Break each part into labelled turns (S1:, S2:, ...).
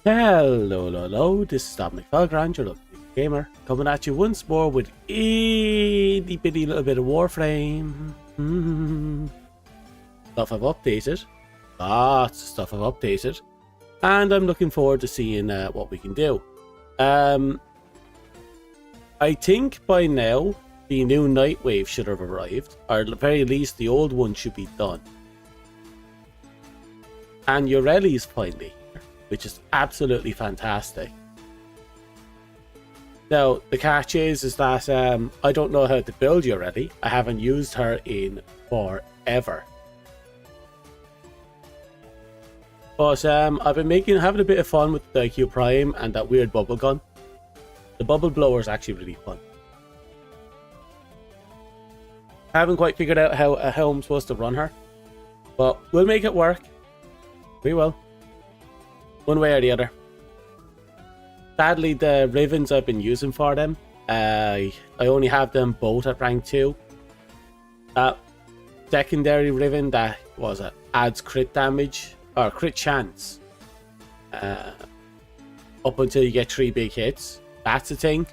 S1: Hello, this is Dominic Felgrand, your local gamer, coming at you once more with itty bitty little bit of Warframe. Stuff I've updated, lots of stuff I've updated, and I'm looking forward to seeing what we can do. I think by now the new Nightwave should have arrived, or at the very least the old one should be done. And Ureli's finally here, which is absolutely fantastic. Now, the catch is that I don't know how to build Ureli. I haven't used her in forever. But I've been having a bit of fun with the IQ Prime and that weird bubble gun. The bubble blower is actually really fun. I haven't quite figured out how I'm supposed to run her, but we'll make it work. We will. One way or the other. Sadly, the Ravens I've been using for them, I only have them both at rank 2. That secondary Riven that adds crit damage or crit chance up until you get 3 big hits. That's a thing.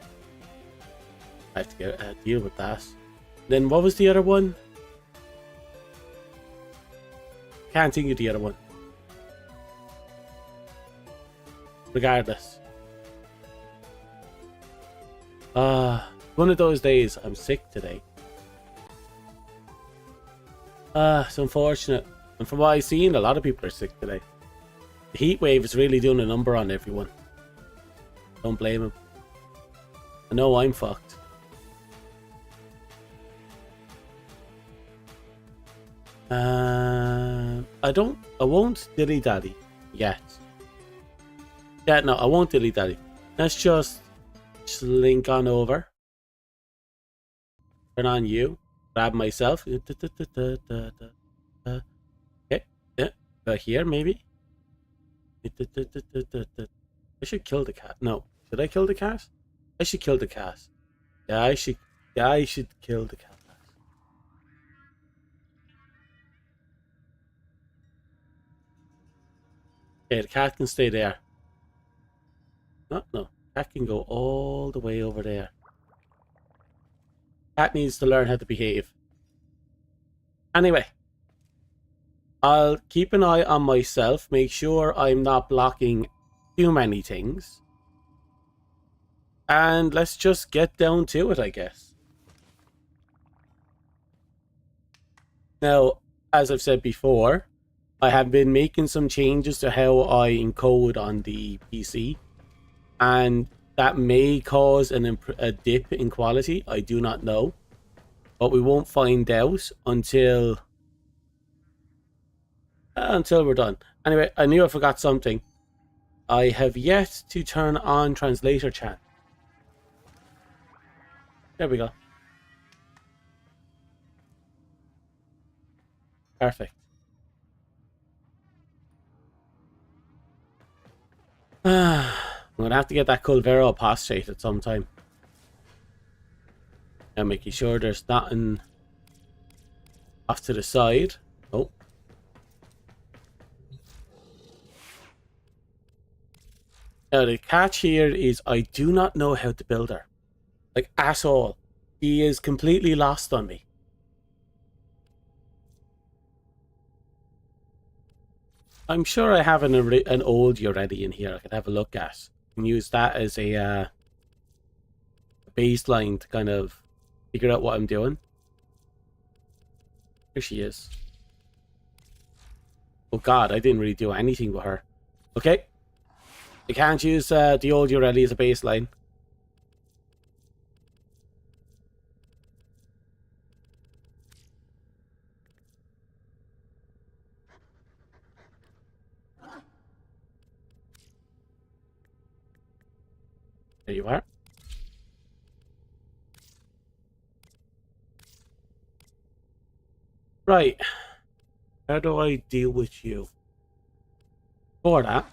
S1: I have to deal with that. Then what was the other one? Can't think of the other one. Regardless. One of those days. I'm sick today. It's unfortunate. And from what I've seen, a lot of people are sick today. The heat wave is really doing a number on everyone. Don't blame him. I know I'm fucked. I won't dilly-dally yet. Yeah, no, I won't dilly-dally. Let's just link on over. Turn on you. Grab myself. Okay, yeah. Here, maybe. I should kill the cat. No. Should I kill the cat? I should kill the cat. Yeah, I should kill the cat. Okay, the cat can stay there. No. Cat can go all the way over there. Cat needs to learn how to behave. Anyway. I'll keep an eye on myself. Make sure I'm not blocking too many things. And let's just get down to it, I guess. Now, as I've said before, I have been making some changes to how I encode on the PC. And that may cause a dip in quality. I do not know. But we won't find out until we're done. Anyway, I knew I forgot something. I have yet to turn on translator chat. There we go. Perfect. I'm gonna have to get that Culvero apostate at some time. And making sure there's nothing off to the side. Oh. Now the catch here is I do not know how to build her. Like, at all. He is completely lost on me. I'm sure I have an old Ureli in here I could have a look at. And use that as a baseline to kind of figure out what I'm doing. Here she is. Oh god, I didn't really do anything with her. Okay. I can't use the old Ureli as a baseline. There you are. Right. How do I deal with you? For that,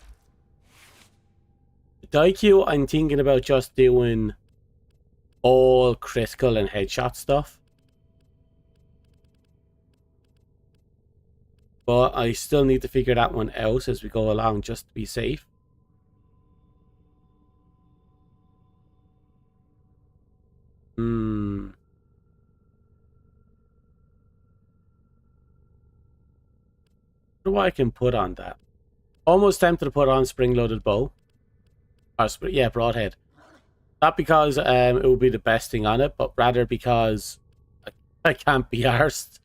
S1: the IQ, I'm thinking about just doing all critical and headshot stuff. But I still need to figure that one out as we go along just to be safe. Hmm. What I can put on that? Almost tempted to put on spring-loaded bow. Or yeah, broadhead. Not because it would be the best thing on it, but rather because I can't be arsed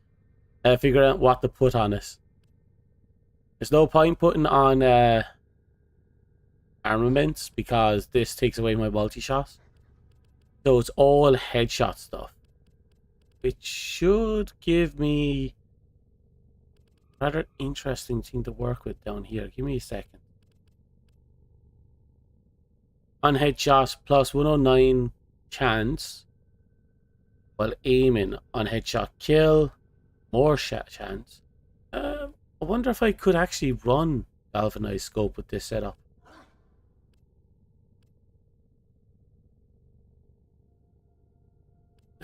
S1: figuring out what to put on it. There's no point putting on armaments because this takes away my multi-shot. So it's all headshot stuff. It should give me a rather interesting thing to work with down here. Give me a second. On headshot plus 109 chance while aiming on headshot kill. More chance. I wonder if I could actually run galvanized scope with this setup.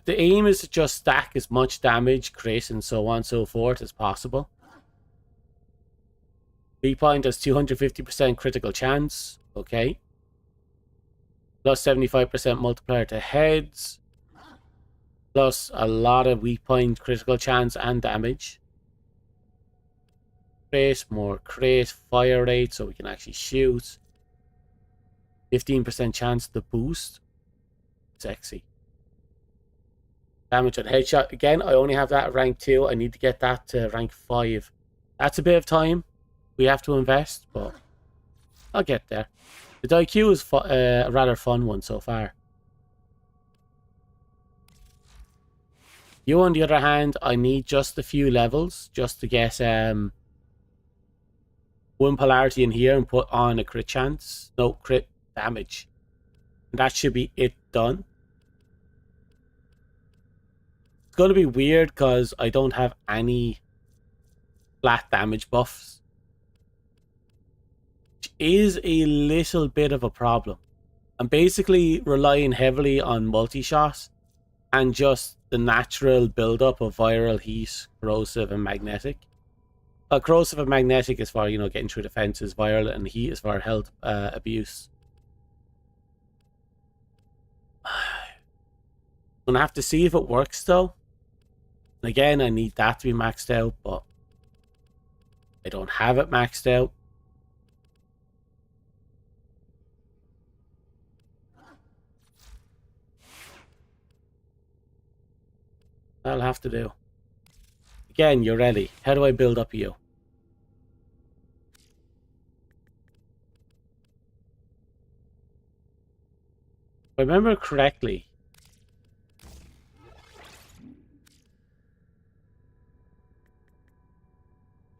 S1: The aim is to just stack as much damage, crit, and so on and so forth as possible. B-point has 250% critical chance. Okay. Plus 75% multiplier to heads. Plus a lot of weak point critical chance and damage. Crit, more crit, fire rate so we can actually shoot. 15% chance to boost. Sexy. Damage on headshot. Again, I only have that at rank 2. I need to get that to rank 5. That's a bit of time we have to invest, but I'll get there. The IQ is a rather fun one so far. You, on the other hand, I need just a few levels just to get one polarity in here and put on a crit chance. No, crit damage. And that should be it done. It's going to be weird because I don't have any flat damage buffs. Which is a little bit of a problem. I'm basically relying heavily on multi-shot and just the natural build-up of viral, heat, corrosive, and magnetic. Corrosive and magnetic is for, you know, getting through defenses. Viral and heat is for health abuse. I'm gonna have to see if it works though. And again, I need that to be maxed out, but I don't have it maxed out. That'll have to do. Again, you're ready. How do I build up you? If I remember correctly,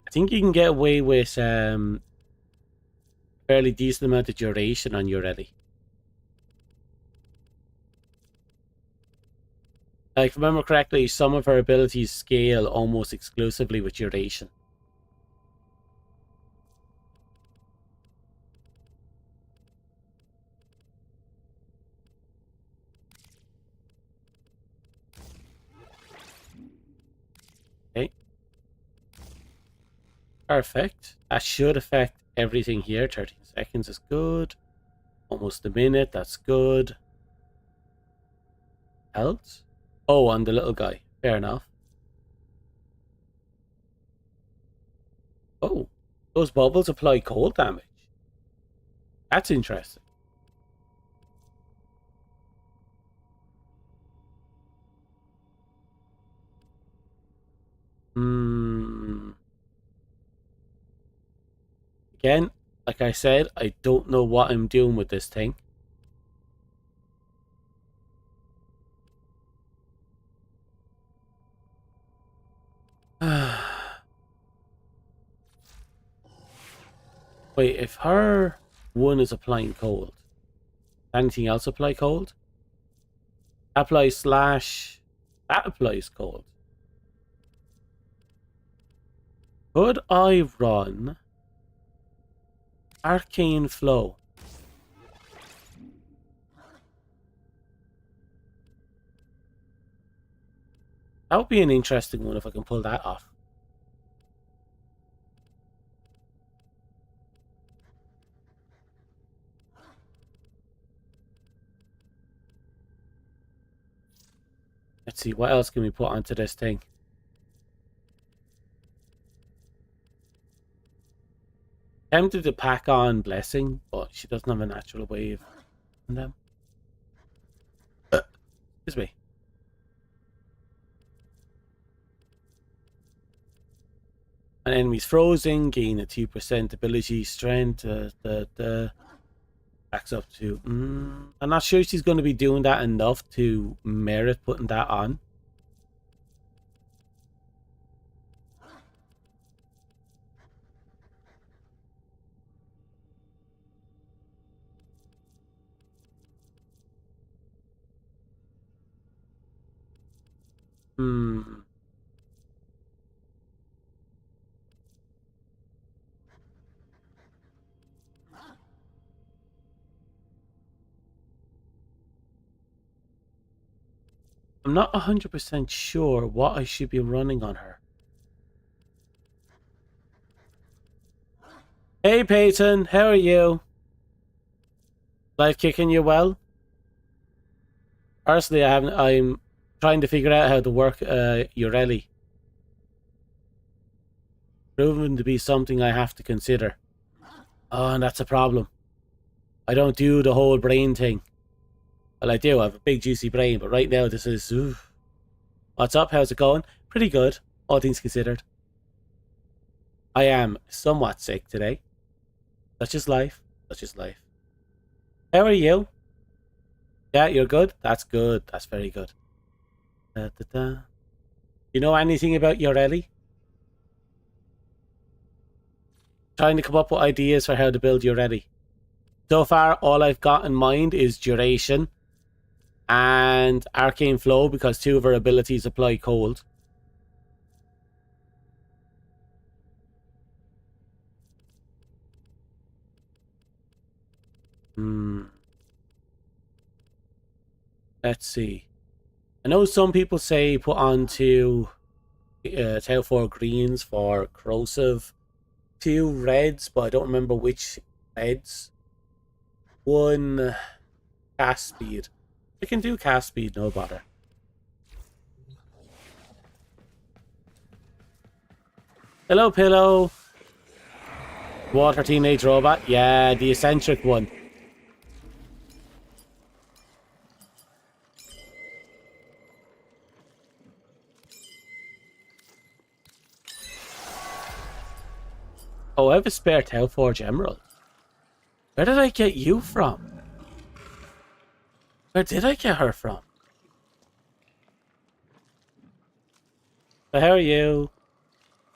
S1: I think you can get away with fairly decent amount of duration on your ready. Like, if I remember correctly, some of her abilities scale almost exclusively with duration. Okay. Perfect. That should affect everything here. 13 seconds is good. Almost a minute. That's good. Health? Oh, on the little guy. Fair enough. Oh, those bubbles apply cold damage. That's interesting. Again, like I said, I don't know what I'm doing with this thing. Wait, if her one is applying cold, anything else apply cold? Apply slash, that applies cold. Could I run Arcane Flow? That would be an interesting one if I can pull that off. Let's see, what else can we put onto this thing? Tempted to pack on Blessing, but she doesn't have a natural way of doing them. Excuse me. An enemy's frozen, gain a 2% ability strength. Backs up to. I'm not sure she's going to be doing that enough to merit putting that on. I'm not 100% sure what I should be running on her. Hey Peyton, how are you? Life kicking you well? Personally, I'm trying to figure out how to work Urelli. Proven to be something I have to consider. Oh, and that's a problem. I don't do the whole brain thing. Well, I do. I have a big juicy brain, but right now this is... Oof. What's up? How's it going? Pretty good, all things considered. I am somewhat sick today. That's just life. That's just life. How are you? Yeah, you're good? That's good. That's very good. You know anything about Urelli? Trying to come up with ideas for how to build Urelli. So far, all I've got in mind is duration and arcane flow, because 2 of her abilities apply cold. Let's see. I know some people say put on 2 Tau 4 greens for corrosive, 2 reds, but I don't remember which reds. 1 cast speed. I can do cast speed, no bother. Hello, Pillow. Water teenage robot. Yeah, the eccentric one. Oh, I have a spare Tau Forge Emerald. Where did I get you from? Where did I get her from? So how are you?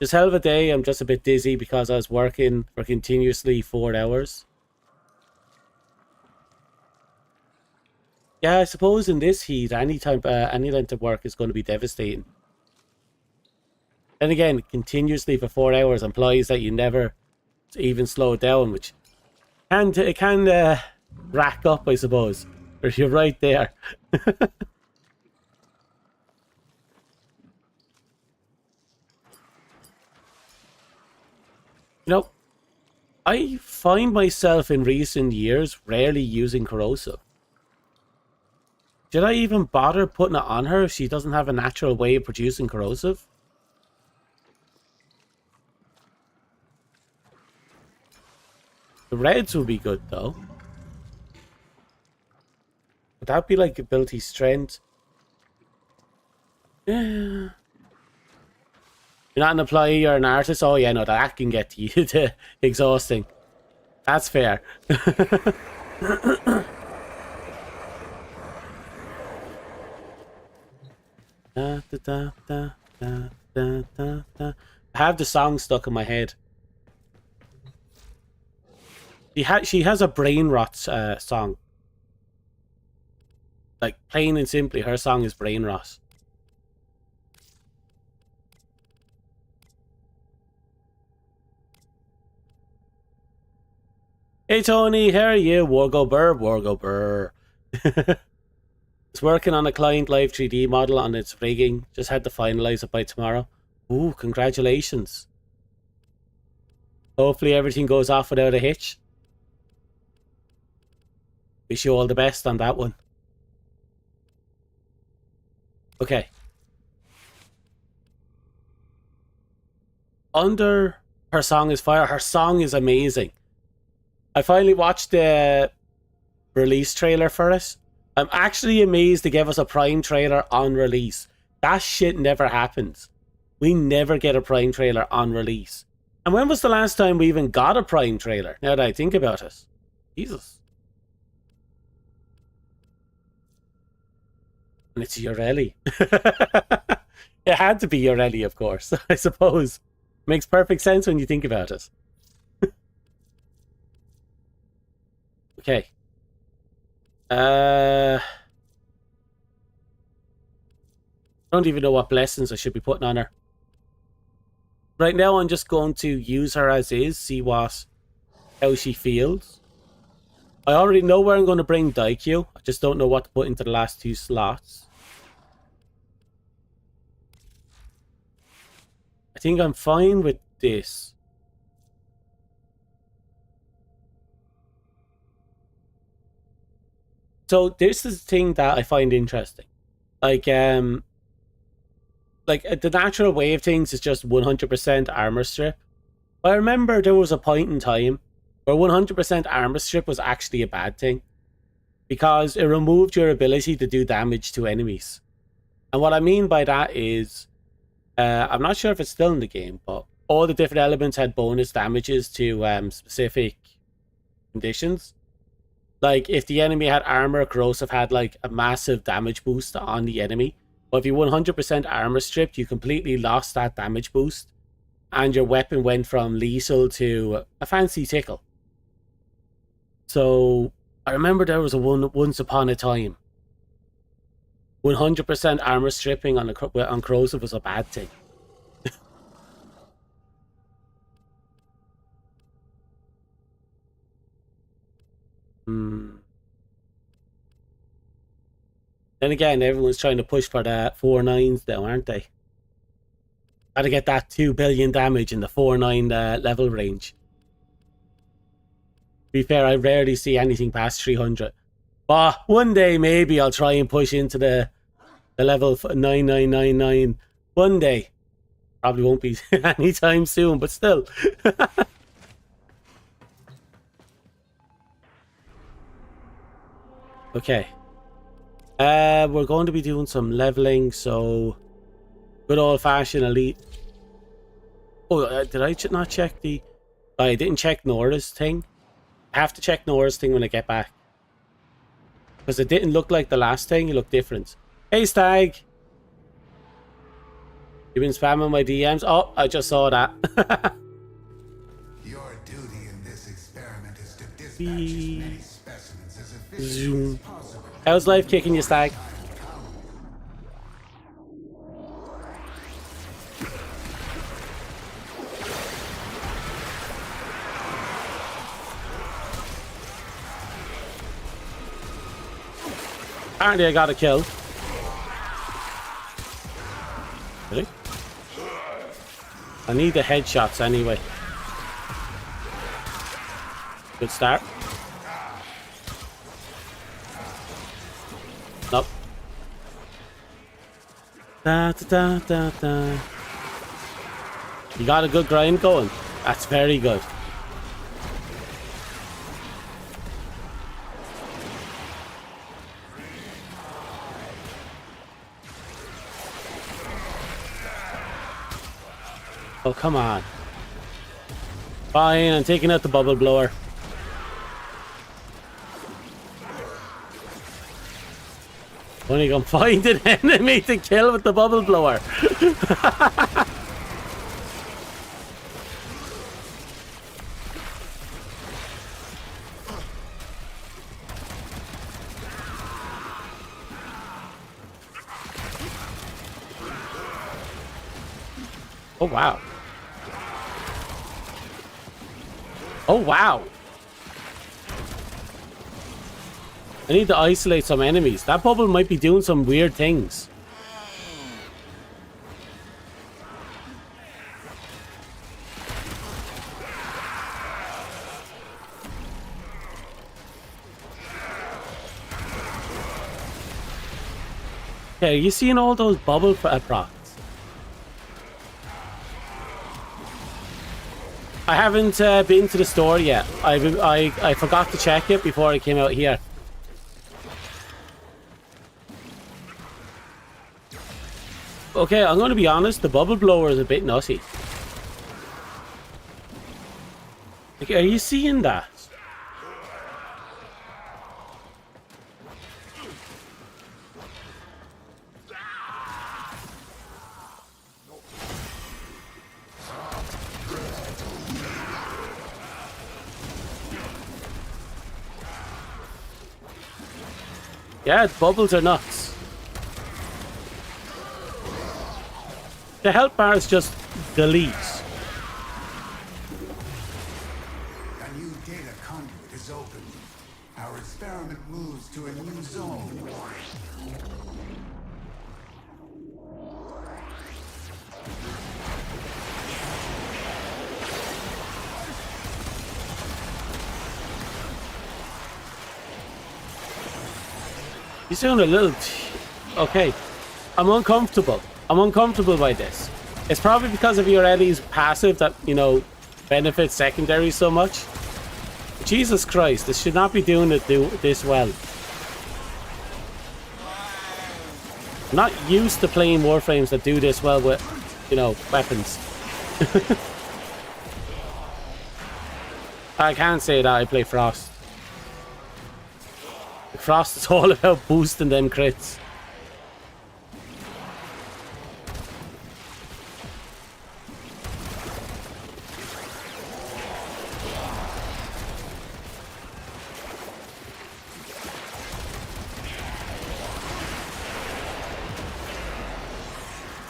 S1: Just hell of a day. I'm just a bit dizzy because I was working for continuously 4 hours. Yeah, I suppose in this heat, any length of work is going to be devastating. And again, continuously for 4 hours implies that you never even slow down, which it can rack up, I suppose. Or you're right there. You know, I find myself in recent years rarely using corrosive. Should I even bother putting it on her if she doesn't have a natural way of producing corrosive? The reds would be good though. Would that be like ability strength? Yeah. You're not an employee, you're an artist? Oh yeah, no, that can get you to exhausting. That's fair. I have the song stuck in my head. She has a brain rot song. Like, plain and simply, her song is brain rot. Hey Tony, how are you? Wargo Burr. It's working on a client live 3D model on its rigging. Just had to finalize it by tomorrow. Ooh, congratulations. Hopefully everything goes off without a hitch. Wish you all the best on that one. Okay. Under Her Song is Fire. Her song is amazing. I finally watched the release trailer for it. I'm actually amazed they gave us a Prime trailer on release. That shit never happens. We never get a Prime trailer on release. And when was the last time we even got a Prime trailer? Now that I think about it. Jesus. And it's Urelli. It had to be Urelli, of course, I suppose. Makes perfect sense when you think about it. Okay. I don't even know what blessings I should be putting on her. Right now, I'm just going to use her as is, see how she feels. I already know where I'm going to bring Daikyu. I just don't know what to put into the last 2 slots. I think I'm fine with this. So this is the thing that I find interesting. Like the natural way of things is just 100% armor strip. But I remember there was a point in time where 100% armor strip was actually a bad thing, because it removed your ability to do damage to enemies. And what I mean by that is, I'm not sure if it's still in the game, but all the different elements had bonus damages to specific conditions. Like, if the enemy had armor, corrosive had like a massive damage boost on the enemy. But if you 100% armor stripped, you completely lost that damage boost, and your weapon went from lethal to a fancy tickle. So I remember there was a once upon a time 100% armor stripping on corrosive was a bad thing. Then again, everyone's trying to push for the 4-9s now, aren't they? Gotta get that 2 billion damage in the 4-9 level range. To be fair, I rarely see anything past 300. But one day, maybe I'll try and push into the level 9999. One day. Probably won't be anytime soon, but still. Okay. We're going to be doing some leveling, so good old-fashioned elite. Oh, did I not check the... I didn't check Nora's thing. I have to check Nora's thing when I get back, because it didn't look like the last thing. It looked different. Hey, Stag! You've been spamming my DMs? Oh, I just saw that.
S2: Your duty in this experiment is to dispatch as many specimens as efficiently as possible.
S1: How's life kicking you, Stag? Apparently I got a kill. Really? I need the headshots anyway. Good start. Nope. Da, da, da, da. You got a good grind going. That's very good. Oh, come on. Fine, I'm taking out the bubble blower. Only gonna find an enemy to kill with the bubble blower. Oh, wow. Oh, wow. I need to isolate some enemies. That bubble might be doing some weird things. Okay, are you seeing all those bubble procs? I haven't been to the store yet. I forgot to check it before I came out here. Okay, I'm going to be honest. The bubble blower is a bit nutty. Like, are you seeing that? Yeah, the bubbles are nuts. The health bar is just delete.
S2: A new data conduit is open. Our experiment moves to a new zone.
S1: He's doing a little... Okay. I'm uncomfortable. I'm uncomfortable by this. It's probably because of your Eddie's passive that, you know, benefits secondary so much. Jesus Christ, this should not be doing it this well. I'm not used to playing Warframes that do this well with, you know, weapons. I can't say that I play Frost. Frost is all about boosting them crits.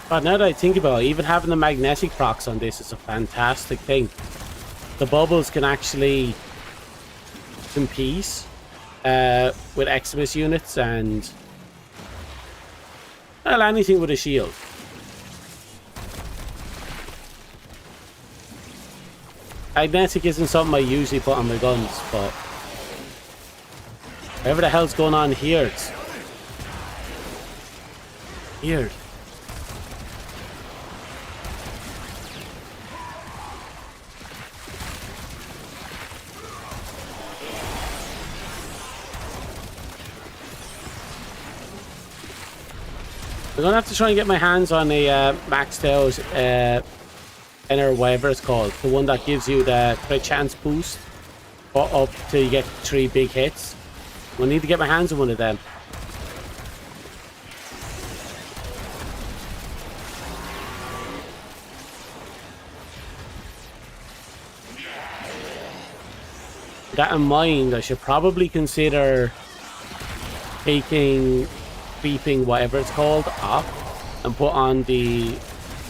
S1: But now that I think about it, even having the magnetic procs on this is a fantastic thing. The bubbles can actually compete with Eximus units and, well, anything with a shield. Magnetic isn't something I usually put on my guns, but whatever the hell's going on here, it's weird. I'm gonna have to try and get my hands on a maxed out inner, whatever it's called, the one that gives you the crit chance boost up till you get 3 big hits. I need to get my hands on one of them. With that in mind, I should probably consider taking creeping, whatever it's called, off and put on the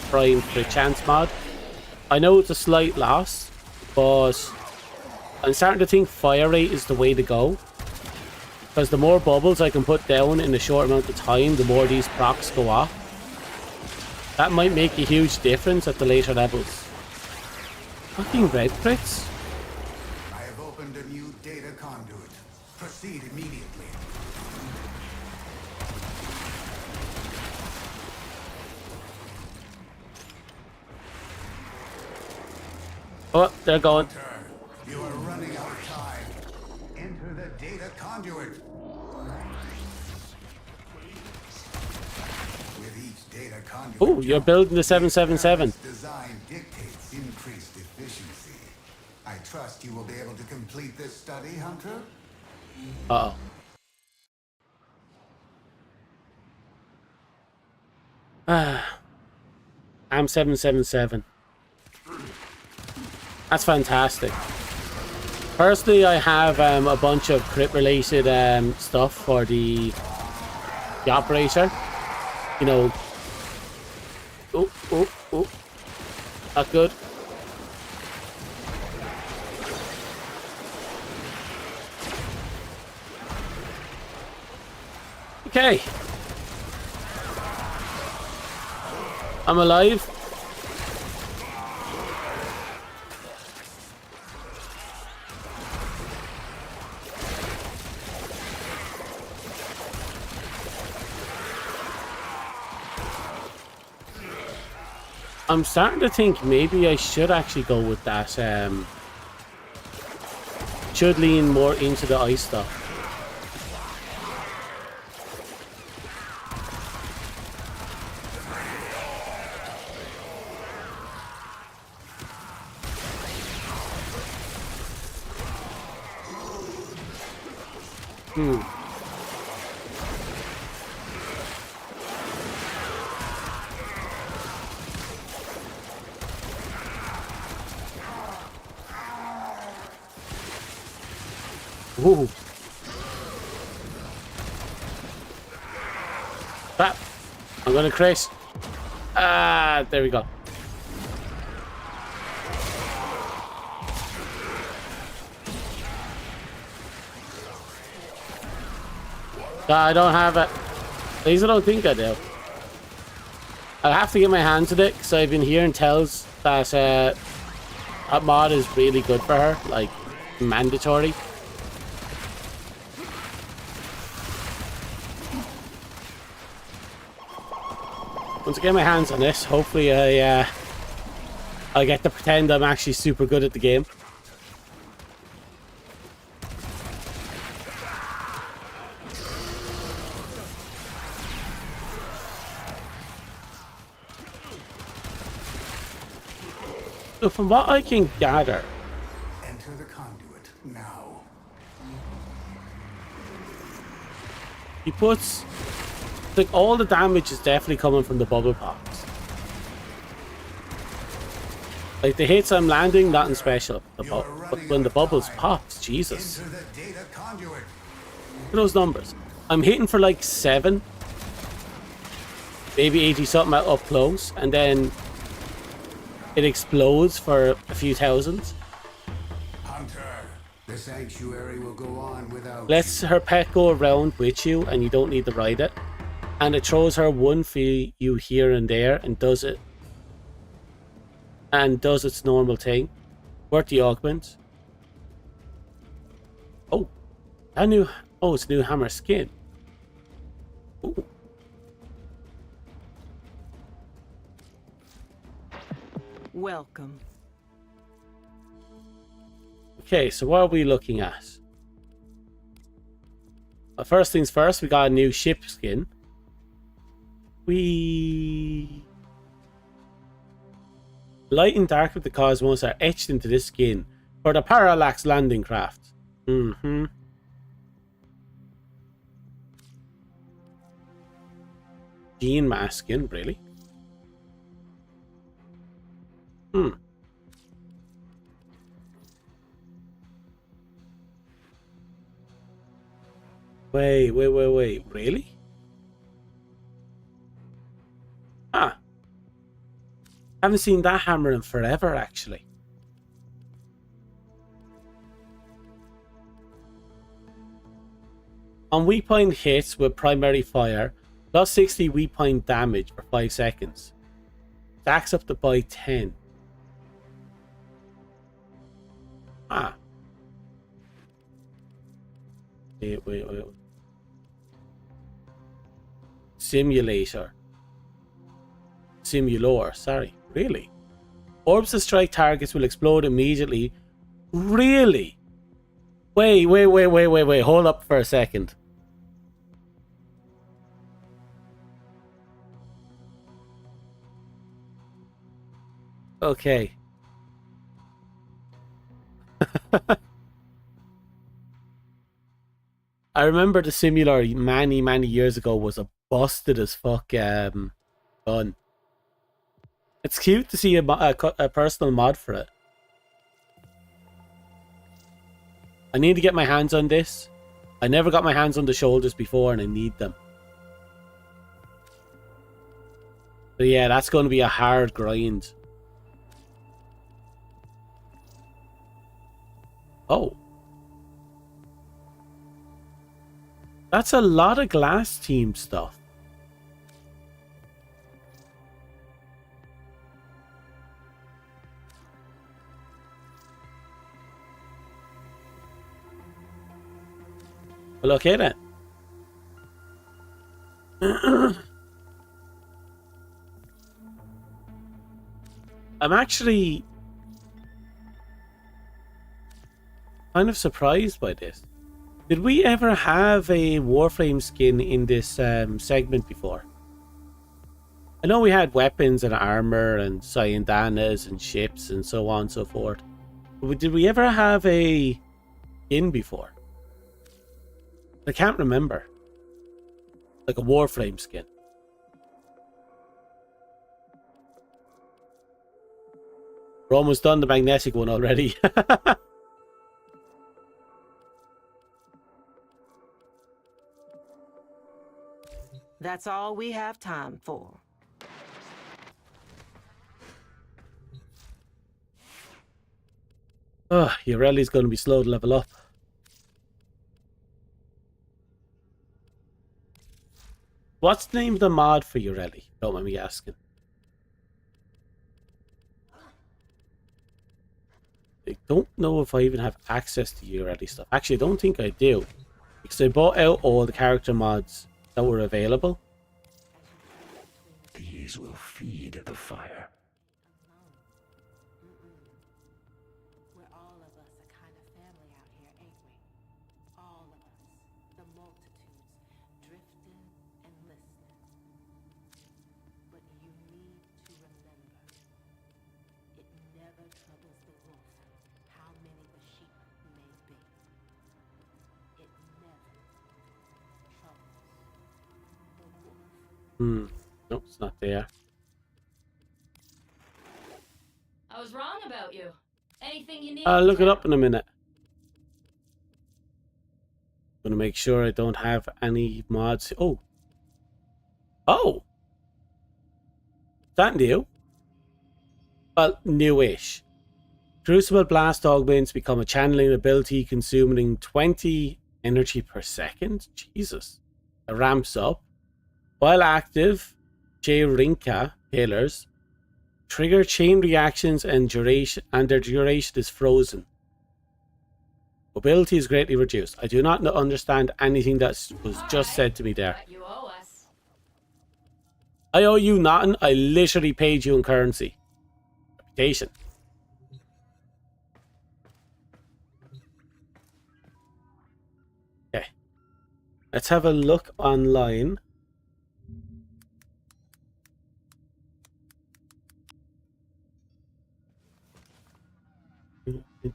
S1: prime crit chance mod. I know it's a slight loss, but I'm starting to think fire rate is the way to go, because the more bubbles I can put down in a short amount of time, the more these procs go off. That might make a huge difference at the later levels. Fucking red crits.
S2: I have opened a new data conduit. Proceed immediately.
S1: Oh, they're going.
S2: You are running out of time. Enter the data conduit. With each data conduit.
S1: Oh, you're building the 777.
S2: Design dictates increased efficiency. I trust you will be able to complete this study, Hunter.
S1: Uh-oh. I'm 777. That's fantastic. Personally, I have a bunch of crit-related stuff for the operator. You know. Oh. Not good. Okay. I'm alive. I'm starting to think maybe I should actually go with that. Should lean more into the ice stuff. Ooh. Crap. I'm gonna crash. Ah, there we go. I don't have it. At least I don't think I do. I'll have to get my hands on it because I've been hearing tells that that mod is really good for her, like mandatory. Once I get my hands on this, hopefully I get to pretend I'm actually super good at the game. So from what I can gather,
S2: Enter the conduit now.
S1: he puts like all the damage is definitely coming from the bubble pops. Like the hits I'm landing, nothing special. But when the bubbles pops, Jesus.
S2: Enter the data conduit.
S1: Look at those numbers. I'm hitting for like 7, maybe 80 something up close, and then it explodes for a few thousands.
S2: Hunter, the sanctuary will go on without
S1: Lets her pet go around with you, and you don't need to ride it. And it throws her one for you here and there, and does it. And does its normal thing. Worth the augment. Oh, that new. Oh, it's a new hammer skin. Ooh.
S3: Welcome.
S1: Okay, so what are we looking at? First things first, we got a new ship skin. Light and dark with the cosmos are etched into this skin for the parallax landing craft. Gene mask skin, really? Wait, really? Ah. Haven't seen that hammer in forever, actually. On weak point hits with primary fire, plus 60 weak point damage for 5 seconds. Stacks up to by 10. Ah. Wait. Simulator. Simulor, sorry. Really? Orbs that strike targets will explode immediately. Really? Wait. Hold up for a second. Okay. I remember the Simulor many years ago was a busted as fuck gun. It's cute to see a personal mod for it. I need to get my hands on this. I never got my hands on the shoulders before and I need them. But yeah, that's going to be a hard grind. Oh. That's a lot of glass team stuff. Well, okay then. I'm actually kind of surprised by this. Did we ever have a Warframe skin in this segment before? I know we had weapons and armor and Cyandanas and ships and so on and so forth. But did we ever have a skin before? I can't remember. Like a Warframe skin. We're almost done the magnetic one already.
S3: That's all we have time for.
S1: Oh, Ureli's going to be slow to level up. What's the name of the mod for Ureli? Don't mind me asking. I don't know if I even have access to Ureli stuff. Actually, I don't think I do. Because I bought out all the character mods that were available.
S4: These will feed the fire.
S5: We're all of us a kind of family out here, ain't we? All of us, the multitudes, drifting and listening. But you need to remember, it never troubles the wolf how many the sheep may be. It never troubles the wolf.
S1: Nope, it's not there.
S6: I was wrong about you. Anything you need?
S1: I'll look it up in a minute. I'm gonna make sure I don't have any mods. Oh! Is that new? Well, newish. Crucible Blast augments become a channeling ability consuming 20 energy per second. Jesus. It ramps up. While active, J-Rinka healers trigger chain reactions and their duration is frozen. Mobility is greatly reduced. I do not understand anything that was just said to me there.
S6: You owe us.
S1: I owe you nothing. I literally paid you in currency. Reputation. Okay. Let's have a look online.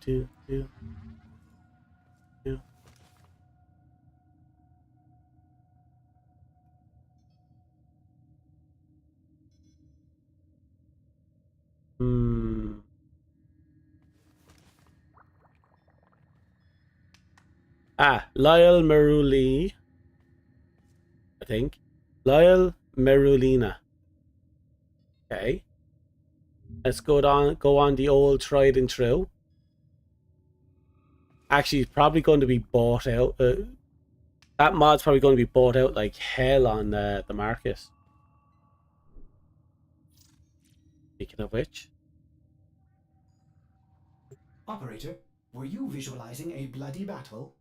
S1: Two. Lyle Meruli. I think. Lyle Merulina. Okay. Let's go on the old tried and true. Actually, it's probably going to be bought out. That mod's probably going to be bought out like hell on the market. Speaking of which.
S7: Operator, were you visualizing a bloody battle?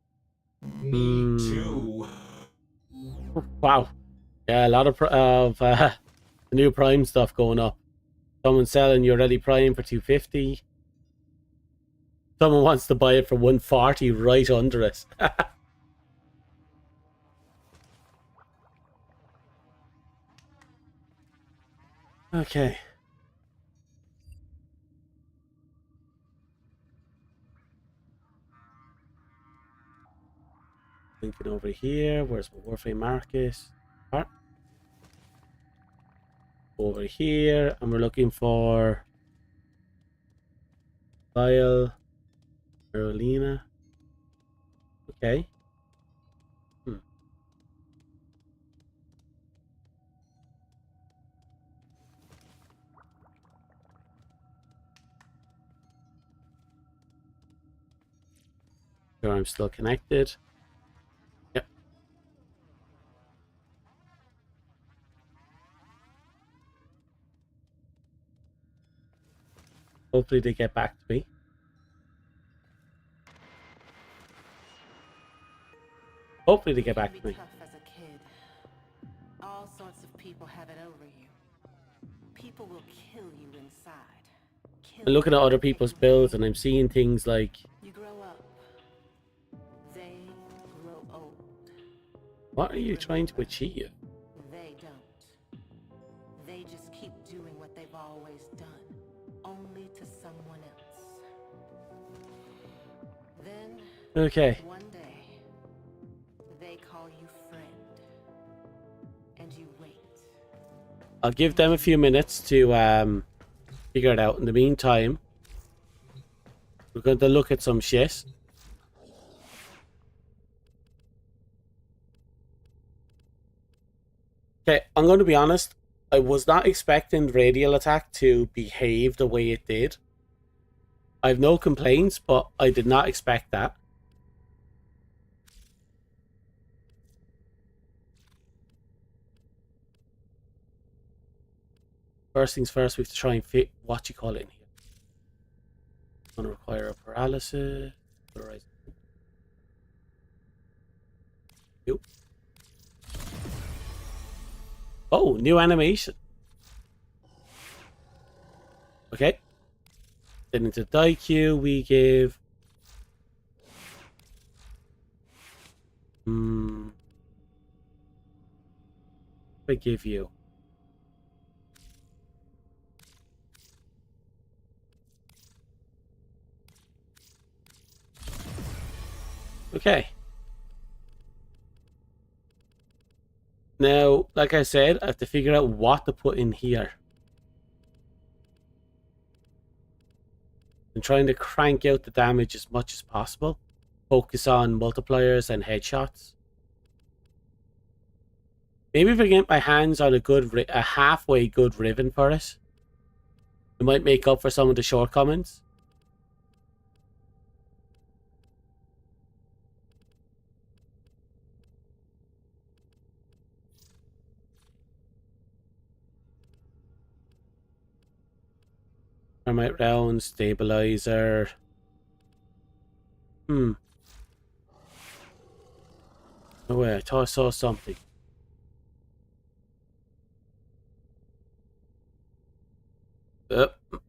S4: Me too.
S1: Wow. Yeah, a lot of the new Prime stuff going up. Someone's selling Ureli Prime for $250. Someone wants to buy it for $140 right under it. Okay. Thinking over here. Where's my Warframe Marcus? Over here, and we're looking for Lyle Carolina. Okay. Sure, I'm still connected. Yep. Hopefully they get back to me. Hopefully they get back to me.
S5: Tough as a kid. All sorts of people have it over you. People will kill you inside.
S1: I'm looking at other people's builds and I'm seeing things like,
S3: You grow up. They grow old.
S1: what are you trying to achieve?
S3: They don't. They just keep doing what they've always done, only to someone else. Then,
S1: Okay.
S3: one day, they call you friend. And you wait.
S1: I'll give them a few minutes to figure it out. In the meantime, we're going to look at some shit. Okay, I'm going to be honest. I was not expecting radial attack to behave the way it did. I have no complaints, but I did not expect that. First things first, we have to try and fit what you call it in here. It's going to require a paralysis. Right. Yep. Oh, new animation. Okay. Then into die queue, we give. I give you. Okay. Now, like I said, I have to figure out what to put in here. I'm trying to crank out the damage as much as possible. Focus on multipliers and headshots. Maybe if I get my hands on a halfway good ribbon for it, it might make up for some of the shortcomings. Thermite round, stabilizer. Oh wait, I thought I saw something.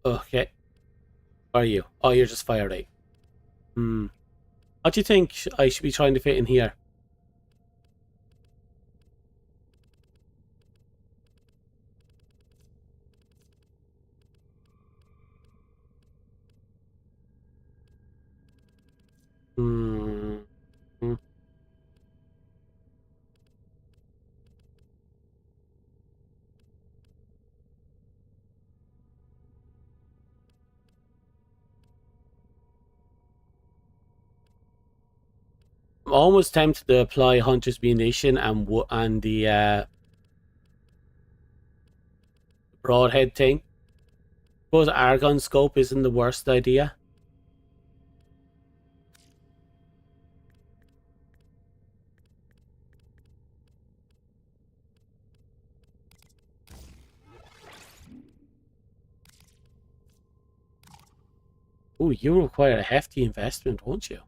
S1: Okay. Are you? Oh, you're just fire rate. What do you think I should be trying to fit in here? I'm almost tempted to apply Hunter's Munition and the broadhead thing. Suppose Argon Scope isn't the worst idea. Oh, you require a hefty investment, won't you?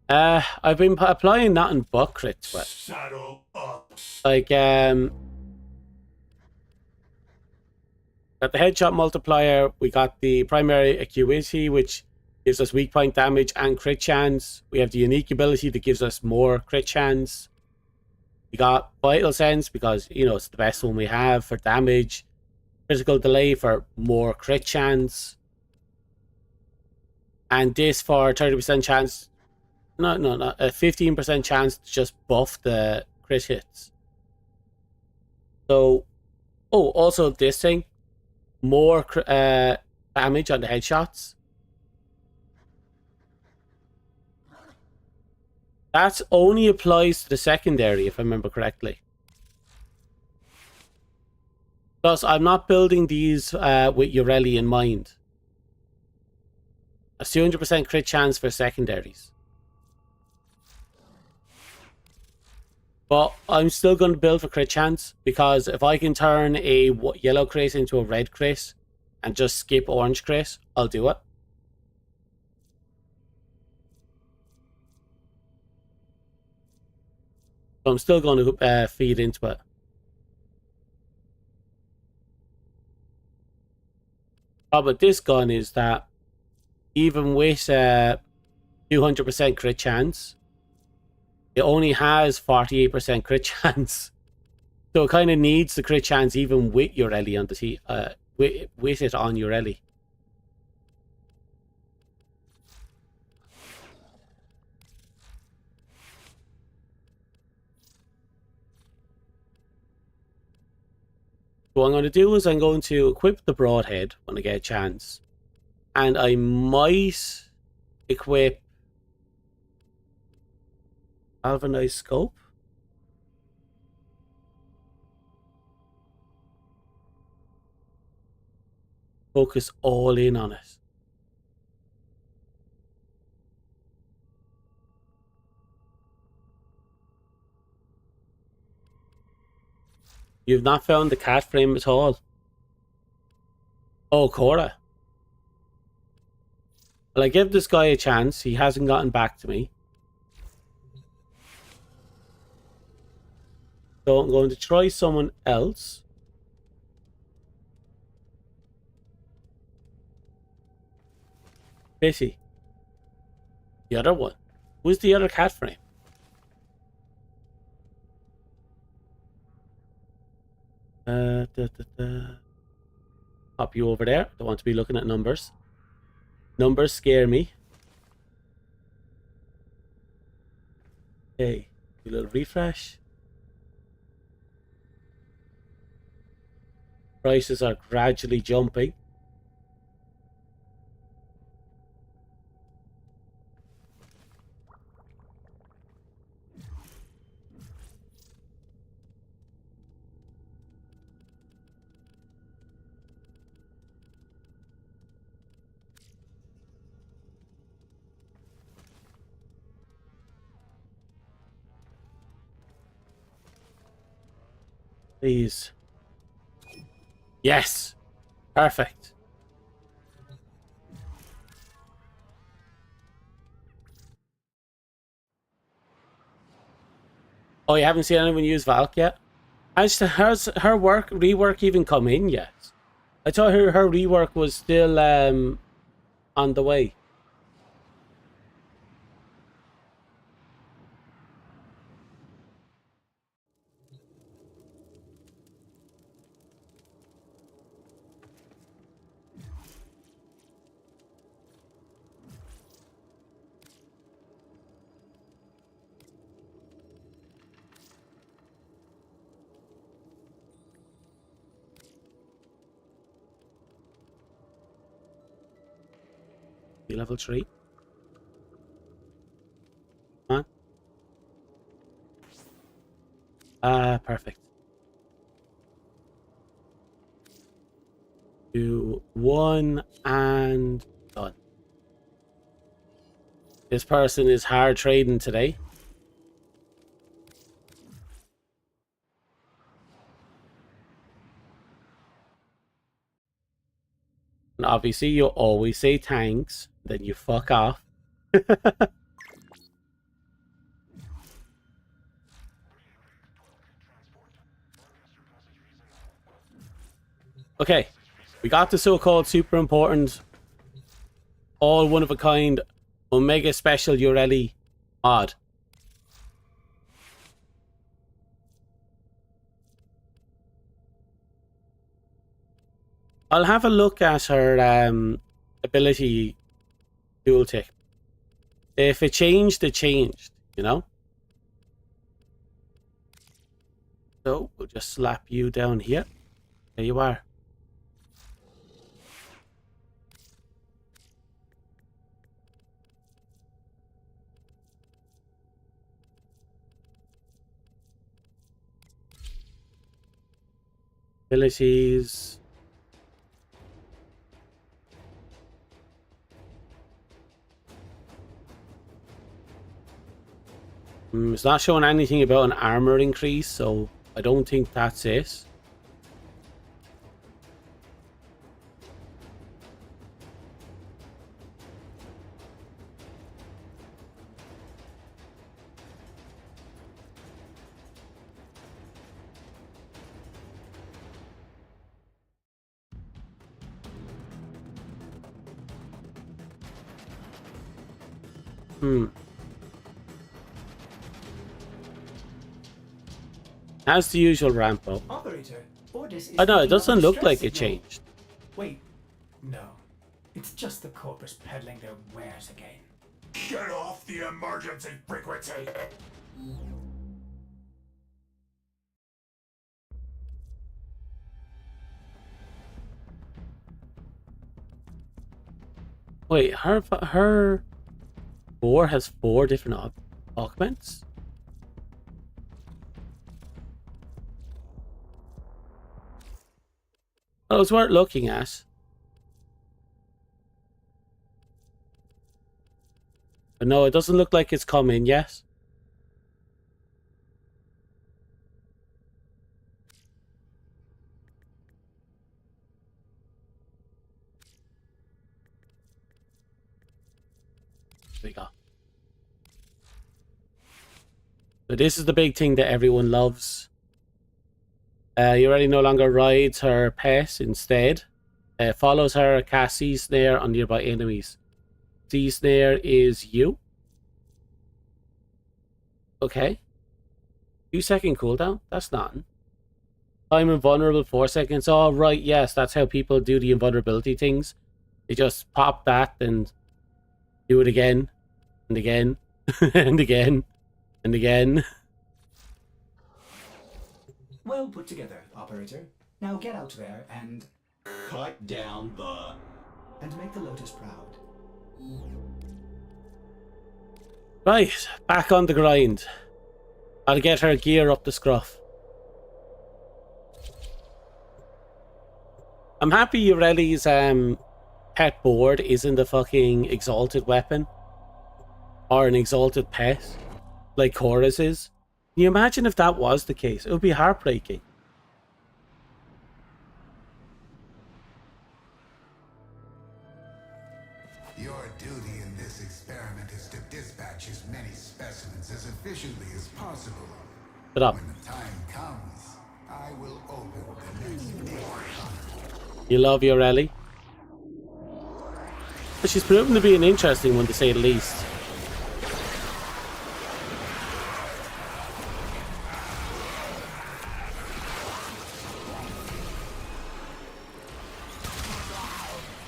S1: I've been applying that in butt crits, but
S2: Saddle up.
S1: like got the headshot multiplier, we got the primary acuity, which gives us weak point damage and crit chance. We have the unique ability that gives us more crit chance. We got vital sense because it's the best one we have for damage. Critical delay for more crit chance. And this for 30% chance. No, a 15% chance to just buff the crit hits. So, also this thing, more damage on the headshots. That only applies to the secondary, if I remember correctly. Plus, I'm not building these with Ureli in mind. A 200% crit chance for secondaries. But I'm still going to build for crit chance, because if I can turn a yellow crit into a red crit and just skip orange crit, I'll do it. So I'm still going to feed into it. Problem with this gun is that even with 200% crit chance, it only has 48% crit chance. So it kind of needs the crit chance even with your Ellie on the with it on your Ellie. So what I'm going to do is I'm going to equip the broadhead when I get a chance. And I might equip galvanized scope. Focus all in on it. You've not found the cat frame at all. Oh, Cora. Well, I give this guy a chance. He hasn't gotten back to me. So I'm going to try someone else. Bitty. The other one. Who's the other cat frame? Pop you over there. Don't want to be looking at numbers. Numbers scare me. Okay, a little refresh. Prices are gradually jumping. Please. Yes. Perfect. Oh, you haven't seen anyone use Valk yet? Has her rework even come in yet? I thought her rework was still on the way. Level 3. Come on. Perfect. 2, 1, and done. This person is hard trading today. And obviously you always say thanks, then you fuck off. Okay, we got the so-called super important, all one of a kind, Omega Special Ureli mod. I'll have a look at her ability tooltip. If it changed, it changed, you know? So we'll just slap you down here. There you are. Abilities. It's not showing anything about an armor increase, so I don't think that's it. How's the usual ramp up?
S7: Operator, Ordis is
S1: Oh no, it
S7: picking up
S1: doesn't
S7: a
S1: look
S7: distress
S1: like it
S7: signal.
S1: changed.
S7: Wait, no. It's just the corpus peddling their wares again.
S2: Get off the emergency frequency!
S1: Wait, her boar has 4 different augments? Well, it's worth looking at. But no, it doesn't look like it's come in yet. There we go. So this is the big thing that everyone loves. Urelli no longer rides her pet, instead follows her, casts sea snare on nearby enemies. Sea snare is you. Okay. 2-second cooldown? That's nothing. Time invulnerable 4 seconds. Oh, right, yes, that's how people do the invulnerability things. They just pop that and do it again, and again, and again, and again.
S7: Well put together, operator. Now get out there and
S4: Cut down the...
S7: make the Lotus proud.
S1: Right, back on the grind. I'll get her gear up the scruff. I'm happy Urelli's pet board isn't a fucking exalted weapon. Or an exalted pet. Like Cora's is. Can you imagine if that was the case? It would be heartbreaking.
S2: Your duty in this experiment is to dispatch as many specimens as efficiently as possible.
S1: Shut up.
S2: When the time comes, I will open the next data.
S1: You love Urelli? But she's proven to be an interesting one, to say the least.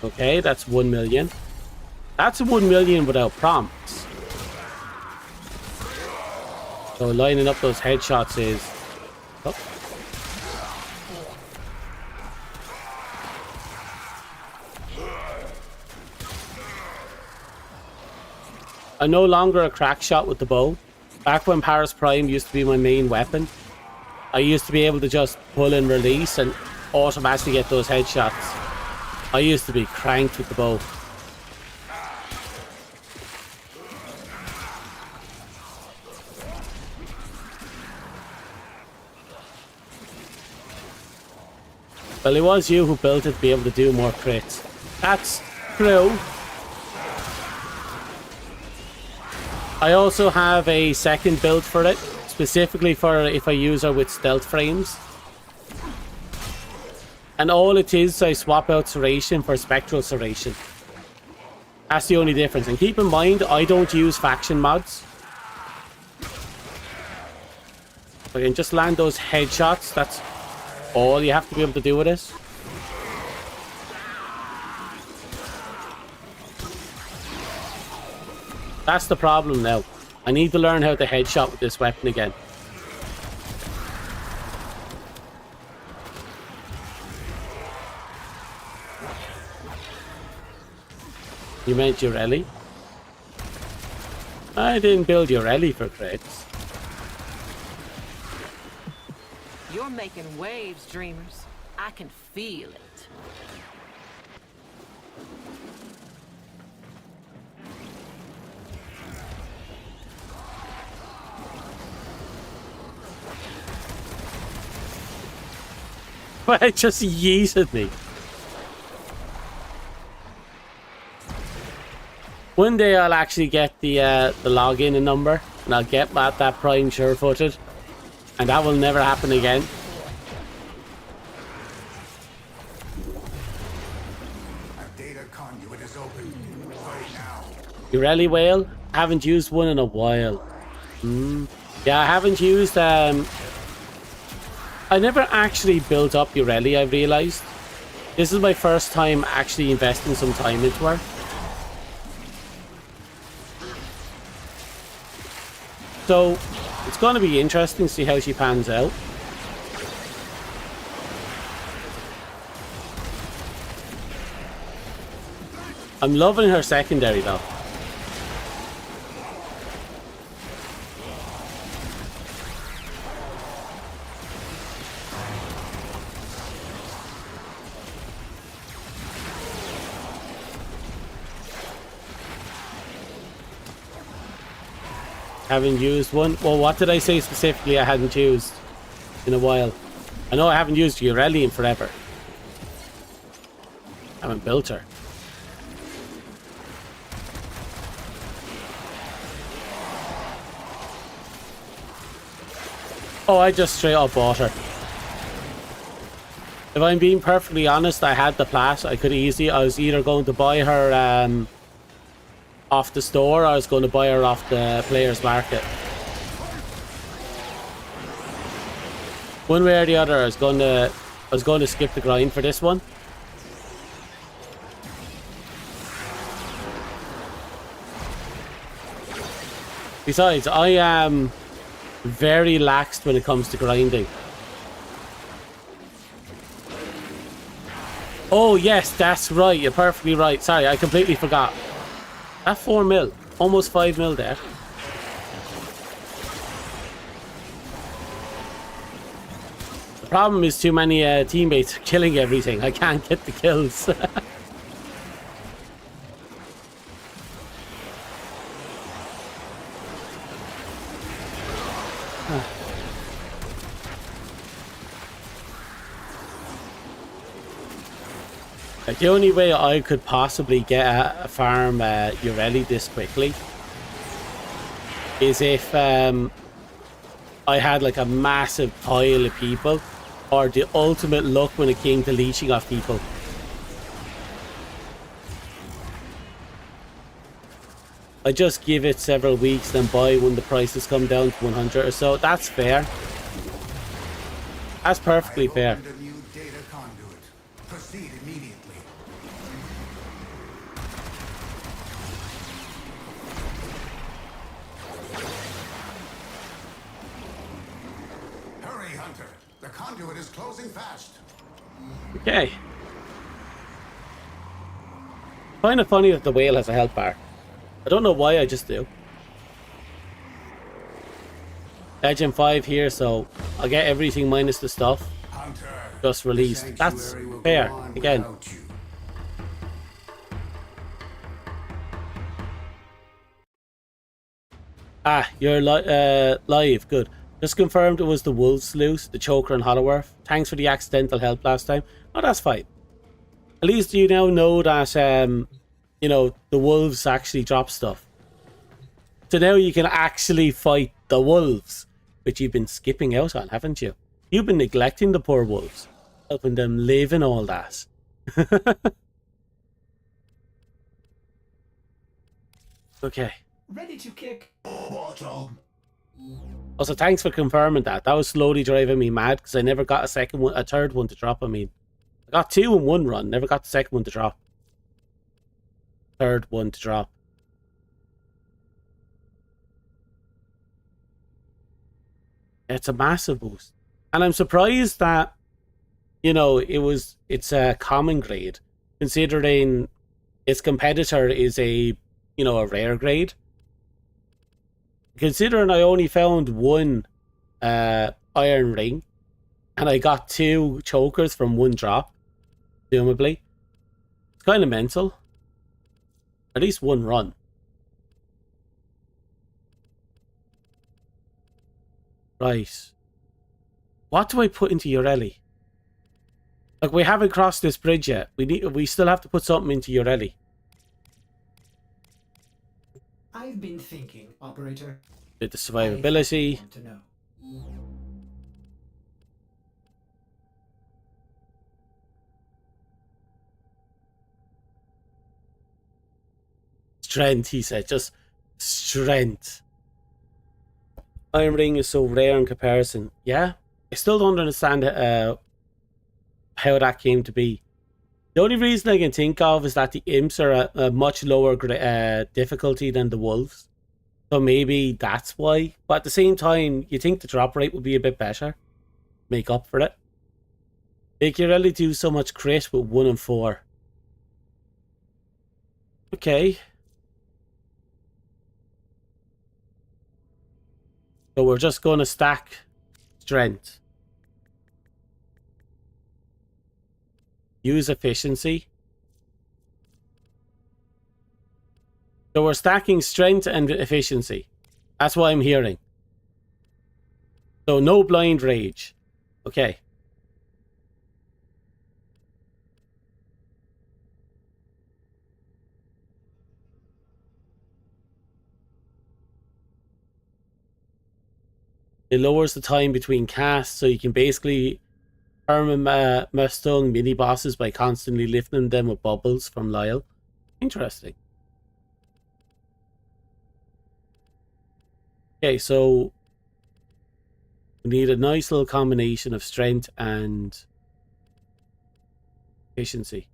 S1: Okay, that's 1 million. That's 1 million without prompts. So lining up those headshots is... Oh. I'm no longer a crack shot with the bow. Back when Paris Prime used to be my main weapon, I used to be able to just pull and release and automatically get those headshots. I used to be cranked with the bow. Well, it was you who built it to be able to do more crits. That's true. I also have a second build for it, specifically for if I use her with stealth frames. And all it is, I swap out Serration for Spectral Serration. That's the only difference. And keep in mind, I don't use faction mods. If I can just land those headshots, that's all you have to be able to do with it. That's the problem now. I need to learn how to headshot with this weapon again. You meant Urelli? I didn't build Urelli for crits.
S3: You're making waves, dreamers. I can feel it.
S1: But it just yeeted me. One day I'll actually get the login number, and I'll get that Prime sure-footed, and that will never happen again.
S2: A data conduit is open. Right now.
S1: Urelli whale? Haven't used one in a while. Yeah, I haven't used... I never actually built up Urelli, I've realised. This is my first time actually investing some time into her. So, it's going to be interesting to see how she pans out. I'm loving her secondary though. Haven't used one. Well, what did I say specifically I hadn't used in a while? I know I haven't used Urelli in forever. I haven't built her. Oh, I just straight up bought her. If I'm being perfectly honest, I had the plat. I was either going to buy her off the store, or I was going to buy her off the player's market. One way or the other, I was going to skip the grind for this one. Besides, I am very laxed when it comes to grinding. Oh yes, that's right. You're perfectly right. Sorry, I completely forgot. That 4 mil, almost 5 mil there. The problem is too many teammates are killing everything. I can't get the kills. The only way I could possibly get a farm Urelli this quickly is if I had like a massive pile of people, or the ultimate luck when it came to leeching off people. I just give it several weeks, then buy when the prices come down to 100 or so. That's fair. That's perfectly fair.
S2: A new data conduit. Proceed immediately. Hurry, Hunter. The conduit is closing fast.
S1: Okay. Kind of funny that the whale has a health bar. I don't know why, I just do. Legend 5 here, so I'll get everything minus the stuff.
S2: Hunter,
S1: Just released. That's fair. Again. Ah, you're live. Good. Just confirmed it was the Wolves loot, the Choker and Hollowworth. Thanks for the accidental help last time. Oh, that's fine. At least you now know that, you know, the Wolves actually drop stuff. So now you can actually fight the Wolves, which you've been skipping out on, haven't you? You've been neglecting the poor Wolves, helping them live and all that. Okay.
S7: Ready to kick.
S1: Also, thanks for confirming that. That was slowly driving me mad because I never got a third one to drop. I mean, I got 2 in one run, never got the second one to drop. Third one to drop. It's a massive boost. And I'm surprised that, you know, it's a common grade, considering its competitor is a, you know, a rare grade. Considering I only found 1 iron ring, and I got 2 chokers from 1 drop, presumably. It's kind of mental. At least 1 run. Right. What do I put into Urelli? Like, we haven't crossed this bridge yet. We still have to put something into Urelli.
S7: I've been thinking, operator.
S1: Bit the survivability.
S7: I want to know.
S1: Strength, he said. Just strength. Iron Ring is so rare in comparison. Yeah, I still don't understand how that came to be. The only reason I can think of is that the imps are a much lower difficulty than the wolves. So maybe that's why. But at the same time, you think the drop rate would be a bit better. Make up for it. They can really do so much crit with 1 and 4. Okay. So we're just going to stack strength. Use efficiency. So we're stacking strength and efficiency. That's what I'm hearing. So no blind rage. Okay. It lowers the time between casts, so you can basically perma-stung mini bosses by constantly lifting them with bubbles from Lyle. Interesting. Okay, so we need a nice little combination of strength and efficiency.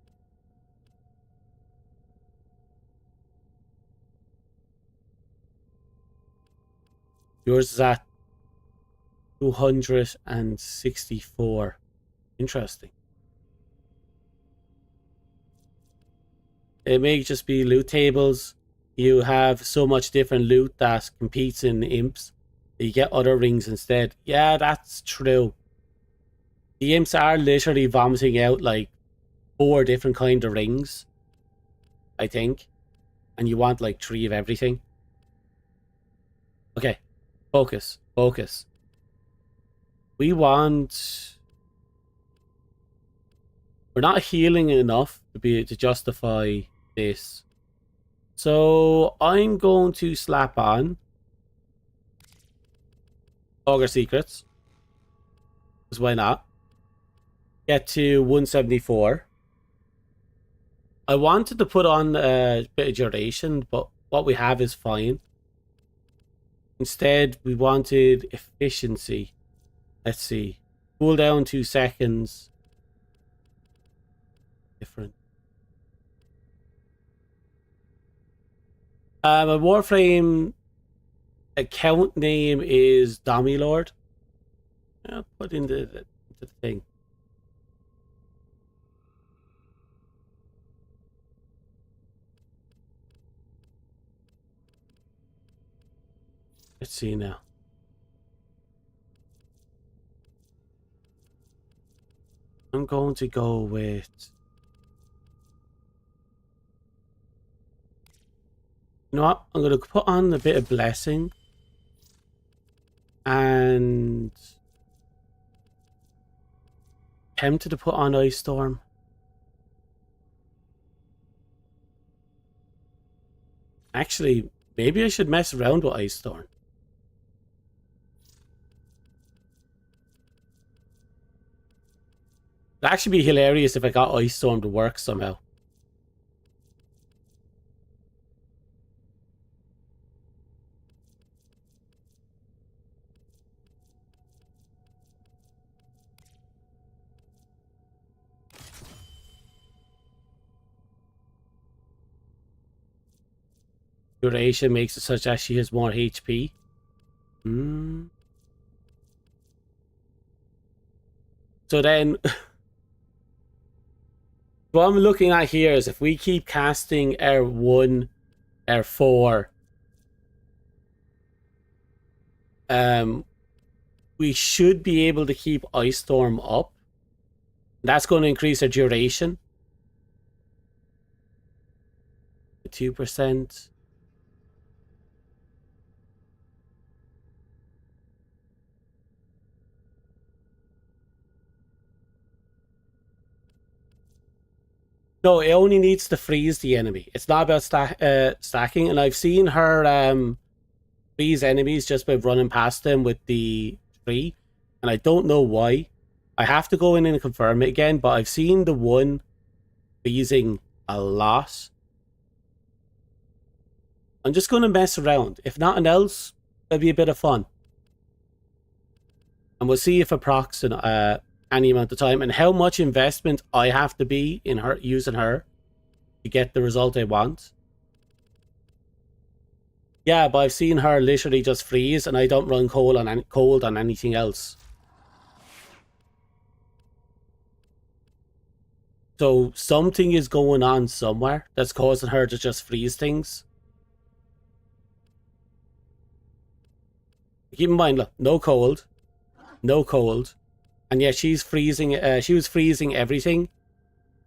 S1: Yours is at 264. Interesting. It may just be loot tables. You have so much different loot that competes in imps. You get other rings instead. Yeah, that's true. The imps are literally vomiting out like 4 different kind of rings, I think. And you want like 3 of everything. Okay. Focus. Focus. We want... We're not healing enough to justify this. So I'm going to slap on Augur Secrets. Because why not? Get to 174. I wanted to put on a bit of duration, but what we have is fine. Instead, we wanted efficiency. Let's see. Cool down 2 seconds. Different. My Warframe account name is Domilord. I'll put in the thing. Let's see now. I'm going to go with... You know what? I'm going to put on a bit of Blessing. And... tempted to put on Ice Storm. Actually, maybe I should mess around with Ice Storm. It'd actually be hilarious if I got Ice Storm to work somehow. Duration makes it such that she has more HP. So then, what I'm looking at here is if we keep casting R1, R4, we should be able to keep Ice Storm up. That's going to increase our duration. 2%. No, it only needs to freeze the enemy. It's not about stacking. And I've seen her freeze enemies just by running past them with the tree. And I don't know why. I have to go in and confirm it again. But I've seen the one freezing a lot. I'm just going to mess around. If nothing else, it'll be a bit of fun. And we'll see if it procs in any amount of time and how much investment I have to be in her using her to get the result I want. Yeah, but I've seen her literally just freeze and I don't run cold on anything else. So something is going on somewhere that's causing her to just freeze things. Keep in mind, look, no cold. And yet she's freezing, she was freezing everything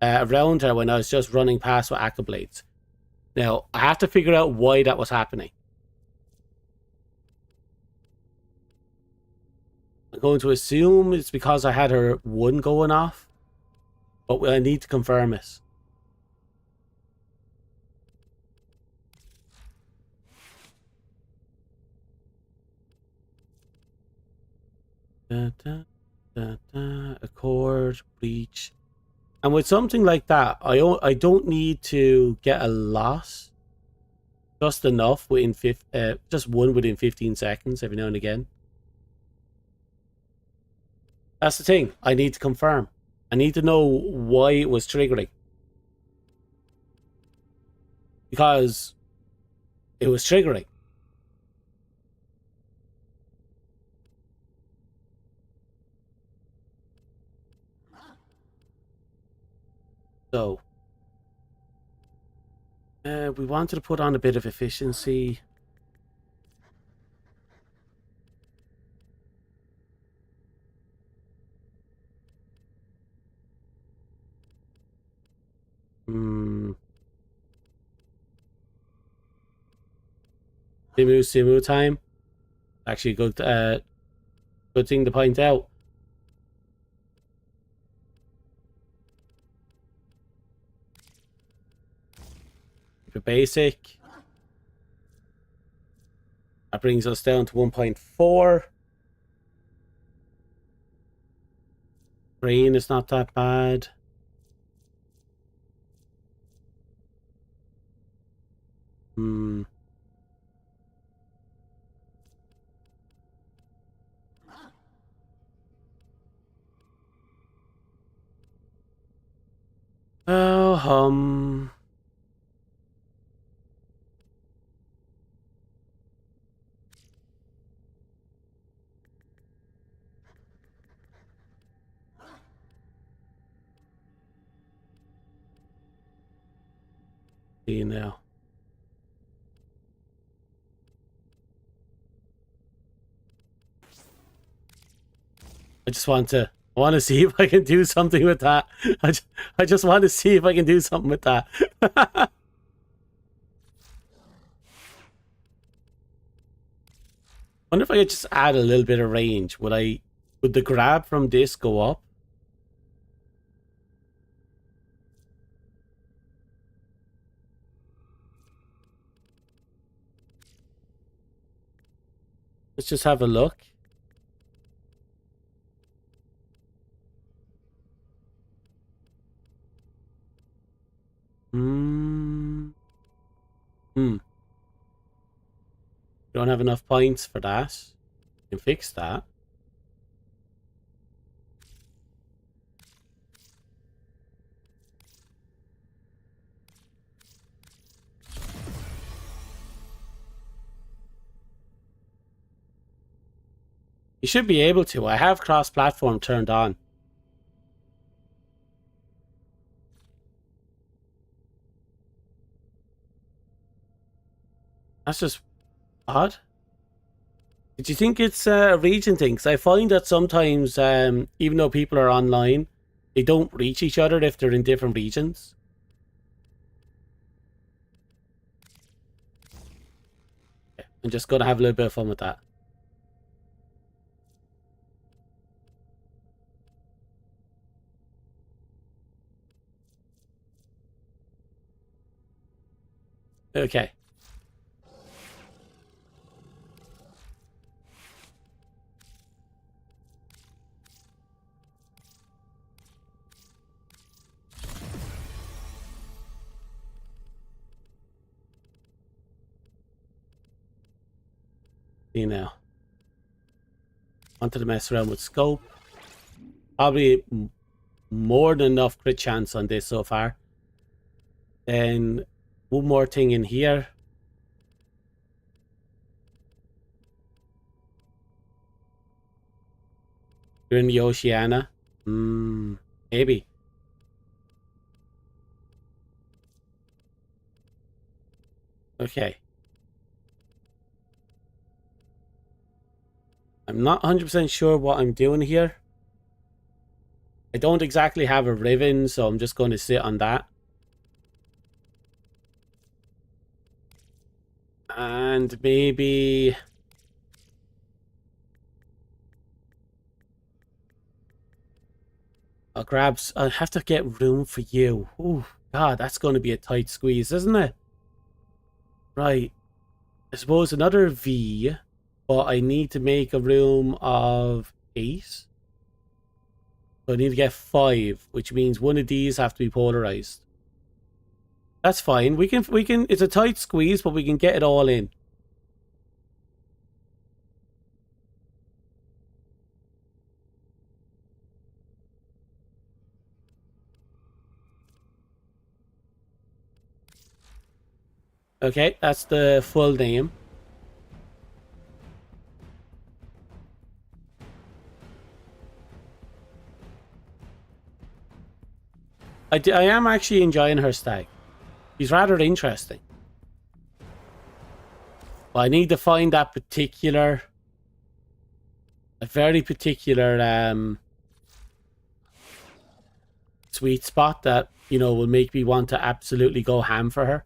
S1: around her when I was just running past with Accolades. Now, I have to figure out why that was happening. I'm going to assume it's because I had her 1 going off. But I need to confirm it. Accord, breach. And with something like that, I don't need to get a loss. Just enough within just 1 within 15 seconds every now and again. That's the thing. I need to confirm. I need to know why it was triggering. Because it was triggering. So, we wanted to put on a bit of efficiency. Simu time. Actually, good thing to point out. Keep it basic. That brings us down to 1.4. Brain is not that bad. Oh, see now. I want to see if I can do something with that. I just want to see if I can do something with that. Wonder if I could just add a little bit of range. Would the grab from this go up? Let's just have a look. Don't have enough points for that. You can fix that. You should be able to. I have cross-platform turned on. That's just odd. Did you think it's a region thing? Because I find that sometimes, even though people are online, they don't reach each other if they're in different regions. Okay, I'm just going to have a little bit of fun with that. Okay. me now. Wanted to mess around with scope. Probably more than enough crit chance on this so far. Then one more thing in here. You're in the Oceania. Maybe. Okay. I'm not 100% sure what I'm doing here. I don't exactly have a ribbon, so I'm just going to sit on that. And maybe... I'll have to get room for you. Oh, God, that's going to be a tight squeeze, isn't it? Right. I suppose another V, but I need to make a room of 8. So I need to get 5, which means one of these have to be polarized. That's fine. We can, it's a tight squeeze, but we can get it all in. Okay, that's the full name. I am actually enjoying her stag. She's rather interesting. But I need to find that particular... a very particular sweet spot that, you know, will make me want to absolutely go ham for her.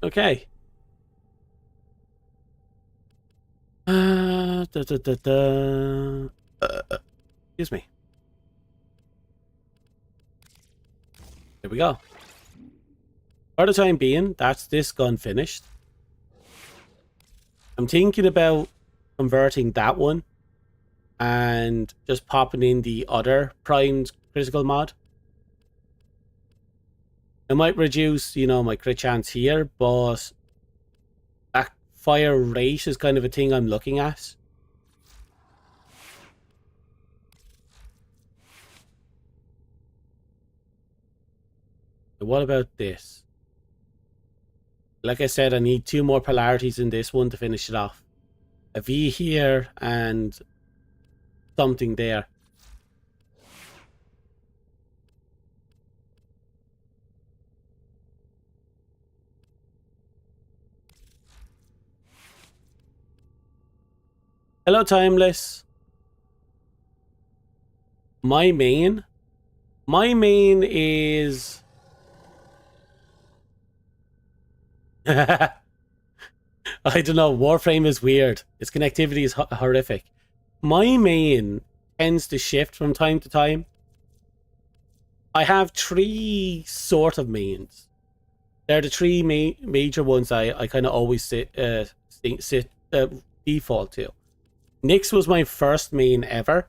S1: Okay. Excuse me. There we go. For the time being, that's this gun finished. I'm thinking about converting that one and just popping in the other primed critical mod. It might reduce, you know, my crit chance here, but that fire rate is kind of a thing I'm looking at. What about this? Like I said, I need 2 more polarities in this one to finish it off. A V here and something there. Hello, Timeless. My main is... I don't know, Warframe is weird. Its connectivity is horrific. My main tends to shift from time to time. I have 3 sort of mains. They're the 3 major ones I kind of always default to. Nyx was my first main ever.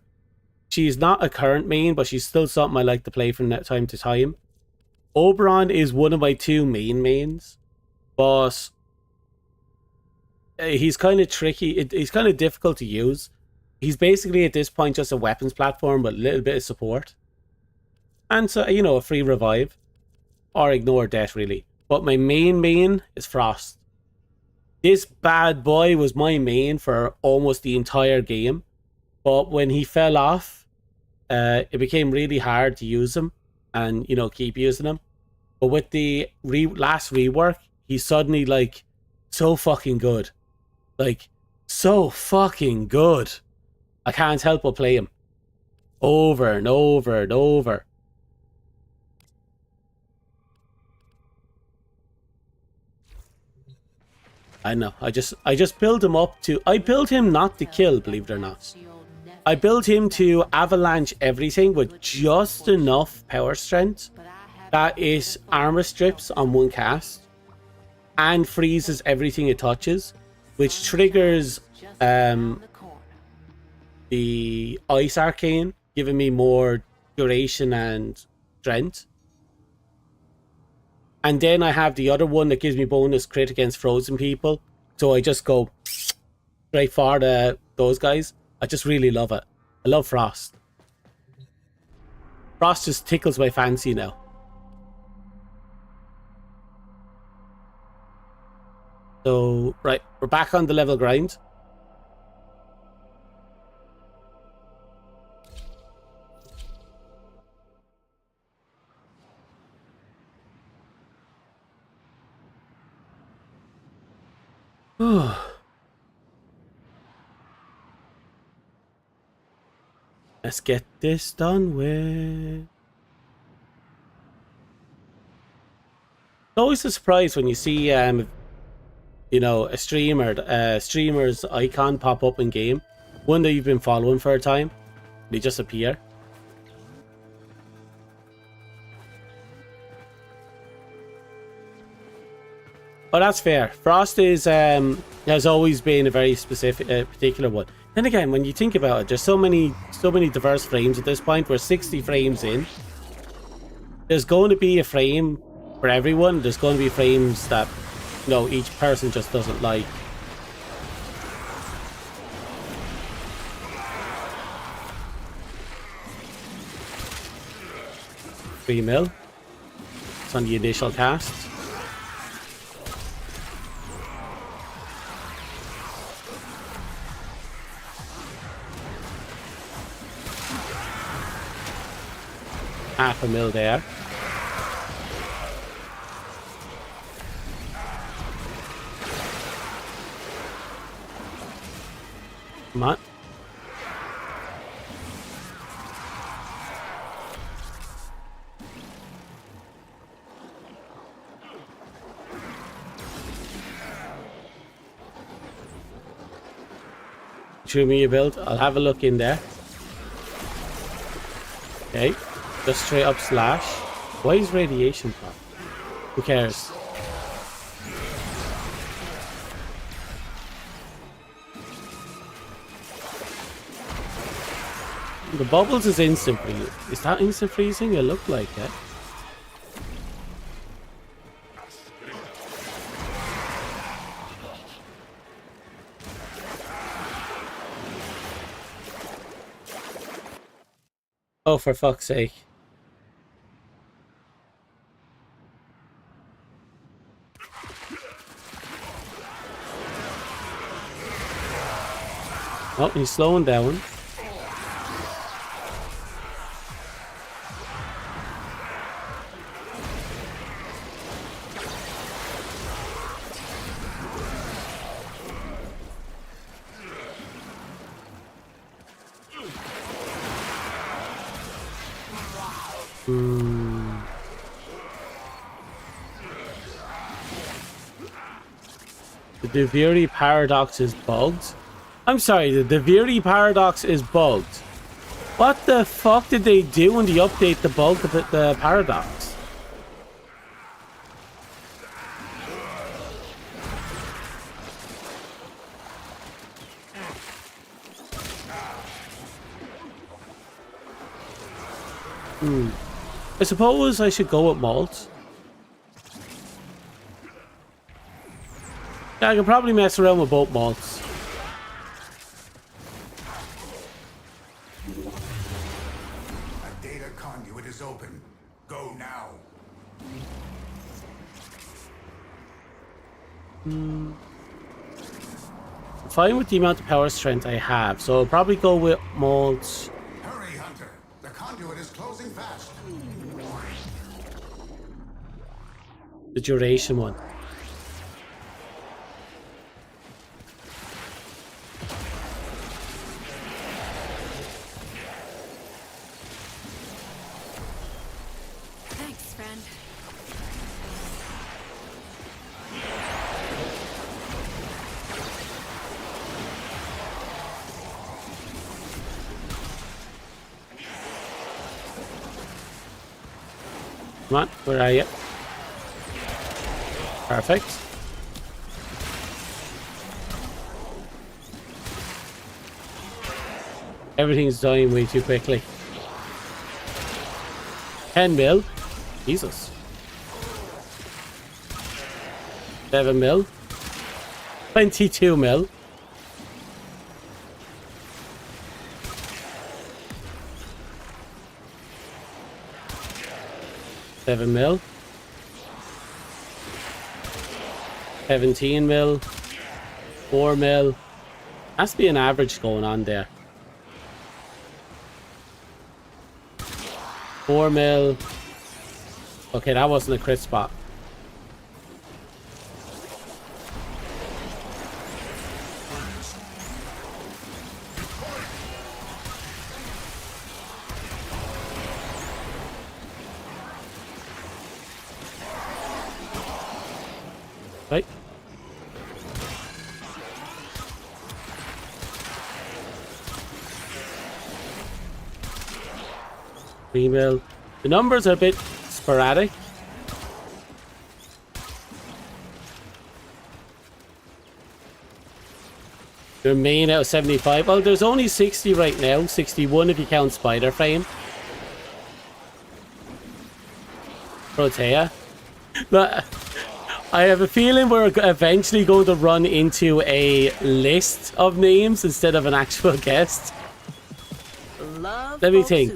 S1: She's not a current main, but she's still something I like to play from time to time. Oberon is one of my 2 mains. But he's kind of tricky. He's kind of difficult to use. He's basically at this point just a weapons platform with a little bit of support. And so, you know, a free revive. Or ignore death, really. But my main is Frost. This bad boy was my main for almost the entire game. But when he fell off, it became really hard to use him. And, you know, keep using him. But with the last rework, he's suddenly, like, so fucking good. Like, so fucking good. I can't help but play him. Over and over and over. I know. I just build him up to... I build him not to kill, believe it or not. I build him to avalanche everything with just enough power strength that it armor strips on one cast. And freezes everything it touches, which triggers the Ice Arcane, giving me more duration and strength. And then I have the other one that gives me bonus crit against frozen people. So I just go straight for those guys. I just really love it. I love Frost. Frost just tickles my fancy now. So, right, we're back on the level grind. Let's get this done with. It's always a surprise when you see, you know, a streamer's icon pop up in game. One that you've been following for a time. They just appear. Oh, that's fair. Frost is has always been a very specific, particular one. Then again, when you think about it, there's so many diverse frames at this point. We're 60 frames in. There's going to be a frame for everyone. There's going to be frames that, you know, each person just doesn't like. $3 mil. It's on the initial cast. $0.5 mil there. Come on. Show me your build. I'll have a look in there. Okay. Just straight up slash. Why is radiation pop? Who cares? The bubbles is instant freezing. Is that instant freezing? It looked like it. Oh, for fuck's sake. Oh, he's slowing down. The Deviri paradox is bugged. I'm sorry, the Deviri paradox is bugged. What the fuck did they do when they update the bug the paradox? I suppose I should go with malt. Yeah, I can probably mess around with both malts.
S2: A data conduit is open. Go now.
S1: I'm fine with the amount of power strength I have, so I'll probably go with malt.
S2: Hurry, Hunter. The conduit is closing fast.
S1: The duration one.
S5: Thanks, friend.
S1: Come on, where are you? Perfect. Everything's dying way too quickly. 10 mil. Jesus. 7 mil. 22 mil. $7 mil. 17 mil. 4 mil. Has to be an average going on there. 4 mil. Okay, that wasn't a crit spot. Right. Female. The numbers are a bit sporadic. Their main out of 75. Well, there's only 60 right now. 61 if you count Spider Frame. Protea. But I have a feeling we're eventually going to run into a list of names instead of an actual guest. Let me think.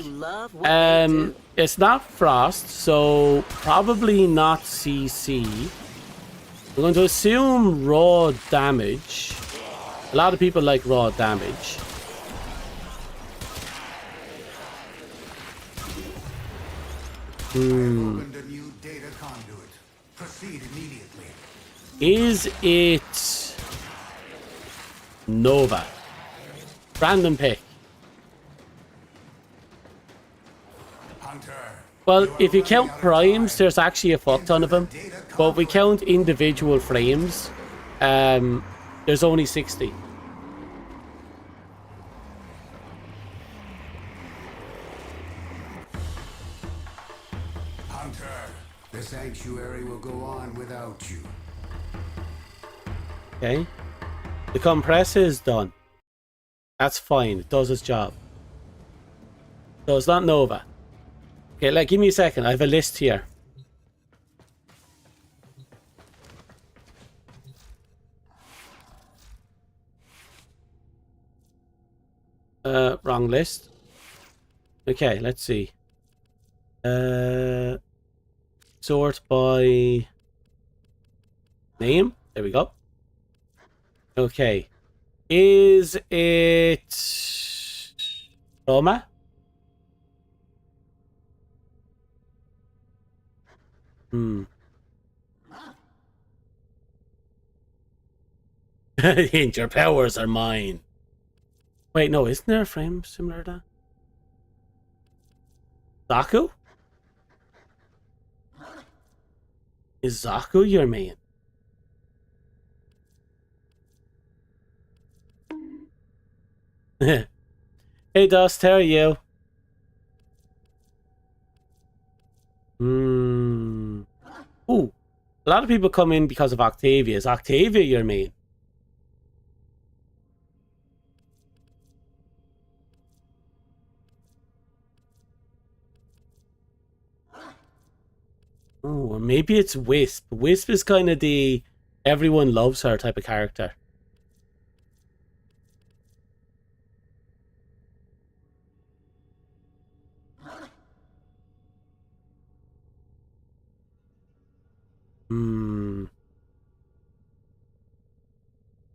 S1: It's not Frost, so probably not CC. We're going to assume raw damage. A lot of people like raw damage.
S2: Opened a new data conduit. Proceed immediately.
S1: Is it Nova? Random pick.
S2: Hunter.
S1: Well, if you count primes, there's actually a fuck ton of them. But if we count individual frames, there's only 60.
S2: Hunter, the sanctuary will go on without you.
S1: Okay. The compressor is done. That's fine. It does its job. So it's not Nova. Okay, like, give me a second. I have a list here. Wrong list. Okay, let's see. Sort by name. There we go. Okay. Is it Roma? Hint, your powers are mine. Wait, no, isn't there a frame similar to that? Zaku? Is Zaku your main? Hey Dust, how are you? Ooh. A lot of people come in because of Octavia. Is Octavia your main? Oh, or maybe it's Wisp. Wisp is kind of the everyone loves her type of character.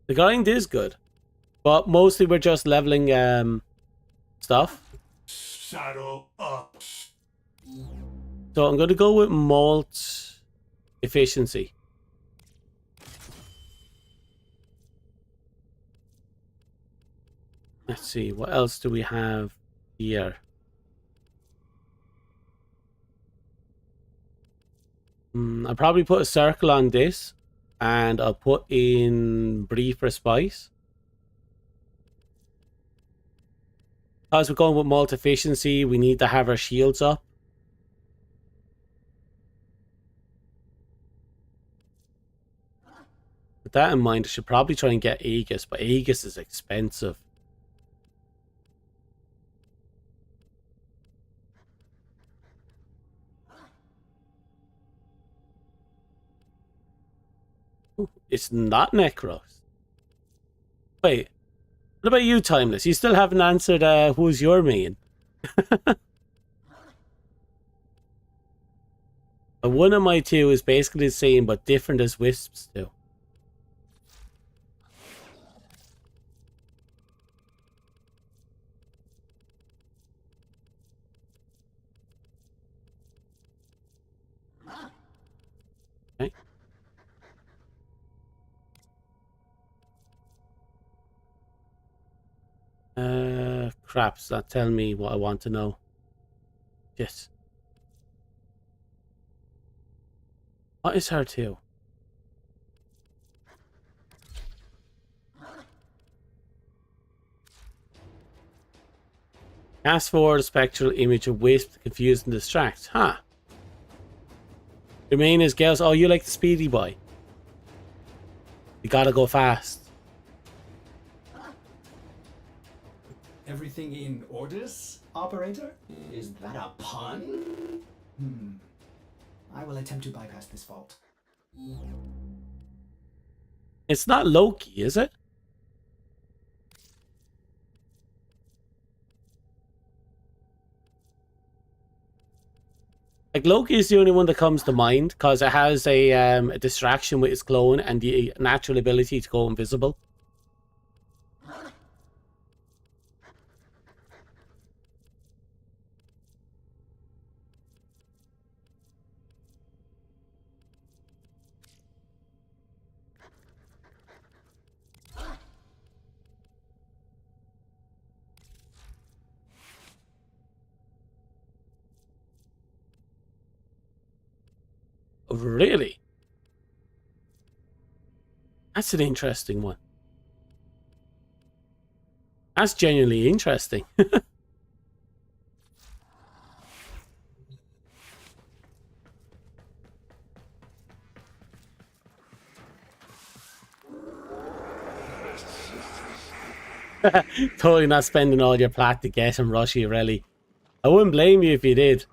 S1: The grind is good, but mostly we're just leveling stuff.
S4: Saddle up.
S1: So I'm going to go with malt efficiency. Let's see, what else do we have here? I'll probably put a circle on this, and I'll put in brief respite. As we're going with malt efficiency, we need to have our shields up. With that in mind, I should probably try and get Aegis, but Aegis is expensive. it's not Necros. Wait, what about you, Timeless? You still haven't answered who's your main. One of my two is basically the same but different as Wisp's too. Okay. Crap's not telling me what I want to know. Yes. What is her too? Cast forward a spectral image of Wisp to confuse and distract. Huh. Your main is Gales. Oh, you like the speedy boy. You gotta go fast.
S7: Everything in orders, operator? Is that a pun? I will attempt to bypass this fault.
S1: It's not Loki, is it? Like, Loki is the only one that comes to mind because it has a distraction with its clone and the natural ability to go invisible. Really? That's an interesting one. That's genuinely interesting. Totally not spending all your plat to get him, Rushy, really. I wouldn't blame you if you did.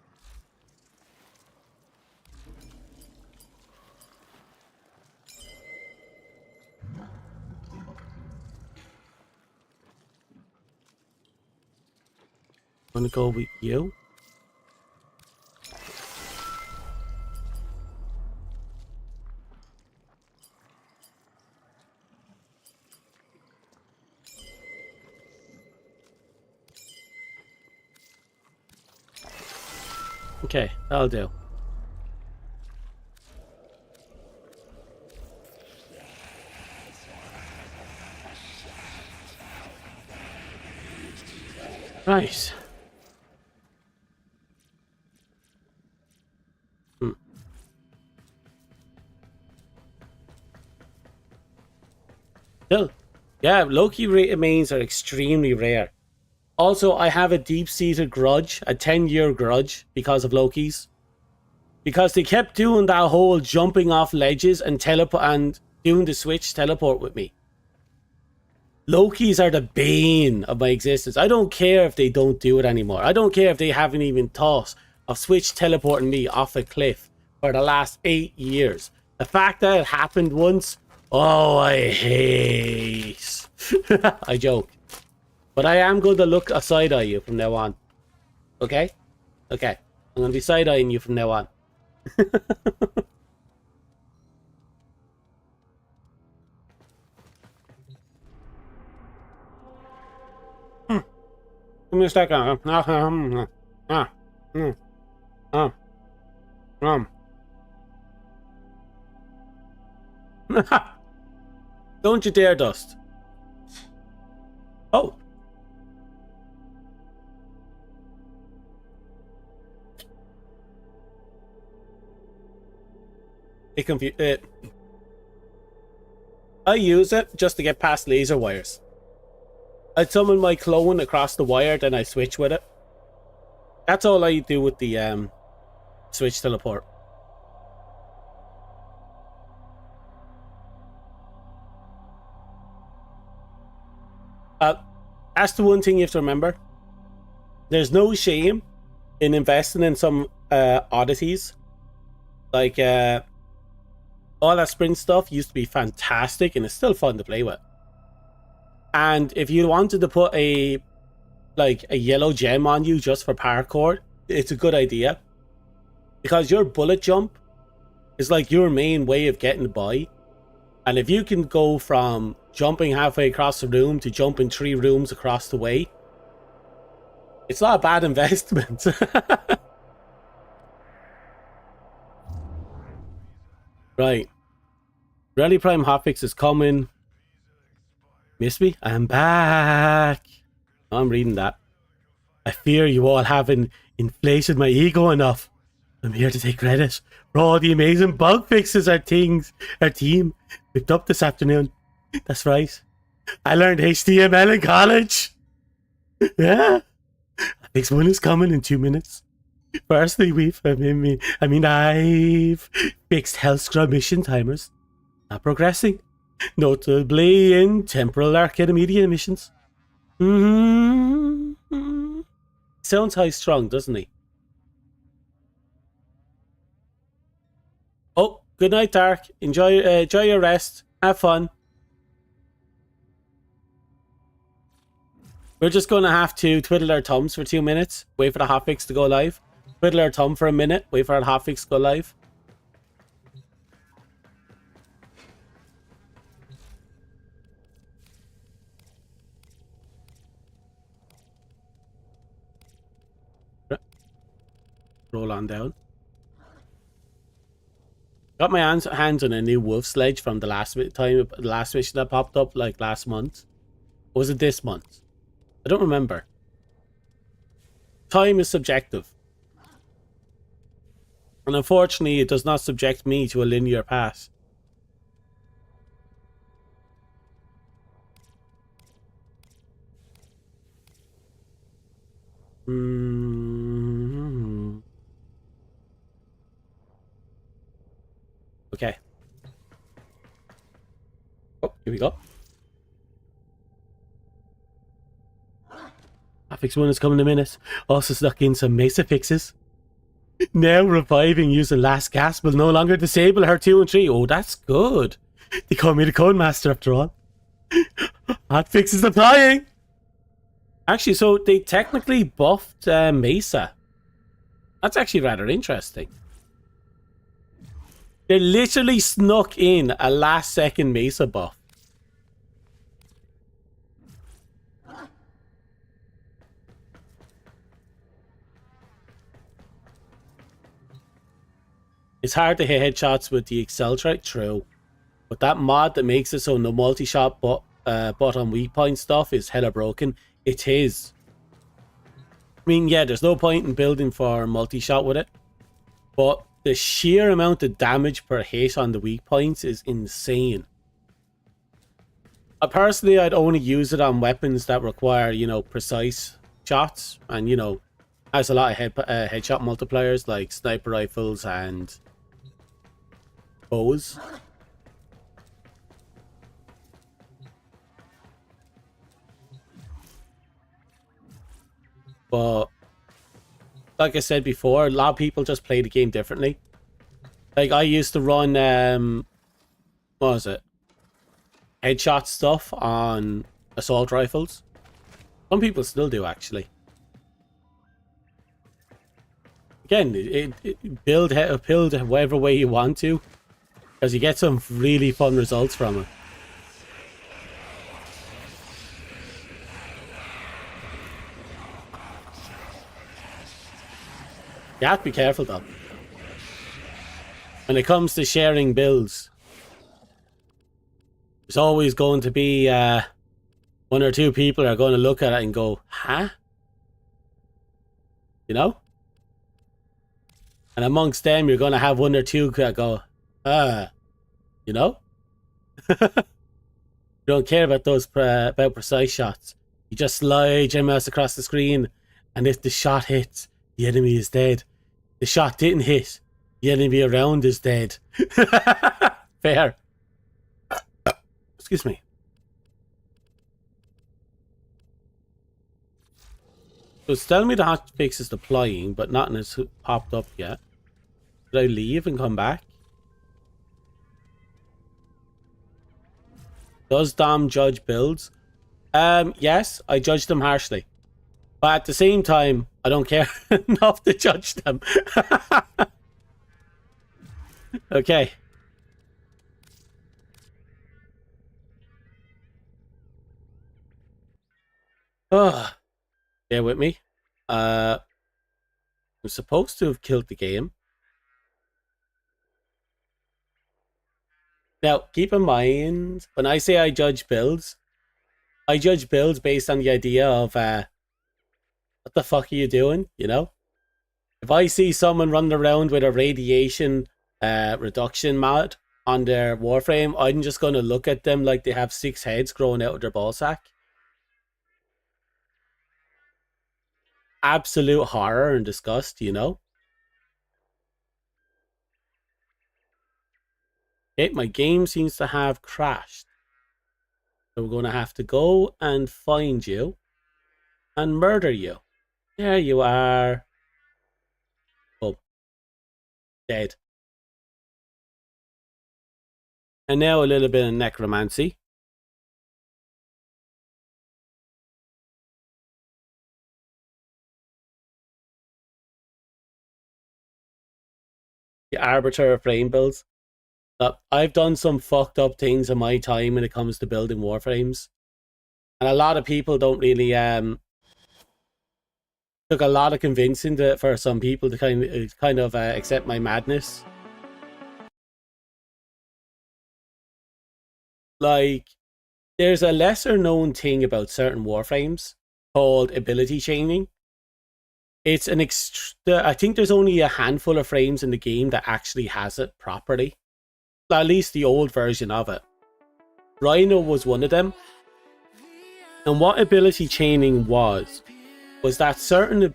S1: I'm gonna go with you. Okay, that'll do. Right. Still, yeah, Loki remains are extremely rare. Also, I have a deep-seated grudge, a 10-year grudge, because of Loki's. Because they kept doing that whole jumping off ledges and teleport and doing the switch teleport with me. Loki's are the bane of my existence. I don't care if they don't do it anymore. I don't care if they haven't even thought of switch teleporting me off a cliff for the last 8 years. The fact that it happened once, oh, I hate. I joke. But I am going to look side-eye you from now on. Okay? Okay. I'm going to be side-eyeing you from now on. Give me a second. Don't you dare, Dust. Oh. I use it just to get past laser wires. I summon my clone across the wire, then I switch with it. That's all I do with the switch teleport. That's the one thing you have to remember. There's no shame in investing in some oddities. Like, all that sprint stuff used to be fantastic and it's still fun to play with. And if you wanted to put a yellow gem on you just for parkour, it's a good idea. Because your bullet jump is like your main way of getting by. And if you can go from jumping halfway across the room to jumping 3 rooms across the way, it's not a bad investment. Right. Rally Prime hotfix is coming. Miss me? I'm back. I'm reading that. I fear you all haven't inflated my ego enough. I'm here to take credit for all the amazing bug fixes our team picked up this afternoon. That's right. I learned HTML in college. Yeah. Fix 1 is coming in 2 minutes. Firstly, I've fixed health scrub mission timers. Not progressing. Notably in temporal arcade missions. Sounds high strung, doesn't he? Oh, good night, Dark. Enjoy your rest. Have fun. We're just going to have to twiddle our thumbs for 2 minutes. Wait for the hotfix to go live. Twiddle our thumb for a minute. Wait for the hotfix to go live. Roll on down. Got my hands on a new wolf sledge from the last mission that popped up like last month. Or was it this month? I don't remember. Time is subjective. And unfortunately, it does not subject me to a linear path. Okay. Oh, here we go. Hotfix 1 is coming in a minute. Also snuck in some Mesa fixes. Now reviving using last gasp will no longer disable her 2 and 3. Oh, that's good. They call me the Code Master after all. Hotfix is applying. Actually, so they technically buffed Mesa. That's actually rather interesting. They literally snuck in a last second Mesa buff. It's hard to hit headshots with the Accelerate, true. But that mod that makes it so no multi-shot but on weak point stuff is hella broken. It is. I mean, yeah, there's no point in building for multi-shot with it. But the sheer amount of damage per hit on the weak points is insane. Personally, I'd only use it on weapons that require, you know, precise shots. And, you know, has a lot of headshot multipliers like sniper rifles and bows. But like I said before, a lot of people just play the game differently. Like I used to run what was it? Headshot stuff on assault rifles. Some people still do, actually. Again, it build whatever way you want to, because you get some really fun results from it. You have to be careful though. When it comes to sharing builds, there's always going to be 1 or 2 people are going to look at it and go, huh? You know? And amongst them, you're going to have 1 or 2 that go, you know? You don't care about those about precise shots. You just slide your mouse across the screen, and if the shot hits, the enemy is dead. The shot didn't hit, the enemy around is dead. Fair. Excuse me. So it's telling me the hotfix is deploying, but nothing has popped up yet. Should I leave and come back? Does Dom judge builds? Yes, I judge them harshly. But at the same time, I don't care enough to judge them. Okay. Oh, bear with me. I'm supposed to have killed the game. Now, keep in mind, when I say I judge builds based on the idea of, what the fuck are you doing, you know? If I see someone running around with a radiation reduction mod on their Warframe, I'm just going to look at them like they have 6 heads growing out of their ballsack. Absolute horror and disgust, you know? Okay, my game seems to have crashed. So we're going to have to go and find you and murder you. There you are. Oh. Dead. And now a little bit of necromancy. The arbiter of frame builds. I've done some fucked up things in my time when it comes to building Warframes. And a lot of people don't really took a lot of convincing for some people to kind of accept my madness. Like, there's a lesser known thing about certain Warframes called ability chaining. It's an I think there's only a handful of frames in the game that actually has it properly. At least the old version of it. Rhino was one of them. And what ability chaining was that certain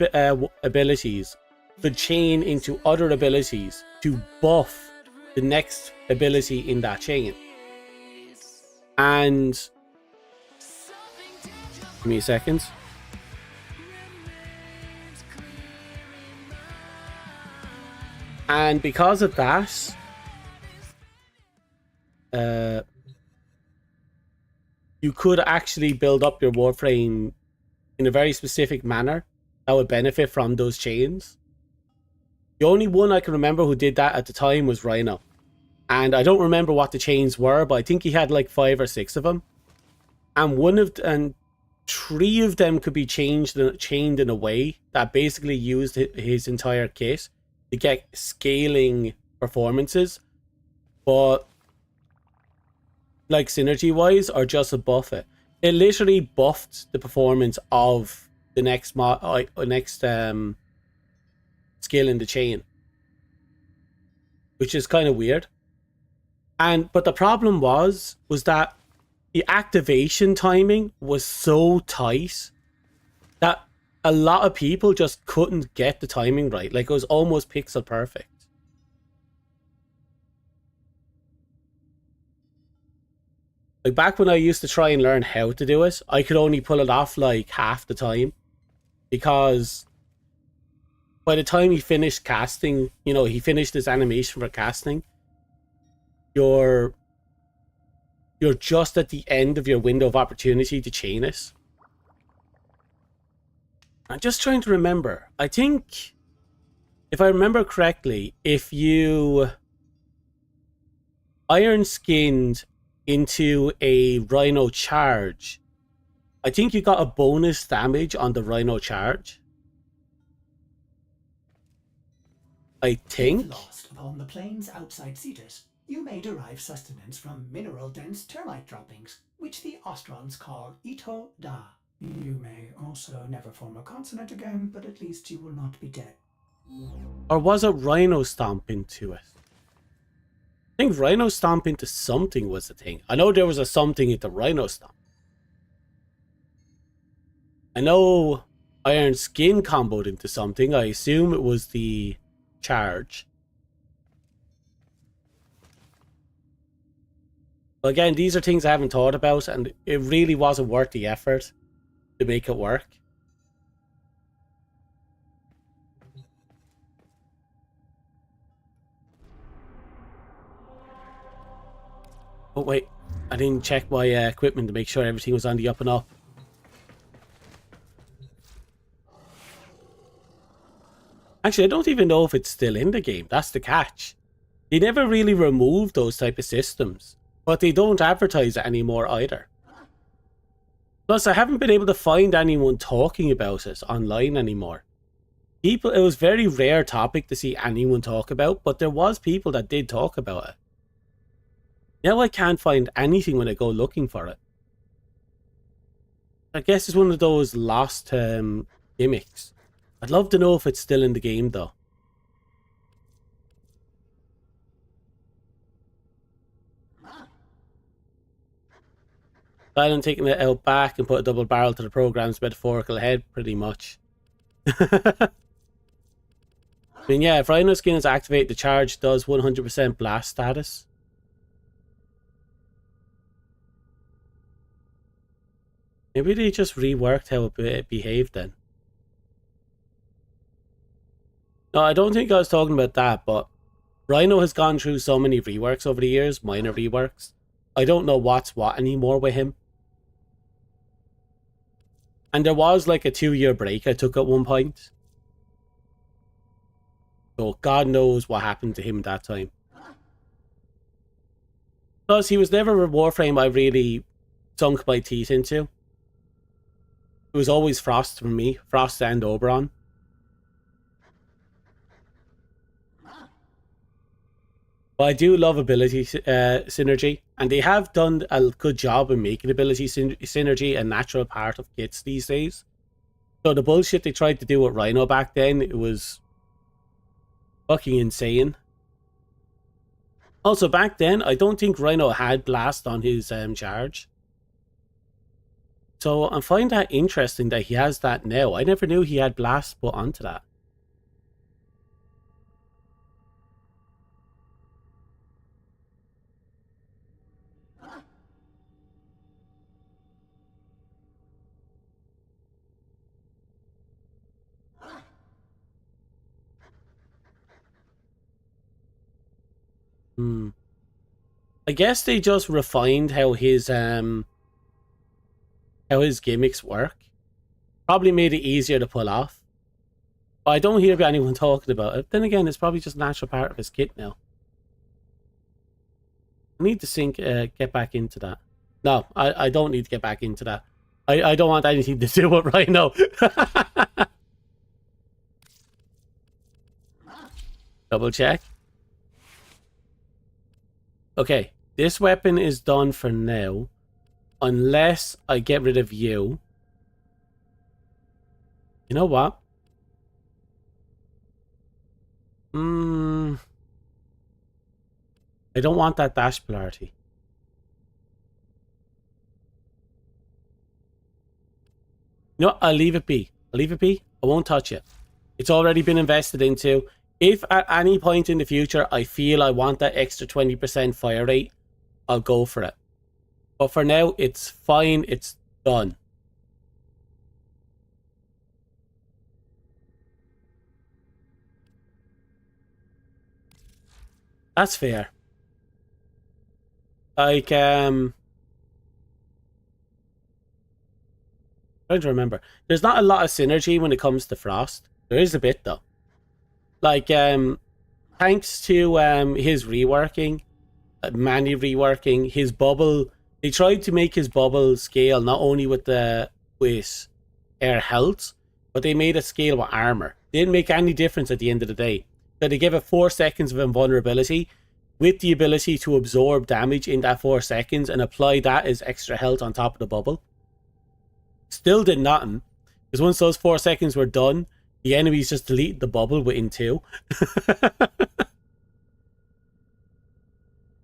S1: abilities could chain into other abilities to buff the next ability in that chain. And give me a second. And because of that, you could actually build up your Warframe in a very specific manner that would benefit from those chains. The only one I can remember who did that at the time was Rhino. And I don't remember what the chains were, but I think he had like 5 or 6 of them. And 3 of them could be chained in a way that basically used his entire kit to get scaling performances. But like synergy wise, or just to buff it. It literally buffed the performance of the next skill in the chain, which is kind of weird. But the problem was that the activation timing was so tight that a lot of people just couldn't get the timing right. Like, it was almost pixel perfect. Like, back when I used to try and learn how to do it, I could only pull it off like half the time. Because by the time he finished casting, you know, he finished his animation for casting, you're just at the end of your window of opportunity to chain it. I'm just trying to remember. I think, if I remember correctly, if you iron skinned into a Rhino charge, I think you got a bonus damage on the Rhino charge. I think.
S7: If lost upon the plains outside Cetus, you may derive sustenance from mineral-dense termite droppings, which the Ostrons call Ito Da. You may also never form a consonant again, but at least you will not be dead.
S1: Or was it Rhino Stomp into it? I think Rhino Stomp into something was the thing. I know there was a something into Rhino Stomp. I know Iron Skin comboed into something. I assume it was the charge. But again, these are things I haven't thought about, and it really wasn't worth the effort to make it work. Oh wait, I didn't check my equipment to make sure everything was on the up and up. Actually, I don't even know if it's still in the game. That's the catch. They never really removed those type of systems, but they don't advertise it anymore either. Plus, I haven't been able to find anyone talking about it online anymore. It was a very rare topic to see anyone talk about, but there was people that did talk about it. Now I can't find anything when I go looking for it. I guess it's one of those lost gimmicks. I'd love to know if it's still in the game though. I'm taking it out back and put a double barrel to the program's metaphorical head, pretty much. I mean, yeah, if Rhino skin is activated, the charge does 100% blast status. Maybe they just reworked how it behaved then. No, I don't think I was talking about that, but Rhino has gone through so many reworks over the years, minor reworks. I don't know what's what anymore with him. And there was like a 2-year break I took at one point. So God knows what happened to him at that time. Plus, he was never a Warframe I really sunk my teeth into. It was always Frost for me. Frost and Oberon. But I do love ability synergy. And they have done a good job in making ability synergy a natural part of kits these days. So the bullshit they tried to do with Rhino back then, it was fucking insane. Also, back then, I don't think Rhino had blast on his charge. So I find that interesting that he has that now. I never knew he had blast put onto that. I guess they just refined how his gimmicks work. Probably made it easier to pull off. But I don't hear anyone talking about it. Then again, it's probably just a natural part of his kit now. I need to get back into that. No, I don't need to get back into that. I don't want anything to do with Rhino. Double check. Okay, this weapon is done for now. Unless I get rid of you. You know what? I don't want that dash polarity. No, I'll leave it be. I'll leave it be. I won't touch it. It's already been invested into. If at any point in the future I feel I want that extra 20% fire rate, I'll go for it. But for now, it's fine. It's done. That's fair. Like, trying to remember. There's not a lot of synergy when it comes to Frost. There is a bit, though. Like, thanks to his reworking, Manny reworking, his bubble, they tried to make his bubble scale not only with air health, but they made it scale with armor. They didn't make any difference at the end of the day. So they gave it 4 seconds of invulnerability with the ability to absorb damage in that 4 seconds and apply that as extra health on top of the bubble. Still did nothing, because once those 4 seconds were done, the enemies just deleted the bubble within 2.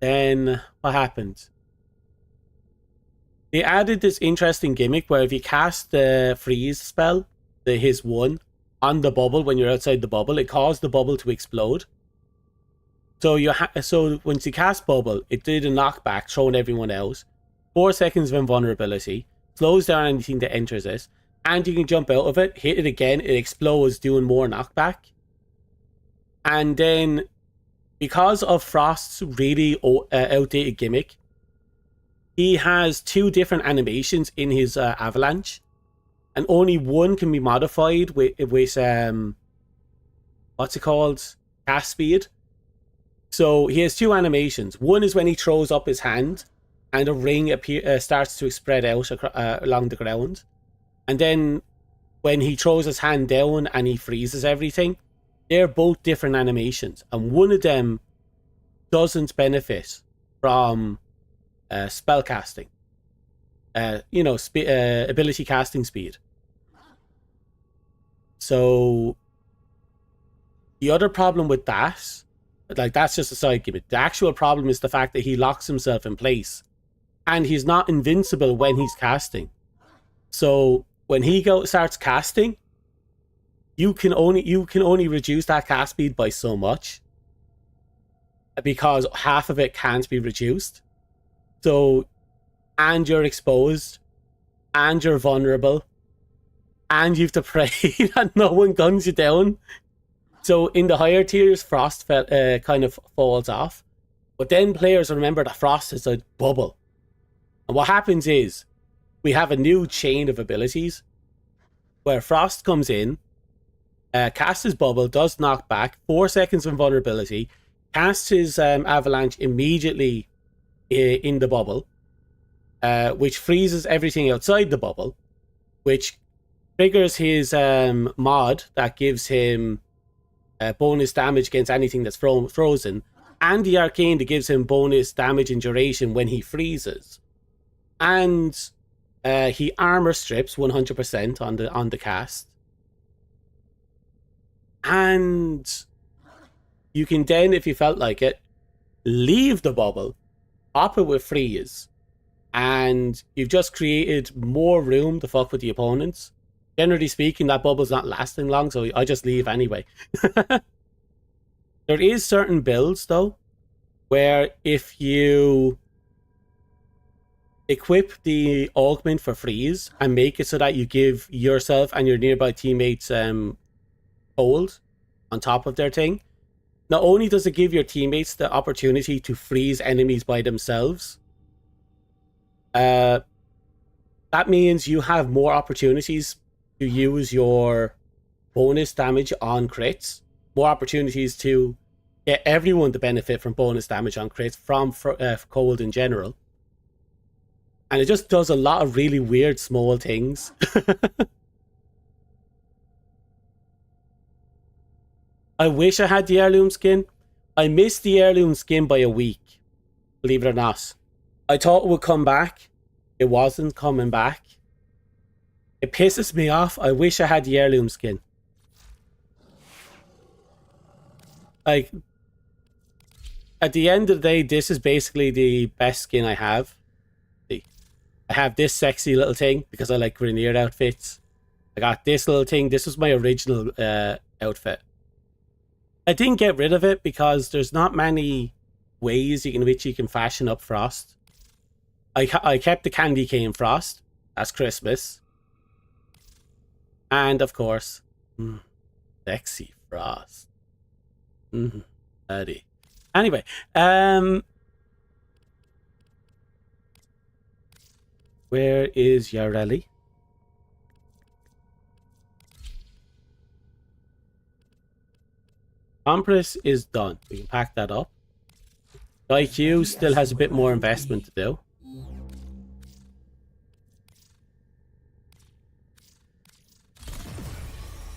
S1: Then, what happened? They added this interesting gimmick where if you cast the freeze spell, his 1, on the bubble when you're outside the bubble, it caused the bubble to explode. So so once you cast bubble, it did a knockback, throwing everyone else. 4 seconds of invulnerability, slows down anything that enters it, and you can jump out of it, hit it again, it explodes, doing more knockback. And then, because of Frost's really outdated gimmick, he has 2 different animations in his avalanche, and only one can be modified with what's it called? Cast speed. So he has 2 animations. One is when he throws up his hand and a ring starts to spread out along the ground. And then when he throws his hand down and he freezes everything, they're both different animations. And one of them doesn't benefit from spell casting. Ability casting speed. So the other problem with that, like, that's just a side gimmick. The actual problem is the fact that he locks himself in place, and he's not invincible when he's casting. So when he starts casting, you can only reduce that cast speed by so much, because half of it can't be reduced. So, and you're exposed, and you're vulnerable, and you have to pray that no one guns you down. So in the higher tiers, Frost kind of falls off. But then players remember that Frost is a bubble. And what happens is, we have a new chain of abilities where Frost comes in, casts his bubble, does knockback, 4 seconds of vulnerability, casts his avalanche immediately in the bubble, which freezes everything outside the bubble, which triggers his mod that gives him bonus damage against anything that's frozen, and the arcane that gives him bonus damage and duration when he freezes. And he armor strips 100% on the cast. And you can then, if you felt like it, leave the bubble, pop it with freeze, and you've just created more room to fuck with the opponents. Generally speaking, that bubble's not lasting long, so I just leave anyway. There is certain builds, though, where if you equip the augment for freeze and make it so that you give yourself and your nearby teammates hold on top of their thing, not only does it give your teammates the opportunity to freeze enemies by themselves, that means you have more opportunities to use your bonus damage on crits, more opportunities to get everyone to benefit from bonus damage on crits from cold in general. And it just does a lot of really weird small things. I wish I had the heirloom skin. I missed the heirloom skin by a week, believe it or not. I thought it would come back. It wasn't coming back. It pisses me off. I wish I had the heirloom skin. Like, at the end of the day, this is basically the best skin I have. See, I have this sexy little thing because I like Grenier outfits. I got this little thing. This was my original outfit. I didn't get rid of it because there's not many ways in which you can fashion up Frost. I kept the candy cane Frost. That's Christmas. And of course, sexy Frost. Buddy. Anyway, where is Yareli? Compress is done. We can pack that up. IQ still has a bit more investment to do.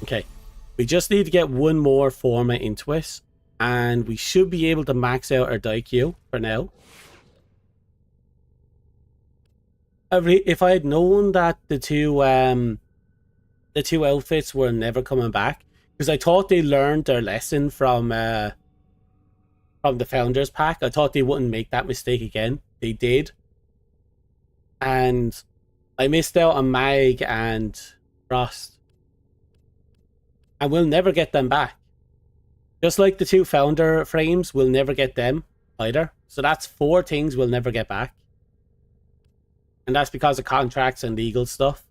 S1: Okay, we just need to get one more format into it, and we should be able to max out our IQ for now. If I had known that the two outfits were never coming back, because I thought they learned their lesson from the Founders Pack. I thought they wouldn't make that mistake again. They did. And I missed out on Mag and Frost. And we'll never get them back. Just like the 2 Founder frames, we'll never get them either. So that's 4 things we'll never get back. And that's because of contracts and legal stuff.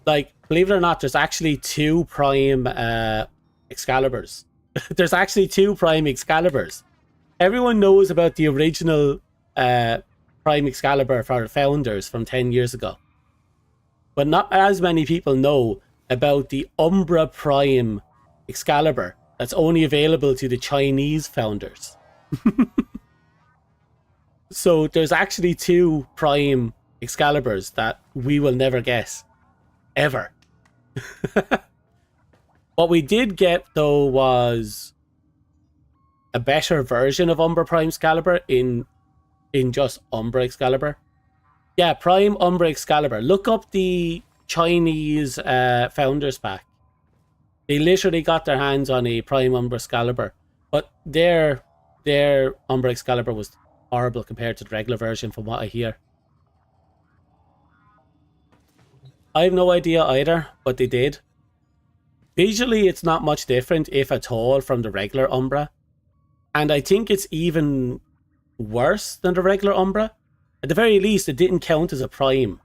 S1: Like, believe it or not, there's actually 2 Prime Excaliburs. There's actually 2 Prime Excaliburs. everyone knows about the original Prime Excalibur for Founders from 10 years ago. But not as many people know about the Umbra Prime Excalibur that's only available to the Chinese Founders. So there's actually 2 Prime Excaliburs that we will never guess. Ever. What we did get, though, was a better version of Umbra Prime Excalibur in just Umbra Excalibur. Yeah, Prime Umbra Excalibur. Look up the Chinese Founders Pack. They literally got their hands on a Prime Umbra Excalibur, but their Umbra Excalibur was horrible compared to the regular version from what I hear. I have no idea either, but they did. Visually, it's not much different, if at all, from the regular Umbra. And I think it's even worse than the regular Umbra. At the very least, it didn't count as a Prime.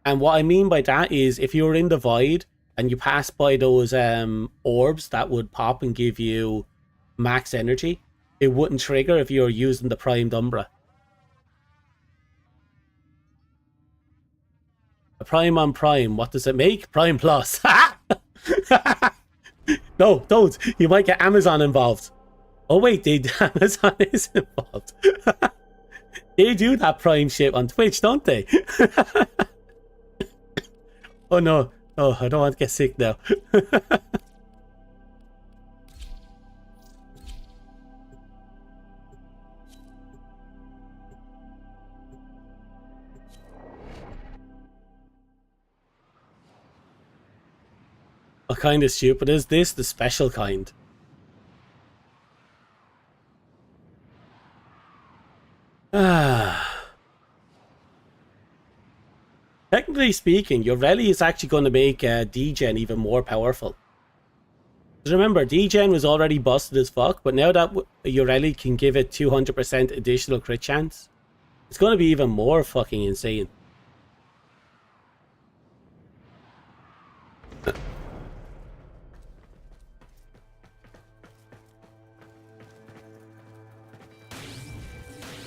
S1: And what I mean by that is, if you were in the Void and you passed by those orbs that would pop and give you max energy, it wouldn't trigger if you were using the Primed Umbra. A Prime on Prime, what does it make? Prime Plus. No, don't. You might get Amazon involved. Oh wait, Amazon is involved. They do that Prime shit on Twitch, don't they? Oh no. Oh, I don't want to get sick now. What kind of stupid is this? The special kind. Technically speaking, your rally is actually going to make D-Gen even more powerful. Because remember, D-Gen was already busted as fuck, but now that your rally can give it 200% additional crit chance, it's going to be even more fucking insane.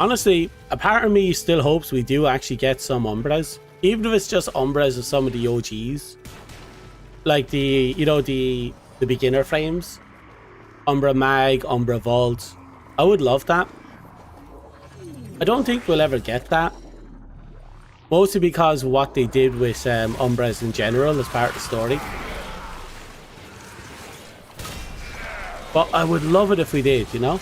S1: Honestly, a part of me still hopes we do actually get some Umbras. Even if it's just Umbras of some of the OGs. Like the, you know, the beginner frames. Umbra Mag, Umbra Vault. I would love that. I don't think we'll ever get that. Mostly because of what they did with Umbras in general as part of the story. But I would love it if we did, you know?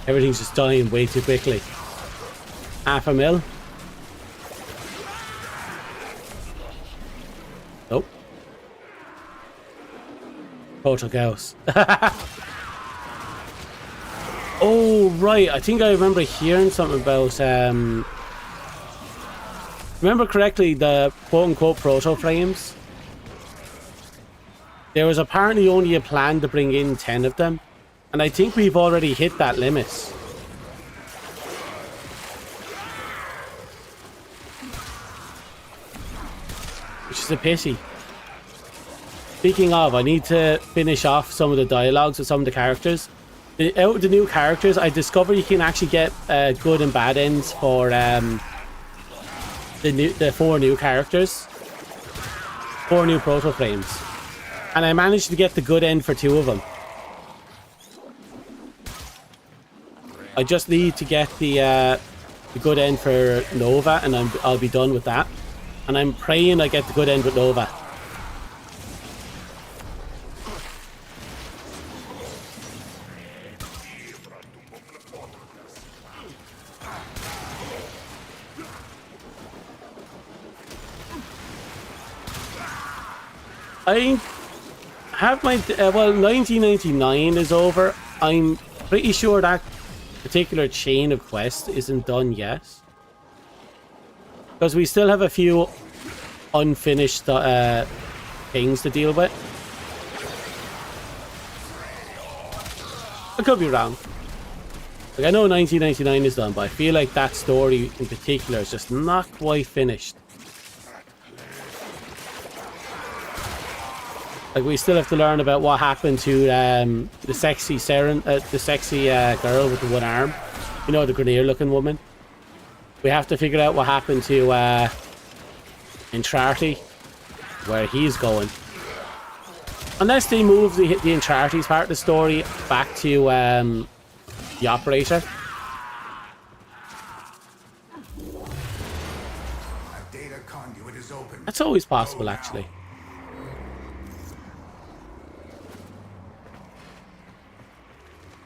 S1: Everything's just dying way too quickly. Half a mil. Nope. Total chaos. Oh, right. I think I remember hearing something about... remember correctly, the quote-unquote proto-frames? There was apparently only a plan to bring in 10 of them. And I think we've already hit that limit. Which is a pity. Speaking of, I need to finish off some of the dialogues with some of the characters. Out of the new characters, I discovered you can actually get good and bad ends for the 4 new characters. 4 new proto frames. And I managed to get the good end for 2 of them. I just need to get the good end for Nova, and I'll be done with that. And I'm praying I get the good end with Nova. I have my... well, 1999 is over. I'm pretty sure that particular chain of quests isn't done yet. Because we still have a few unfinished things to deal with. I could be wrong. Like, I know 1999 is done, but I feel like that story in particular is just not quite finished. Like, we still have to learn about what happened to the sexy girl with the one arm. You know, the grenadier-looking woman. We have to figure out what happened to Encharty, where he's going. Unless they move the Encharty's part of the story back to the operator.
S2: A data conduit is open.
S1: That's always possible, actually.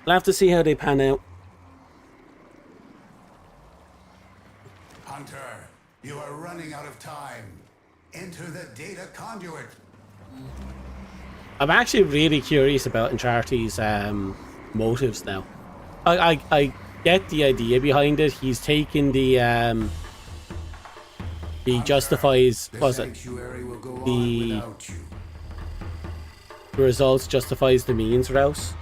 S1: We'll have to see how they pan out.
S2: Hunter, you are running out of time. Enter the data conduit.
S1: I'm actually really curious about Encharty's motives now. I get the idea behind it. He's taken the he justifies,
S2: The
S1: was it?
S2: sanctuary will go
S1: The-
S2: on without you.
S1: The results justifies the means route.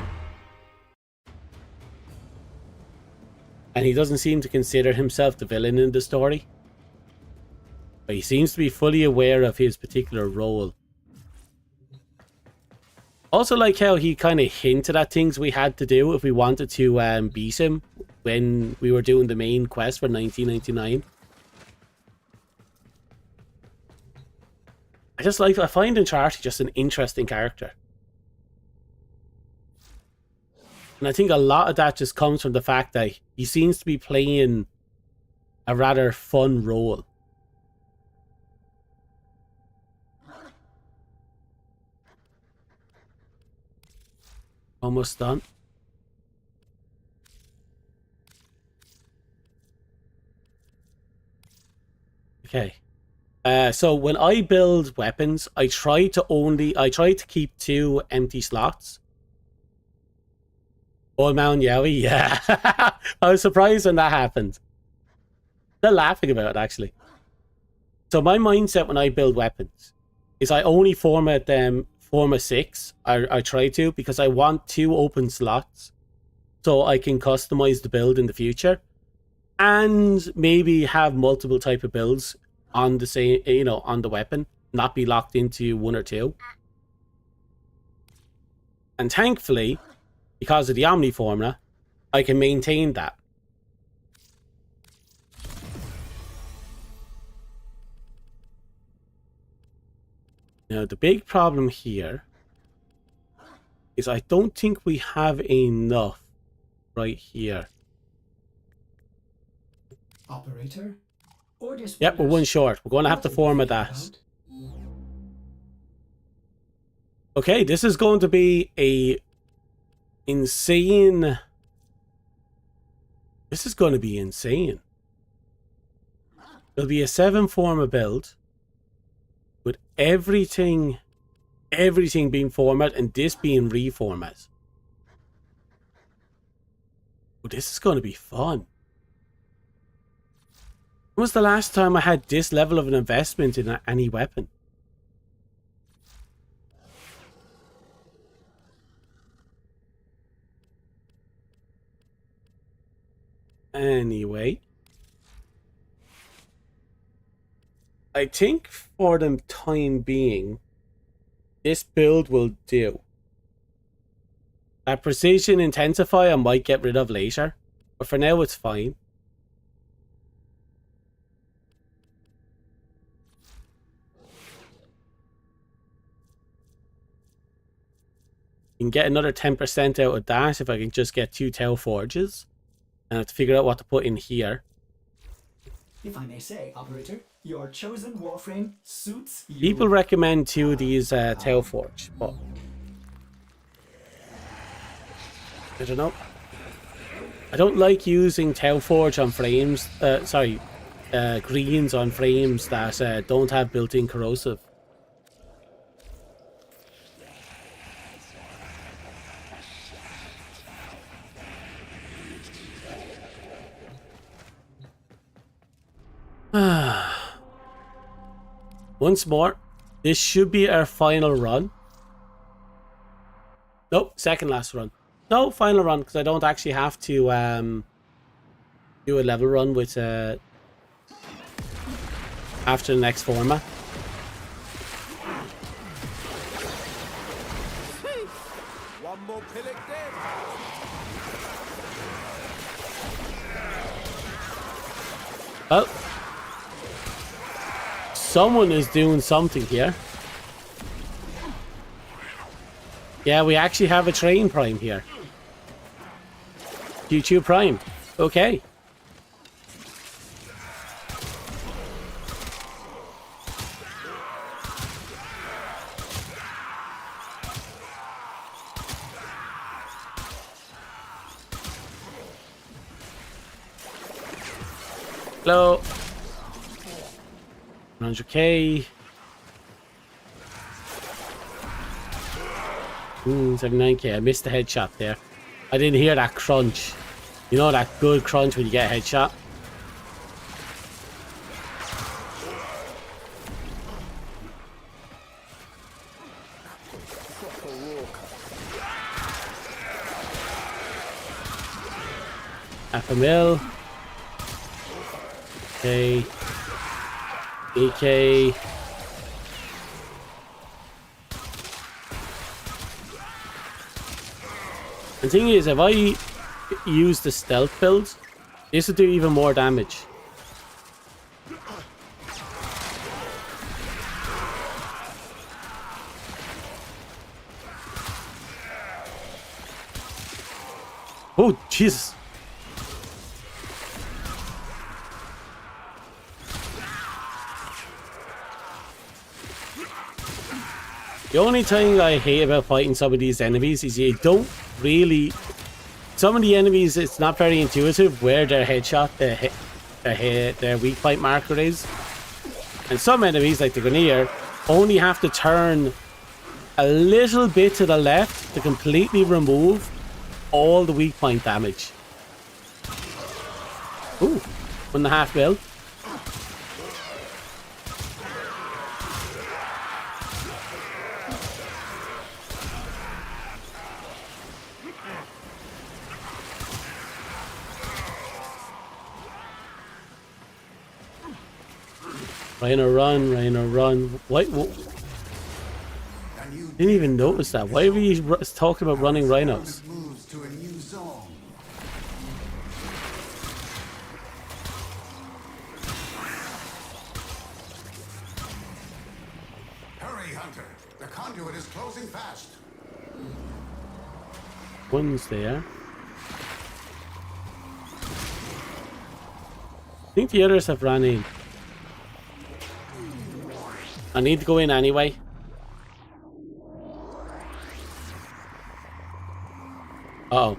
S1: And he doesn't seem to consider himself the villain in the story. But he seems to be fully aware of his particular role. Also like how he kind of hinted at things we had to do if we wanted to beat him when we were doing the main quest for 1999. I find Uncharted just an interesting character. And I think a lot of that just comes from the fact that he seems to be playing a rather fun role. Almost done. Okay. So when I build weapons, I try to keep 2 empty slots. Old Man Yowie, yeah. I was surprised when that happened. They're laughing about it, actually. So my mindset when I build weapons is I only format them format 6. I try to, because I want 2 open slots so I can customize the build in the future and maybe have multiple type of builds on the same, on the weapon, not be locked into 1 or 2. And thankfully, because of the Omni formula, I can maintain that. Now, the big problem here is I don't think we have enough right here.
S7: Operator? Orders.
S1: Yep, we're 1 short. We're going to have to format that. Okay, this is going to be a insane. This is going to be insane. It'll be a 7 format build with everything being format and this being reformat. Oh, this is going to be fun. When was the last time I had this level of an investment in any weapon? Anyway, I think for the time being, this build will do. That precision intensify I might get rid of later, but for now it's fine. You can get another 10% out of that if I can just get 2 Tau Forges. And I have to figure out what to put in here.
S7: If I may say, operator, your chosen Warframe suits you.
S1: People recommend 2 of these Tau Forge, but I don't know. I don't like using Tau Forge on frames. Greens on frames that don't have built-in corrosive. Once more, this should be our final run. Nope, second last run. No, final run, because I don't actually have to do a level run with after the next format.
S8: One more pillock dead.
S1: Well, someone is doing something here. Yeah, we actually have a train prime here. YouTube Prime. Okay. Hello. 100k. 79k. I missed the headshot there. I didn't hear that crunch. You know that good crunch when you get a headshot? Half a mil. Okay. AK. The thing is, if I use the stealth build, this will do even more damage. Oh, Jesus. The only thing I hate about fighting some of these enemies is you don't really... Some of the enemies, it's not very intuitive where their headshot, their weak point marker is. And some enemies, like the Grenier, only have to turn a little bit to the left to completely remove all the weak point damage. Ooh, 1.5 mil. Rhino run, Rhino run. What? Didn't even notice that. Why were you talking about running rhinos?
S2: Moves to a new zone. Hurry, Hunter. The conduit is closing fast.
S1: One's there. I think the others have ran in. I need to go in anyway. Uh-oh.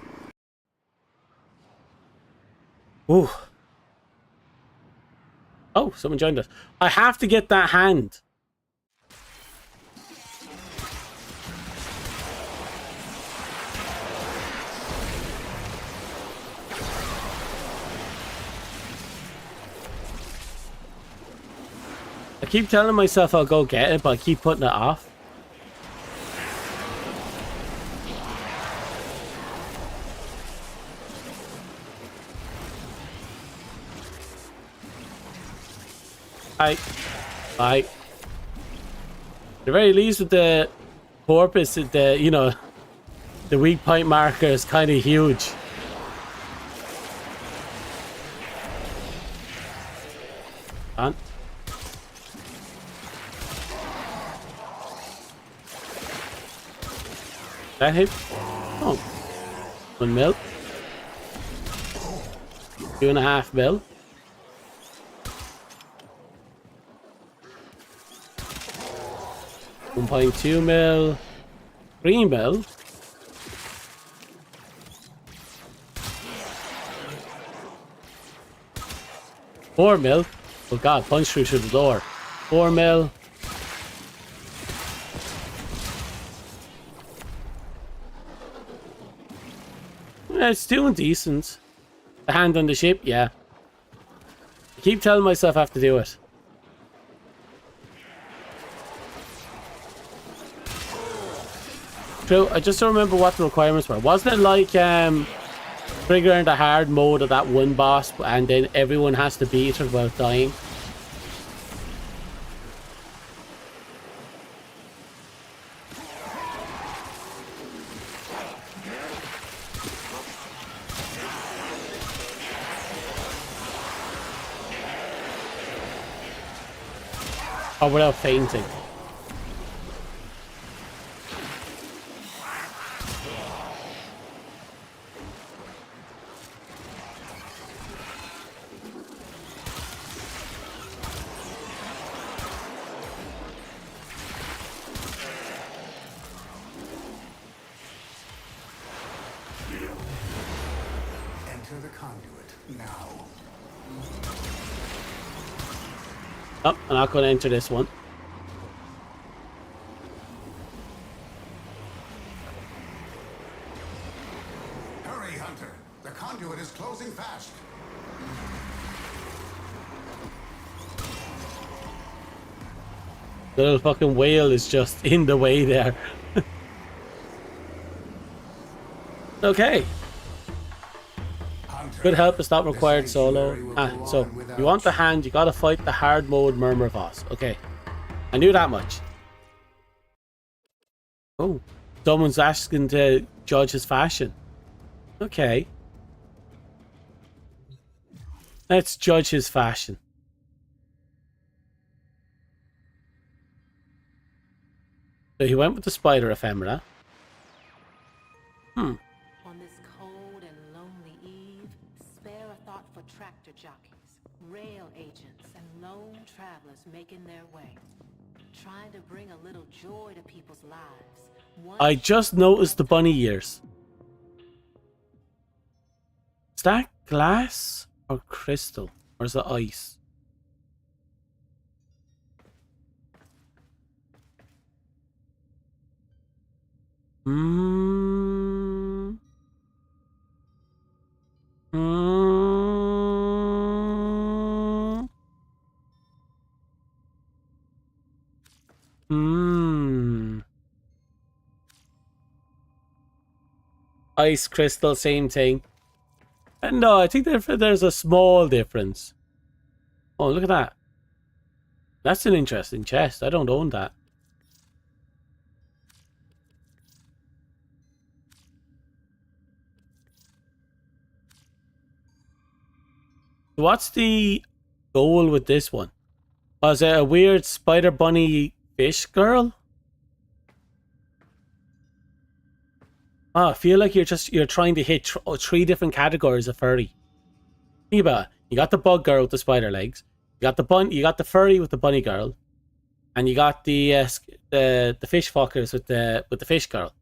S1: Ooh. Oh, someone joined us. I have to get that hand. I keep telling myself I'll go get it, but I keep putting it off. Bye. At the very least with the porpoise, the, you know, the weak point marker is kind of huge. On. That hit? Oh. 1 mil. 2.5 mil. $1.2 mil. 3 mil. $4 mil. Oh god, punch through the door. 4 mil. It's doing decent. The hand on the ship, yeah. I keep telling myself I have to do it. True, I just don't remember what the requirements were. Wasn't it like triggering the hard mode of that one boss and then everyone has to beat it without dying? Or without fainting.
S2: Enter the conduit now.
S1: Oh, I'm not going to enter this one.
S2: Hurry, Hunter. The conduit is closing fast.
S1: The little fucking whale is just in the way there. Okay.
S2: Hunter,
S1: Good help is not
S2: the
S1: required solo.
S2: sanctuary will
S1: Ah,
S2: go
S1: so
S2: on without
S1: you want the hand, you gotta fight the hard mode murmur boss. Okay. I knew that much. Oh. Someone's asking to judge his fashion. Okay. Let's judge his fashion. So he went with the spider ephemera.
S3: On this cold and lonely eve, spare a thought for tractor jockeys, rail agents, and lone travelers making their way, trying to bring a little joy to people's lives.
S1: I just noticed the bunny ears. Is that glass or crystal? Or is it ice? Hmm. Hmm. Hmm. Ice crystal, same thing. And no, I think there's a small difference. Oh, look at that. That's an interesting chest. I don't own that. What's the goal with this one? Was it a weird spider bunny fish girl? Oh, I feel like you're trying to hit three different categories of furry. Think about it. You got the bug girl with the spider legs. You got the furry with the bunny girl, and you got the fish fuckers with the fish girl.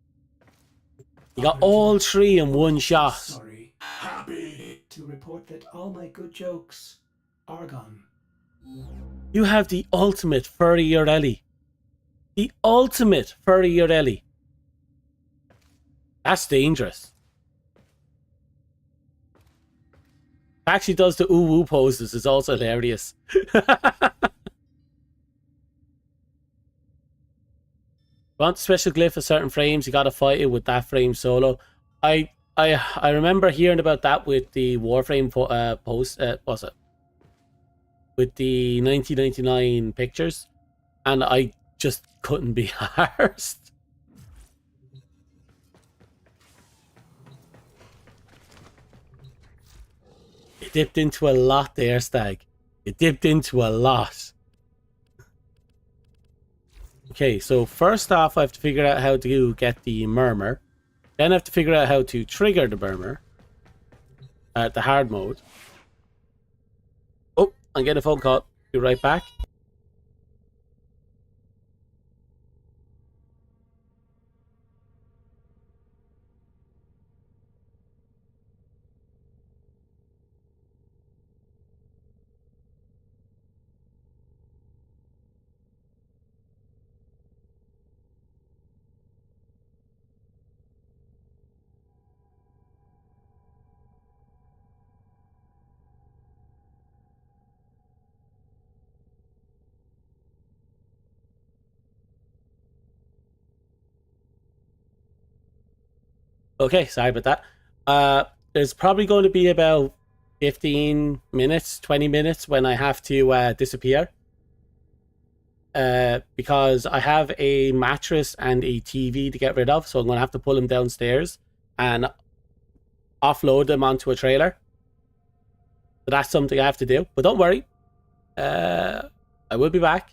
S1: You got all three in one shot.
S7: Sorry. Happy to report that all my good jokes are gone.
S1: You have the ultimate furry Urelli. The ultimate furry Urelli. That's dangerous. Actually does the ooh woo poses is also hilarious. Want the special glyph of certain frames, you gotta fight it with that frame solo. I remember hearing about that with the Warframe post, was it? With the 1999 pictures, and I just couldn't be arsed. You dipped into a lot there, Stag. You dipped into a lot. Okay, so first off, I have to figure out how to get the murmur. Then I have to figure out how to trigger the murmur. The hard mode. Oh, I'm getting a phone call. Be right back. Okay, sorry about that. There's probably going to be about 15 minutes, 20 minutes when I have to disappear. Because I have a mattress and a TV to get rid of, so I'm going to have to pull them downstairs and offload them onto a trailer. So that's something I have to do. But don't worry, I will be back.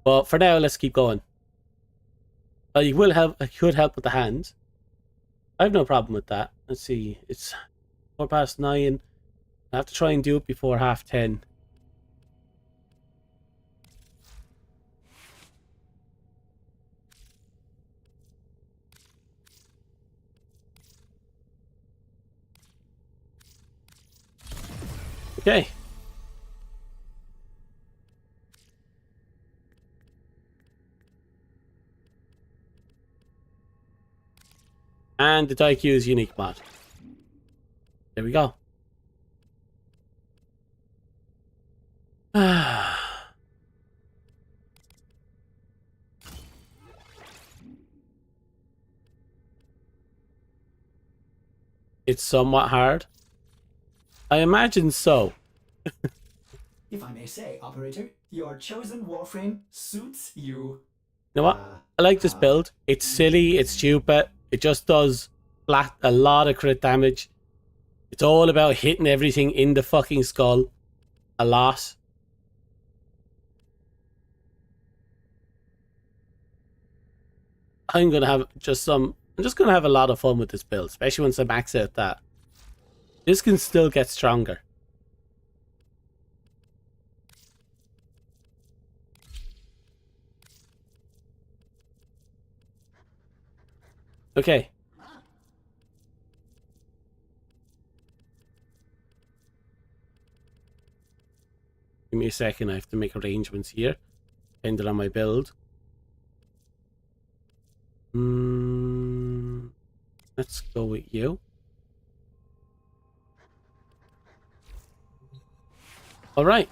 S1: But for now, let's keep going. You will help. I could help with the hand. I have no problem with that. Let's see. It's 9:04. I have to try and do it before 10:30. Okay. And the Daikyu unique mod. There we go. It's somewhat hard. I imagine so.
S7: If I may say, operator, your chosen Warframe suits you.
S1: You know what? I like this build. It's silly, it's stupid. It just does a lot of crit damage. It's all about hitting everything in the fucking skull. A lot. I'm just gonna have a lot of fun with this build, especially once I max out that. This can still get stronger. Okay. Give me a second, I have to make arrangements here, depending on my build. Let's go with you. Alright.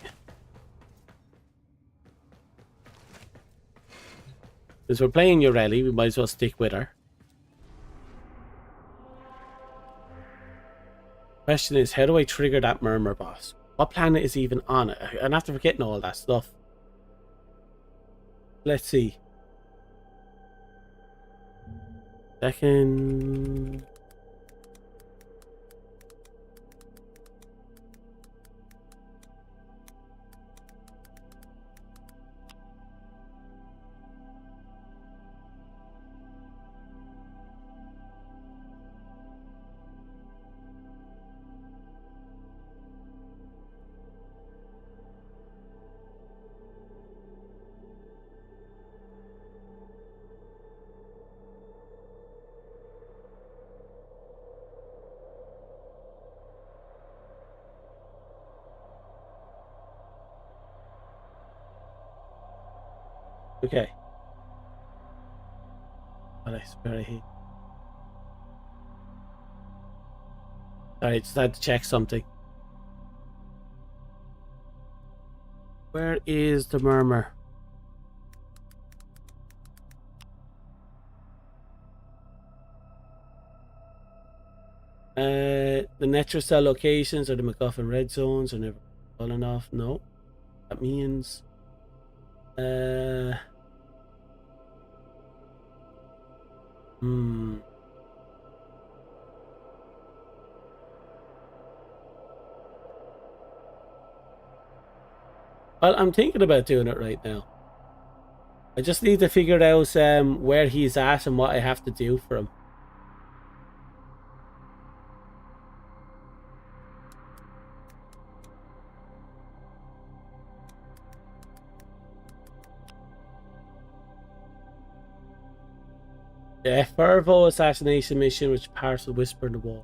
S1: Since we're playing Ureli, we might as well stick with her. Question is, how do I trigger that murmur boss? What planet is even on it? I'm after forgetting all that stuff. Let's see. Second. Okay. But I swear I hate. Sorry, I just had to check something. Where is the murmur? The Netracell locations or the MacGuffin red zones are never well enough. No. That means Well, I'm thinking about doing it right now. I just need to figure out where he's at and what I have to do for him. Yeah, Fervo assassination mission, which parcel whisper in the wall.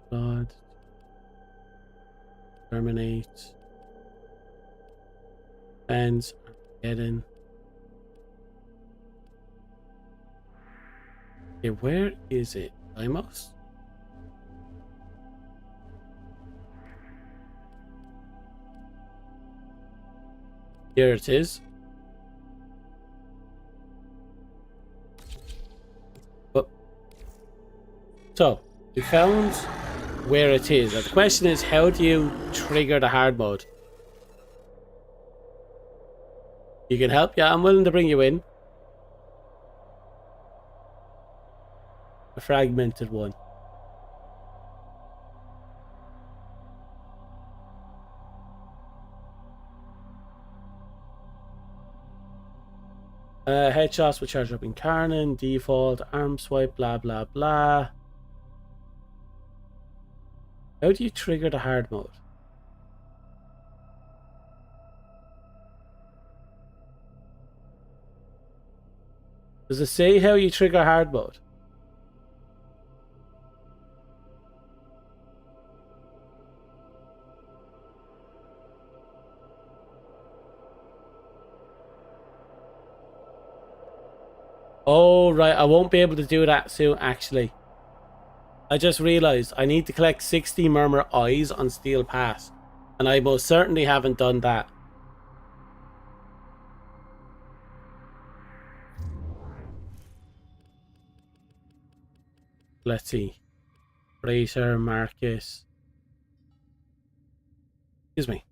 S1: God. Terminate. Fence. Armageddon. Okay, where is it? Limos? Here it is. But so we found where it is. Now the question is, how do you trigger the hard mode? You can help? Yeah, I'm willing to bring you in. A fragmented one. Headshots will charge up in Karnan, default, arm swipe, blah blah blah. How do you trigger the hard mode? Does it say how you trigger hard mode? Oh, right. I won't be able to do that soon, actually. I just realized I need to collect 60 Murmur Eyes on Steel Pass. And I most certainly haven't done that. Let's see. Fraser, Marcus. Excuse me.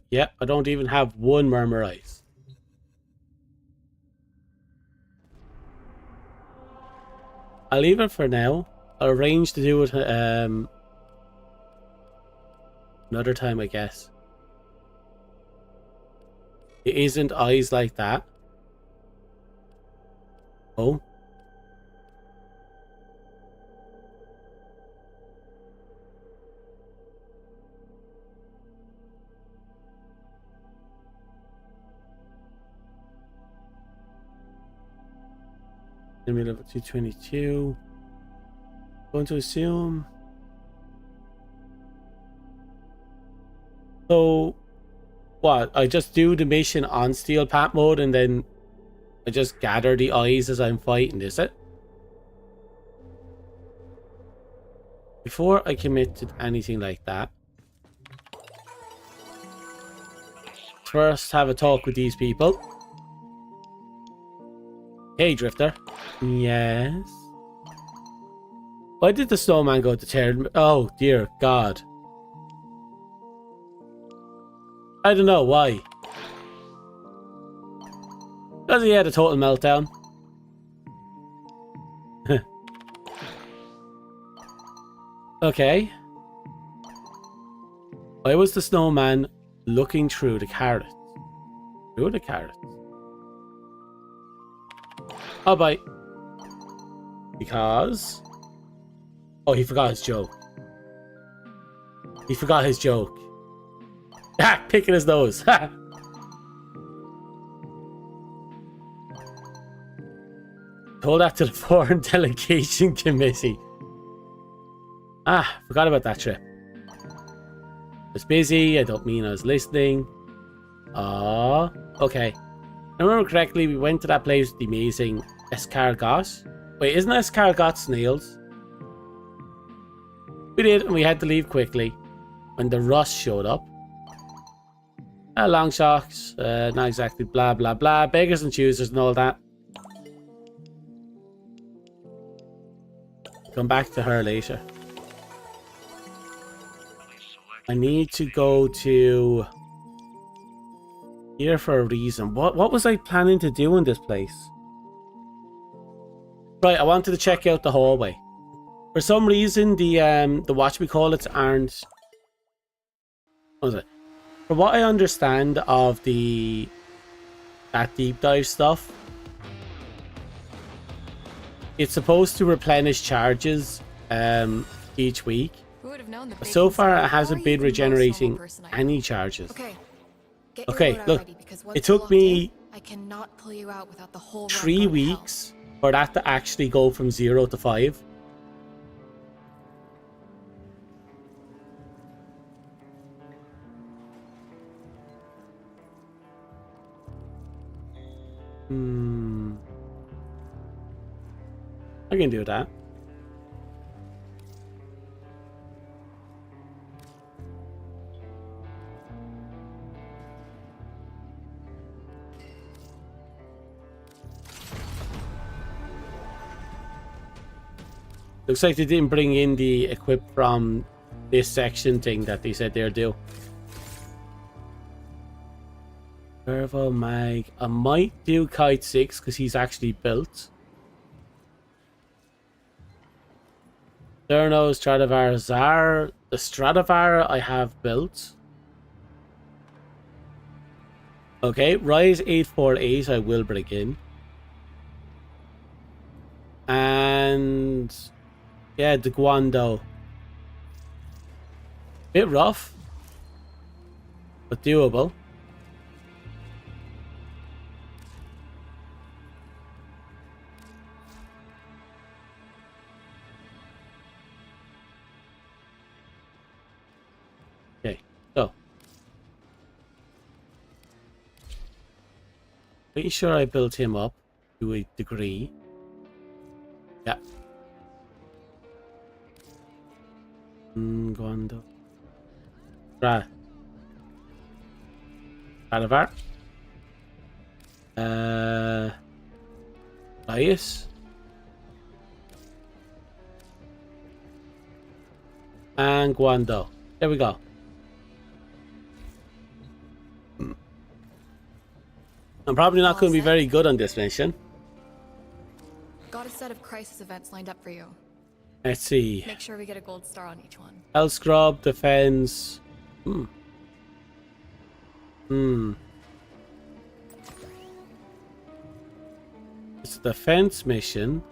S1: Yeah, I don't even have one Murmur Eyes. I'll leave it for now. I'll arrange to do it another time, I guess. It isn't eyes like that. Oh. Enemy level 222. Going to assume. So, what? I just do the mission on Steel Pat mode and then I just gather the eyes as I'm fighting, is it? Before I commit to anything like that, first have a talk with these people. Hey, Drifter. Yes? Why did the snowman go to tear? Oh, dear God. I don't know why. Because he had a total meltdown. Okay. Why was the snowman looking through the carrots? Through the carrots? Oh, bye. Because... Oh, he forgot his joke. He forgot his joke. Ah, picking his nose. Told that to the Foreign Delegation Committee. Ah, forgot about that trip. I was busy. I don't mean I was listening. Ah, okay. If I remember correctly, we went to that place with the amazing escargot. Wait, isn't escargot snails? We did, and we had to leave quickly when the rust showed up. Long shocks, not exactly blah blah blah, beggars and choosers and all that. Come back to her later. I need to go to here for a reason. What was I planning to do in this place? Right, I wanted to check out the hallway. For some reason, the whatchamacallits aren't. What was it? From what I understand of that deep dive stuff, it's supposed to replenish charges each week.
S9: Who would have known the
S1: So
S9: bacon
S1: far,
S9: salad
S1: it hasn't
S9: or
S1: been
S9: even most
S1: regenerating
S9: normal person I know.
S1: any charges.
S9: Okay. Get your
S1: Okay,
S9: loadout
S1: look,
S9: ready, because once
S1: it
S9: you're
S1: took
S9: locked
S1: me
S9: in, I cannot pull you out without the whole run
S1: 3
S9: going to hell.
S1: weeks for that to actually go from 0 to 5. I can do that. Looks like they didn't bring in the equip from this section thing that they said they'll do. Servo mag. I might do Kite 6 because he's actually built. Therno, Stradivar, Zar. The Stradivar I have built. Okay, Rise 848 I will bring in. And yeah, the Guando. Bit rough, but doable. Okay, so pretty sure I built him up to a degree. Yeah. Guando. Stradivar. Bias. And Guando. There we go. I'm probably not going to be very good on this mission.
S9: Got a set of crisis events lined up for you.
S1: Let's see.
S9: Make sure we get a gold star on each one.
S1: Hell Scrub, Defense. It's a defense mission.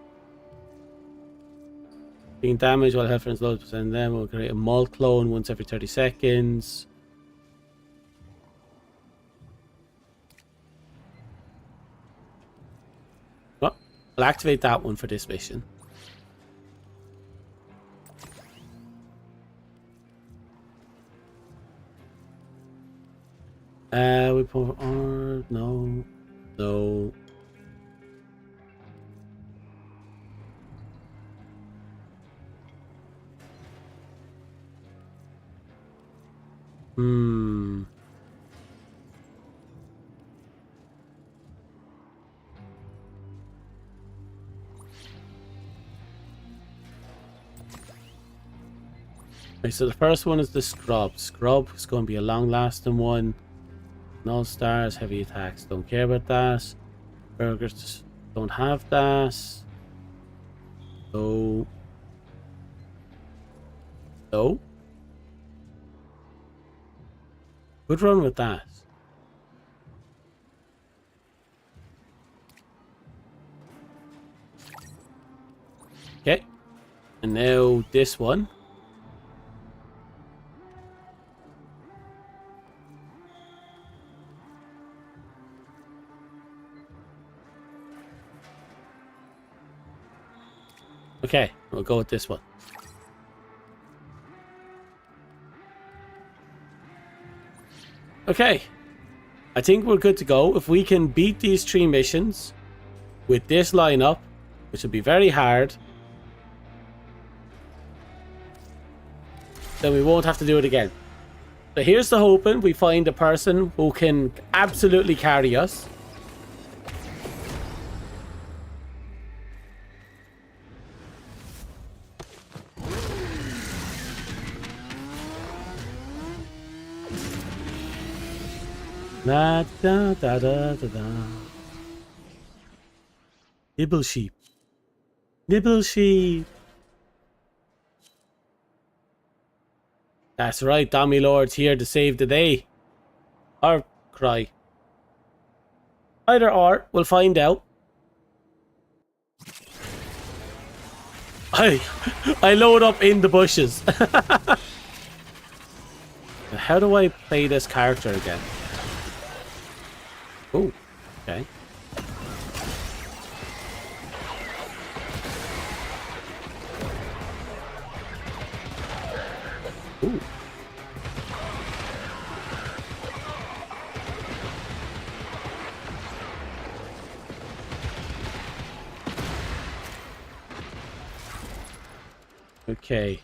S1: Being damaged while health friends low percent, then we'll create a malt clone once every 30 seconds. Well, I'll activate that one for this mission. We put on no. Okay, so the first one is the Scrub. Scrub is going to be a long-lasting one. No stars, heavy attacks, don't care about that. Burgers just don't have that. So... No. Good run with that. Okay. And now this one. Okay, we'll go with this one. Okay, I think we're good to go. If we can beat these 3 missions with this lineup, which will be very hard, then we won't have to do it again. So here's the hoping we find a person who can absolutely carry us. Da da da da da da. Nibble sheep. Nibble sheep. That's right, Dommy Lord's here to save the day. Or cry. Either or, we'll find out. I load up in the bushes. How do I play this character again? Oh, okay. Ooh. Okay.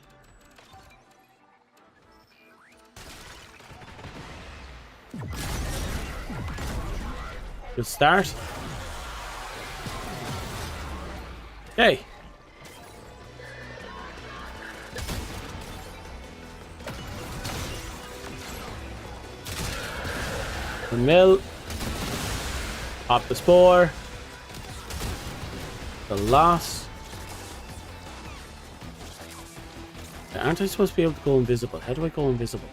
S1: Good start. Okay. The mill. Pop the spore. The loss. Aren't I supposed to be able to go invisible? How do I go invisible?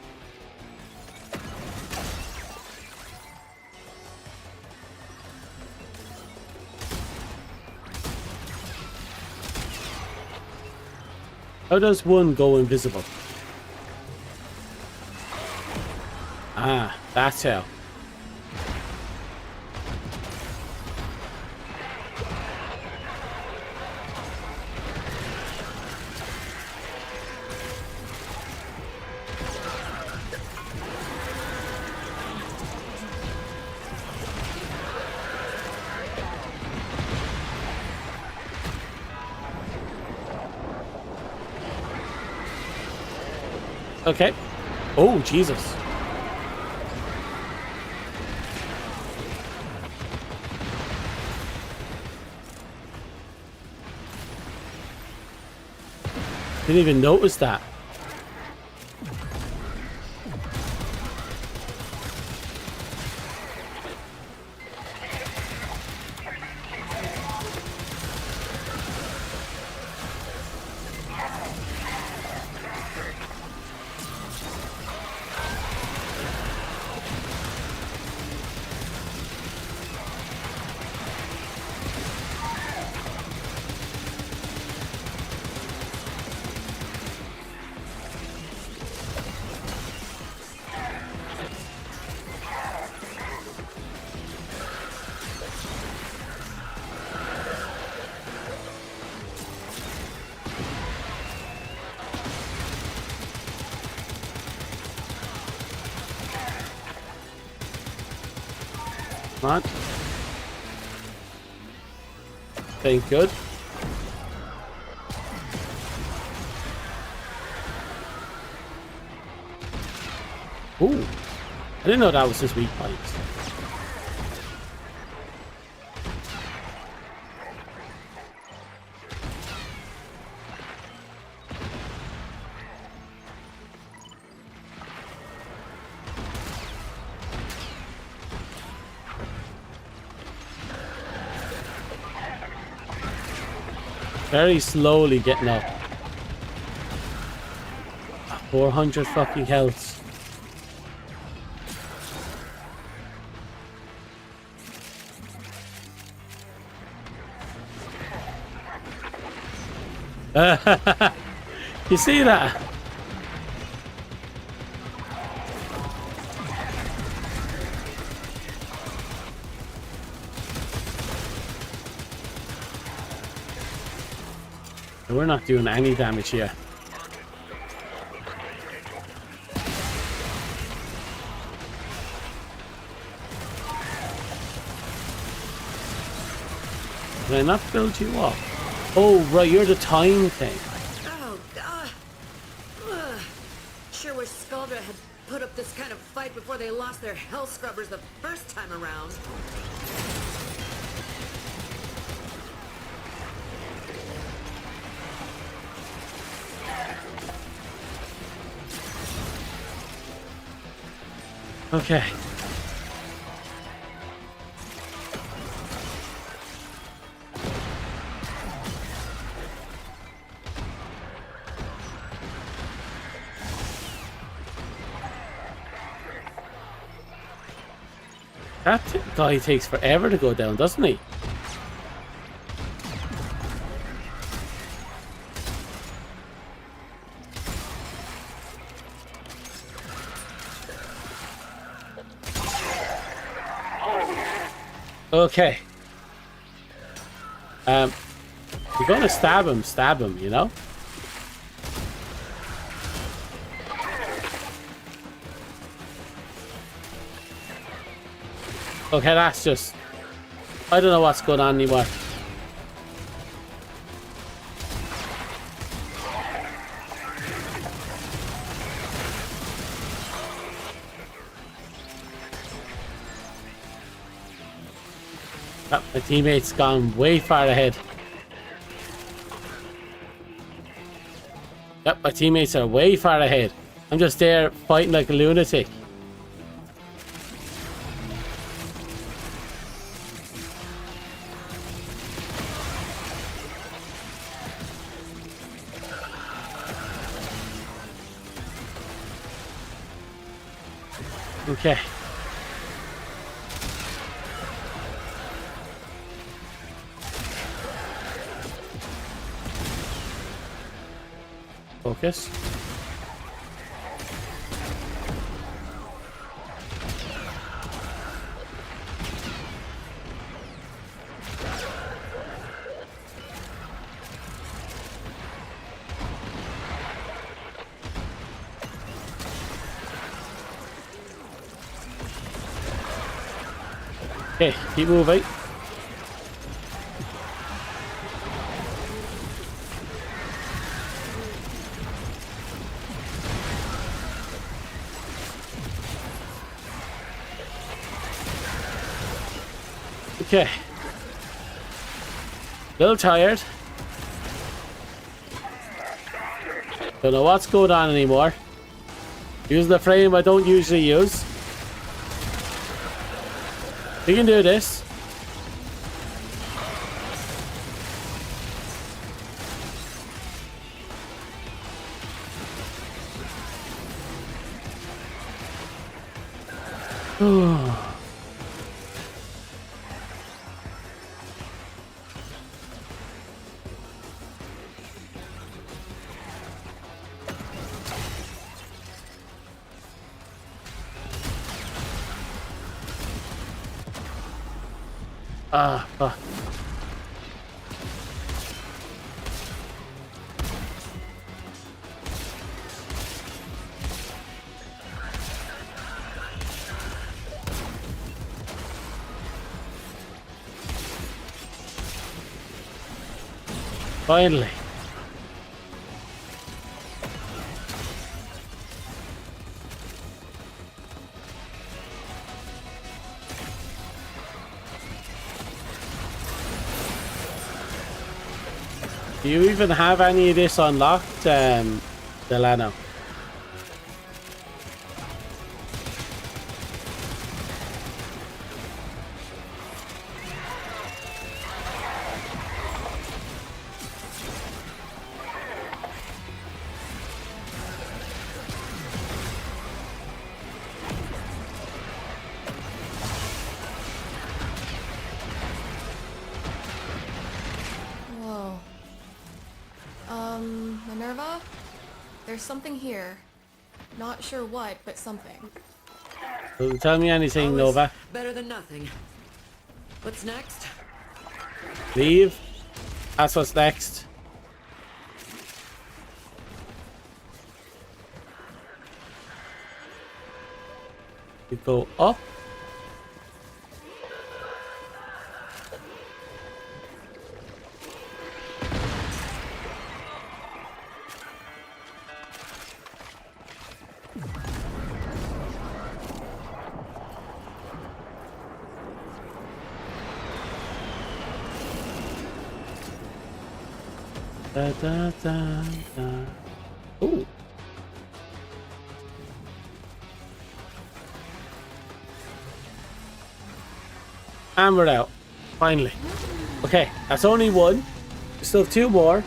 S1: How does one go invisible? Ah, that's how. Okay. Oh, Jesus. Didn't even notice that. Come on. Thank good. Ooh. I didn't know that was his weak point. Very slowly getting up. 400 fucking health. You see that? We're not doing any damage here. Did I not build you up? Oh, right, you're the time thing.
S3: Oh, God. Ugh. Sure wish Skuldra had put up this kind of fight before they lost their hell scrubbers the first time around.
S1: Okay. That guy takes forever to go down, doesn't he? Okay. You're gonna stab him, you know? Okay, that's just... I don't know what's going on anymore. Oh, my teammate's gone way far ahead. Yep, my teammates are way far ahead. I'm just there fighting like a lunatic. Okay. Focus. Okay, keep moving. Okay. Little tired. Don't know what's going on anymore. Using the frame I don't usually use. We can do this. Fuck. Finally. Do you even have any of this unlocked, Delano?
S9: Whoa. Minerva? There's something here. Not sure what, but something.
S1: Doesn't tell me anything,
S10: Always
S1: Nova.
S10: better than nothing. What's next?
S1: Leave. That's what's next. We go up. Da, da, da, da. Ooh. And we're out. Finally. Okay, that's only one. We still have two more.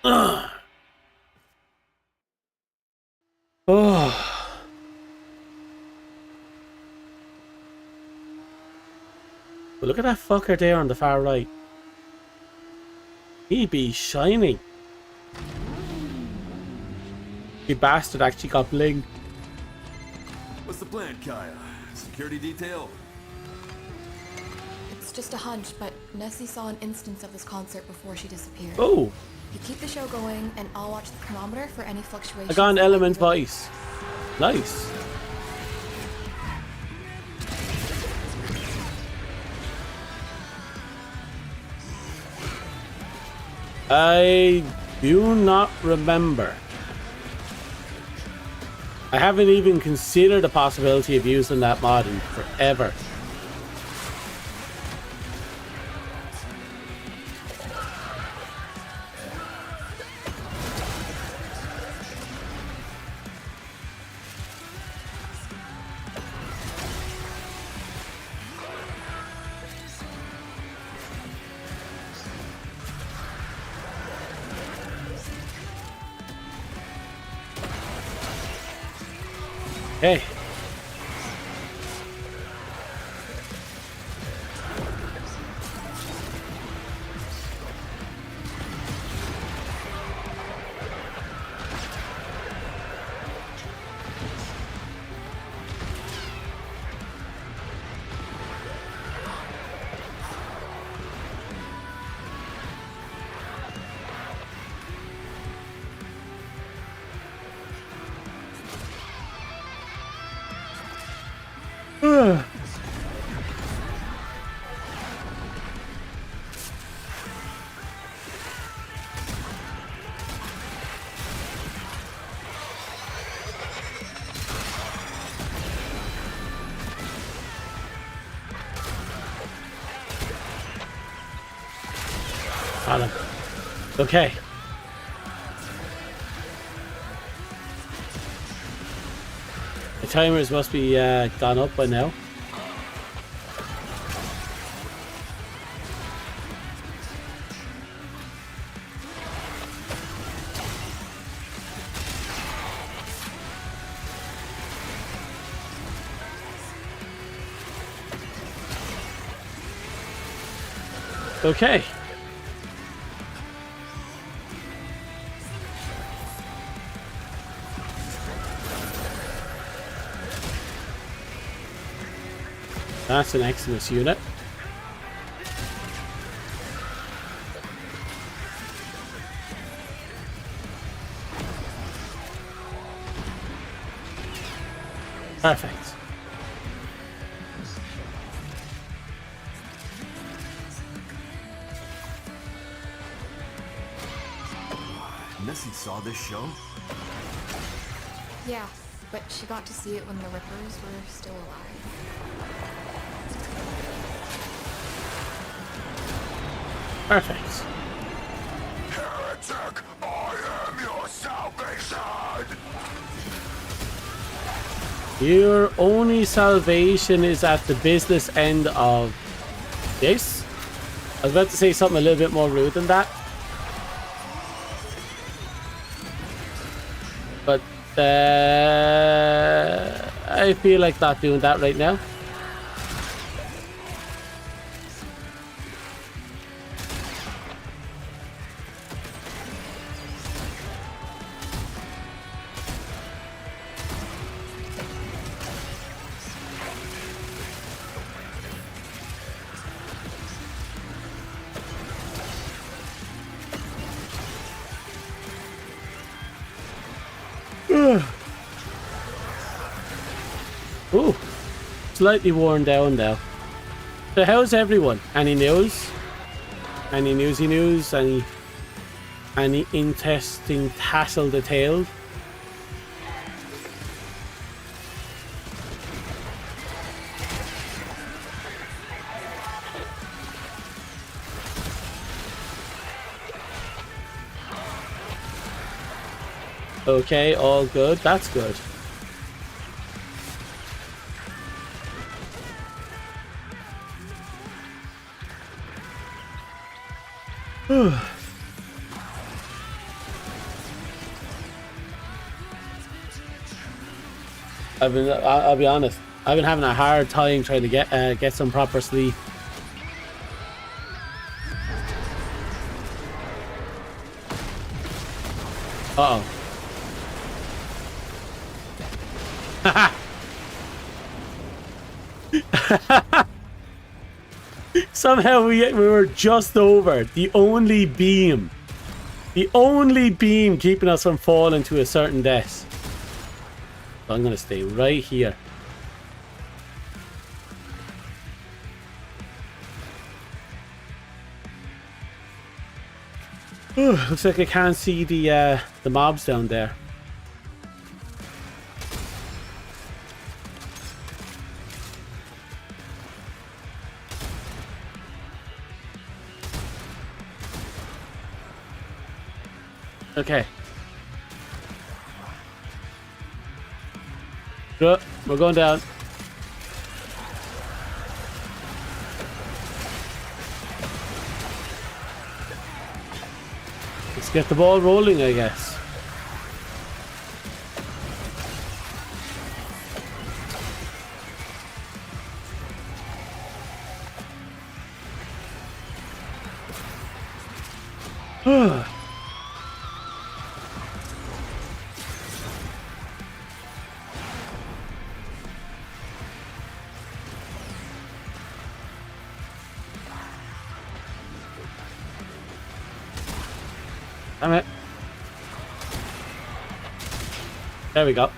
S1: Ugh. Oh. But look at that fucker there on the far right. He be shining. The bastard actually got bling.
S8: What's the plan, Kaya? Security detail.
S9: It's just a hunch, but Nessie saw an instance of this concert before she disappeared.
S1: Oh,
S9: You keep the show going, and I'll watch the chronometer for any
S1: I
S9: fluctuations.
S1: got an
S9: that might
S1: element
S9: be related.
S1: voice. Nice. I do not remember. I haven't even considered the possibility of using that mod in forever. Hey. Got him. Okay. The timers must be gone up by now. Okay. That's an Exodus unit. Perfect.
S8: Nessie saw this show?
S9: Yeah, but she got to see it when the Rippers were still alive.
S1: Perfect.
S2: Heretic, I am your salvation!
S1: Your only salvation is at the business end of this. I was about to say something a little bit more rude than that. But I feel like not doing that right now. Ooh, slightly worn down now. So how's everyone? Any news? Any newsy news? Any interesting tassel details? Okay, all good. That's good. I'll be honest. I've been having a hard time trying to get some proper sleep. Uh-oh. Somehow we were just over the only beam. The only beam keeping us from falling to a certain death. So I'm going to stay right here. Looks like I can't see the mobs down there. Okay. Good. We're going down. Let's get the ball rolling, I guess. Damn it. There we go.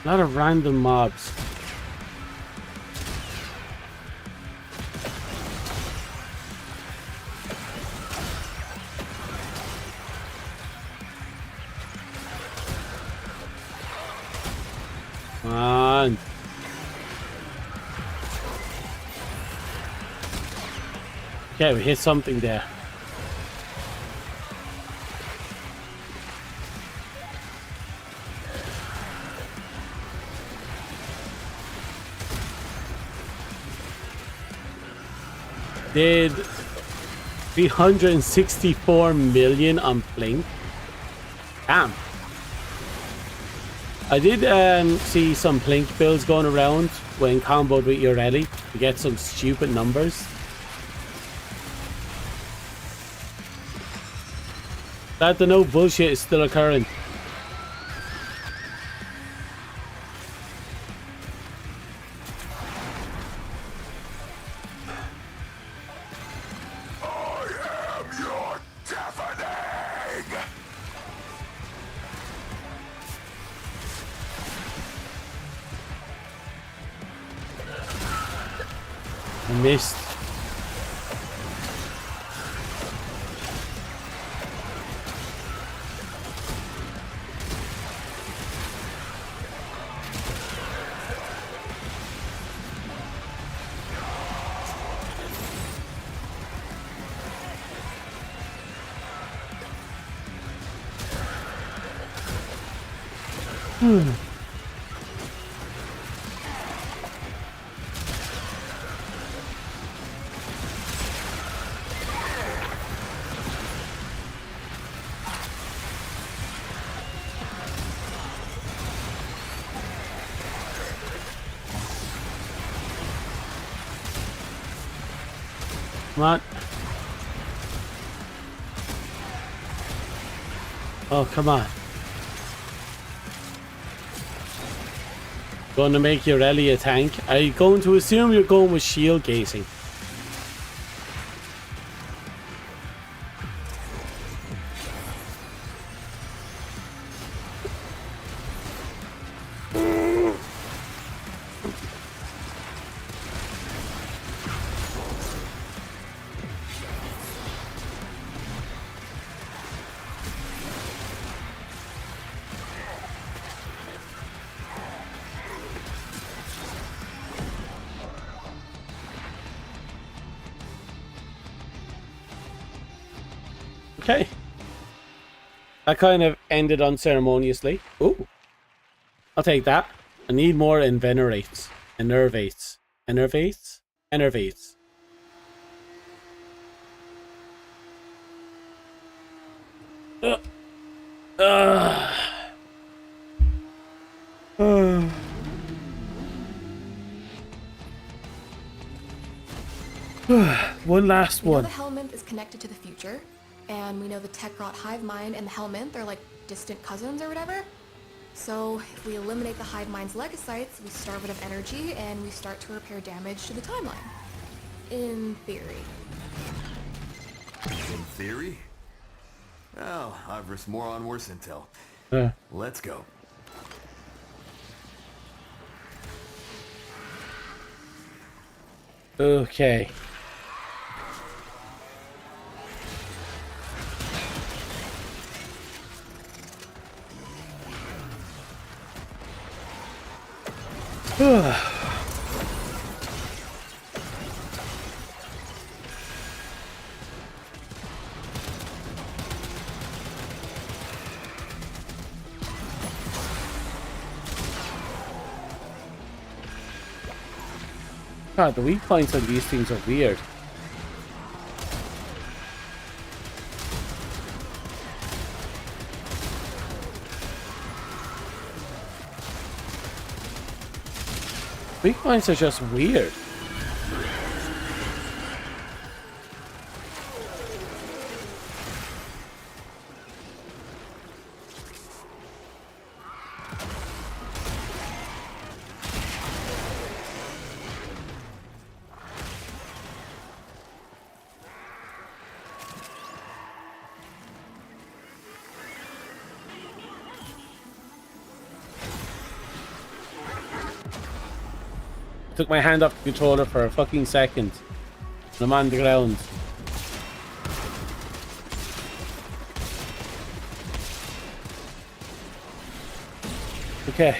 S1: A lot of random mobs. Come on. Okay, we hit something there. Did 364 million on Blink. Damn. I did see some Blink builds going around when comboed with Urelli to get some stupid numbers. That the no bullshit is still occurring. I missed. Come on. Oh, come on. Going to make Urelli a tank? Are you going to assume you're going with shield gazing? Okay. That kind of ended unceremoniously. Ooh. I'll take that. I need more Envenerates. Enervates. Enervates? Enervates. One last one.
S9: The Helminth is connected to the future, and we know the Tekrot hive mind and the Helminth are like distant cousins or whatever. So if we eliminate the hive mind's legocytes, we starve it of energy and we start to repair damage to the timeline. In theory.
S8: In theory? Well, I've risked more on worse intel. Let's go.
S1: Okay. God, the weak points on these things are weird. Weak points are just weird. Took my hand off the controller for a fucking second. I'm on the ground. Okay.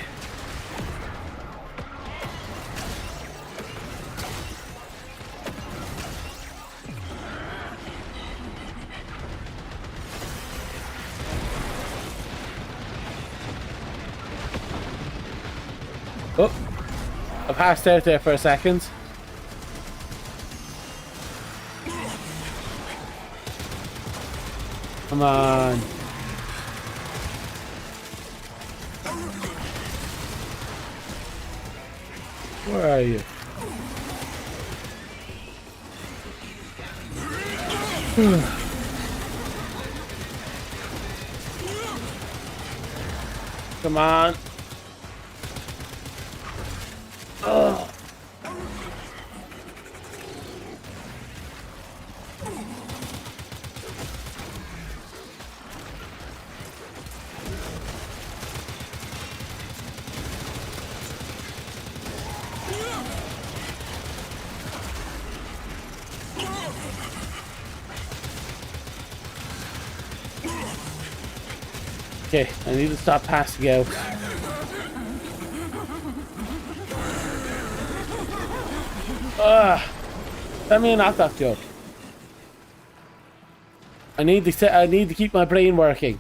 S1: Oh. I passed out there for a second. Come on. Where are you? Come on. Oh. Okay, I need to stop passing out. Let me not that joke. I need to keep my brain working.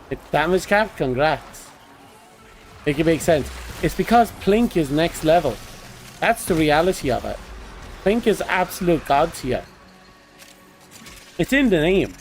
S1: It's damage cap, congrats. Make it make sense. It's because Plink is next level. That's the reality of it. Plink is absolute god tier. It's in the name.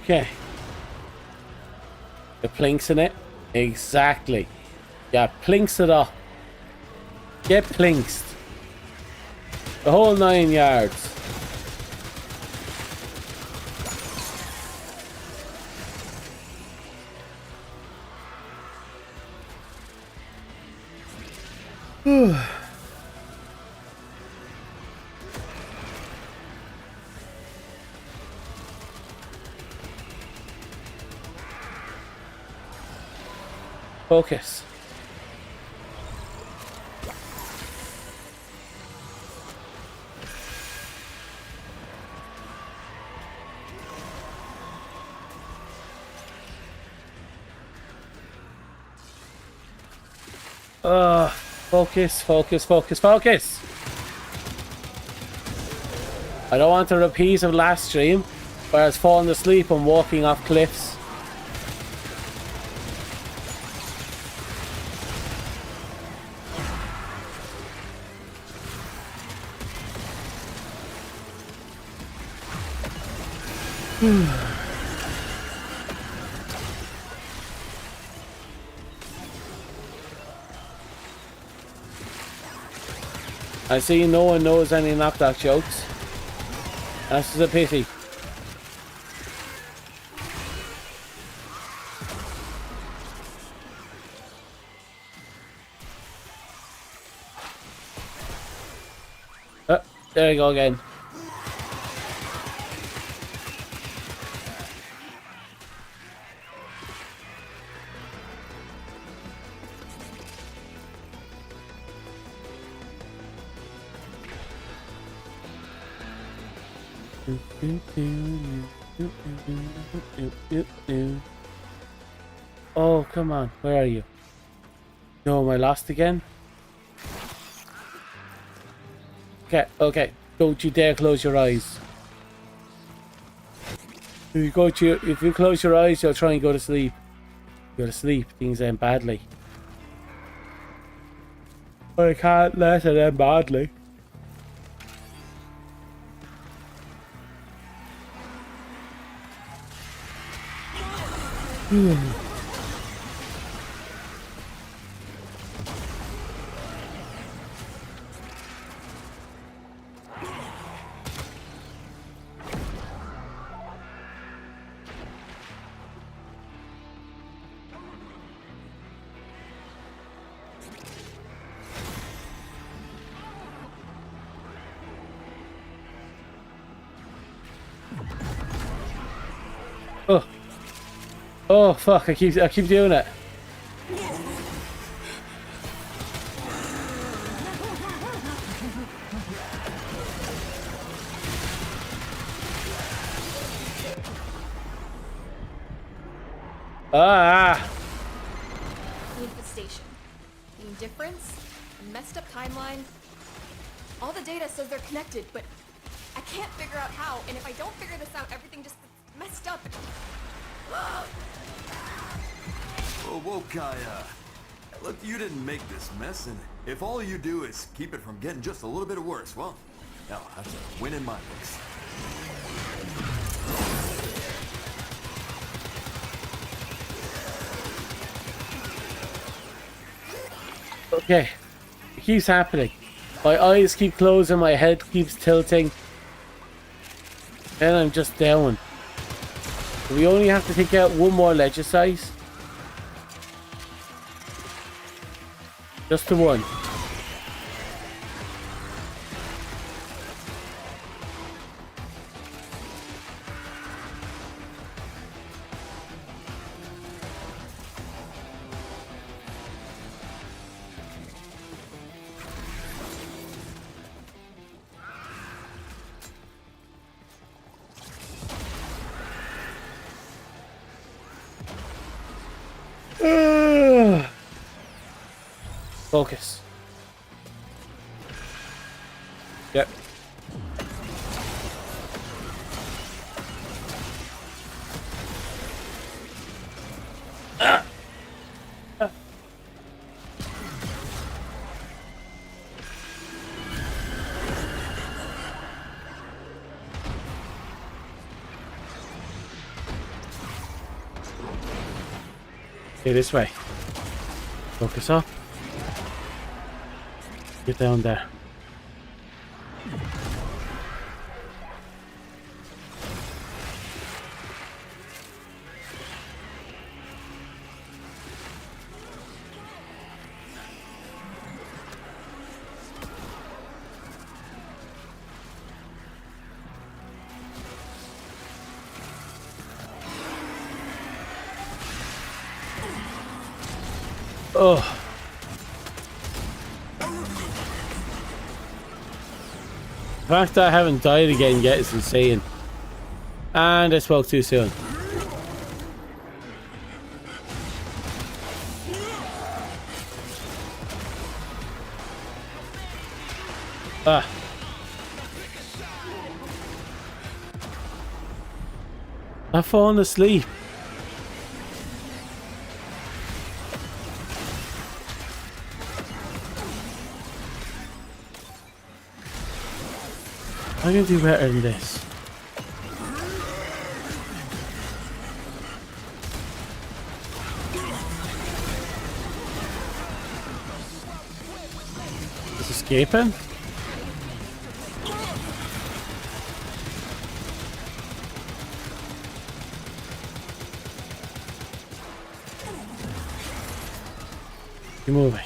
S1: Okay. The Plink's in it? Exactly. Yeah, Plinks it up. Get Plinksed. The whole 9 yards. Focus. Focus, focus, focus, focus! I don't want a repeat of last stream where I was falling asleep and walking off cliffs. I see no one knows any knockback jokes. That's just a pity. Oh, there you go again. Oh, come on. Where are you? No, am I lost again? Okay, okay. Don't you dare close your eyes. If you close your eyes, you'll try and go to sleep. Go to sleep. Things end badly. But I can't let it end badly. Oh. Oh fuck, I keep doing it. Ah.
S9: Infestation. The indifference. A messed up timeline. All the data says they're connected, but I can't figure out how, and if I don't figure this out, everything just gets messed up.
S8: Whoa, Kaya. Look, you didn't make this mess, and if all you do is keep it from getting just a little bit worse, well, no, that's a win in my books.
S1: Okay. It keeps happening. My eyes keep closing, my head keeps tilting. And I'm just down. We only have to take out one more legicite. Just the one. Focus. Yep. Okay, this way. Focus up. Get down there. Oh. The fact that I haven't died again yet is insane. And I spoke too soon. Ah. I've fallen asleep. I can do better than this. Is escaping? Keep moving.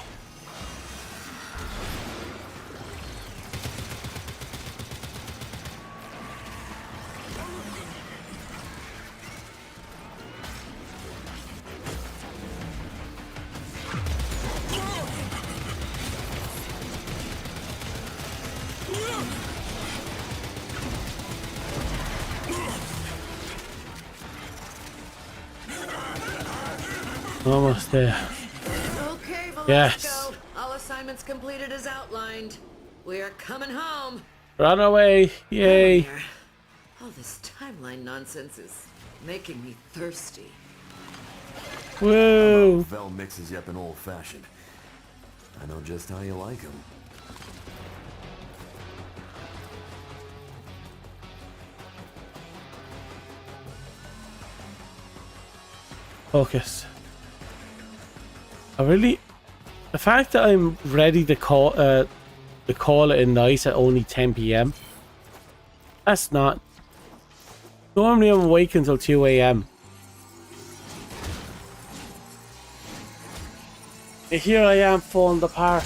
S1: Almost there.
S10: Okay, Velasco.
S1: Yes.
S10: All assignments completed as outlined. We are coming home.
S1: Run away. Yay.
S10: Come here. All this timeline nonsense is making me thirsty.
S1: Woo.
S8: Vel mixes you up in old-fashioned. I know just how you like them.
S1: Focus. The fact that I'm ready to call it a night at only 10 p.m. That's not. Normally I'm awake until 2 a.m. Here I am falling apart.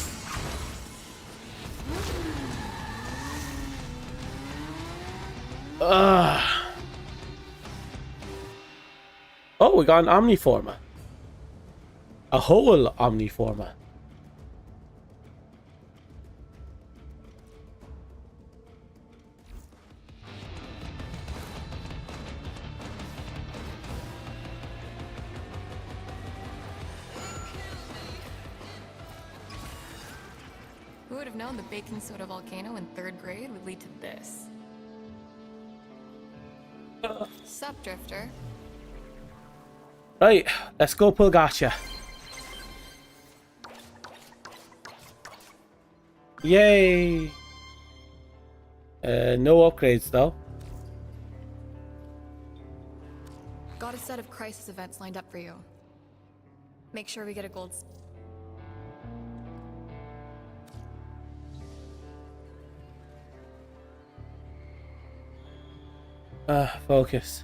S1: Oh, we got an Omniformer. A whole Omniformer.
S9: Who would have known the baking soda volcano in 3rd grade would lead to this? Sup, Drifter?
S1: Right, let's go pull gotcha. Yay! No upgrades though.
S9: Got a set of crisis events lined up for you. Make sure we get a gold.
S1: Focus.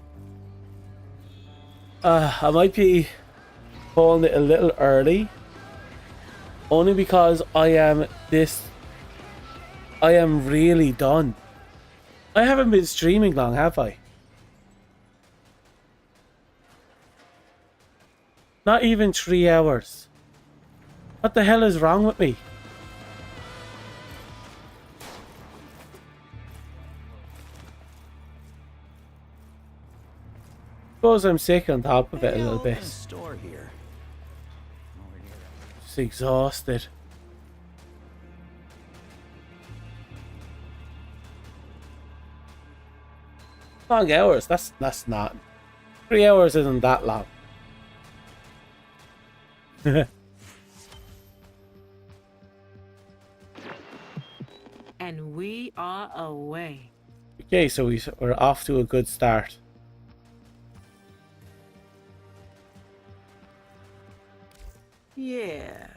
S1: I might be calling it a little early. Only because I am really done. I haven't been streaming long, have I? Not even 3 hours. What the hell is wrong with me? Suppose I'm sick on top of it a little bit.
S2: Store here.
S1: Just exhausted. Long hours. That's not. 3 hours isn't that long.
S3: And we are away.
S1: Okay, so we're off to a good start.
S3: Yeah.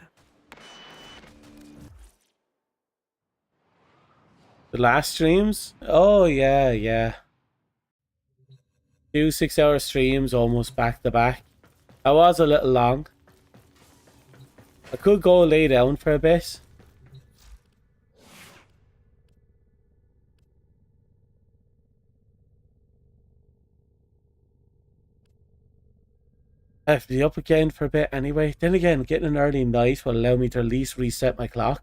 S1: The last streams? Oh yeah. 2 6-hour streams almost back to back. I was a little long. I could go lay down for a bit. I have to be up again for a bit anyway. Then again, getting an early night will allow me to at least reset my clock.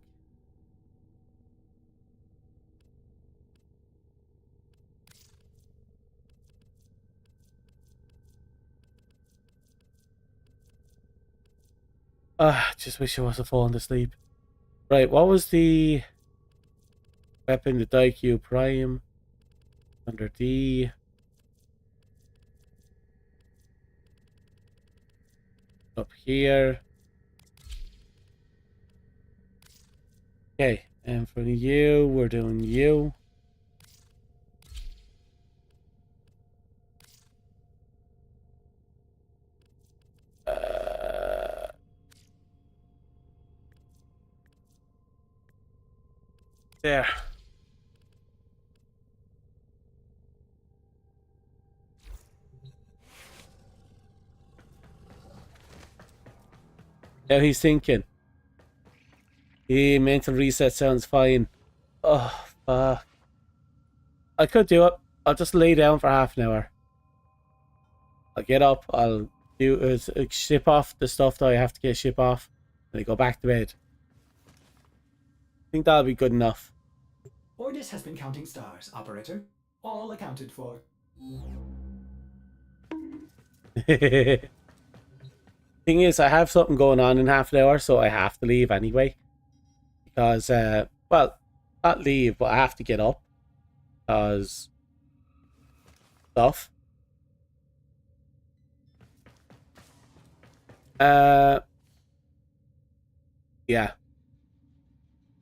S1: Just wish I wasn't falling asleep. Right, what was the Weapon the Daikyu Prime. Under D. Up here. Okay, and for you, we're doing you. There. Now he's thinking. Mental reset sounds fine. Oh, fuck. I could do it. I'll just lay down for half an hour. I'll get up. I'll do ship off the stuff that I have to get ship off. And I go back to bed. I think that'll be good enough.
S7: Ordis has been counting stars, operator. All accounted for.
S1: Thing is, I have something going on in half an hour, so I have to leave anyway. Because, well, not leave, but I have to get up. Because stuff. Yeah.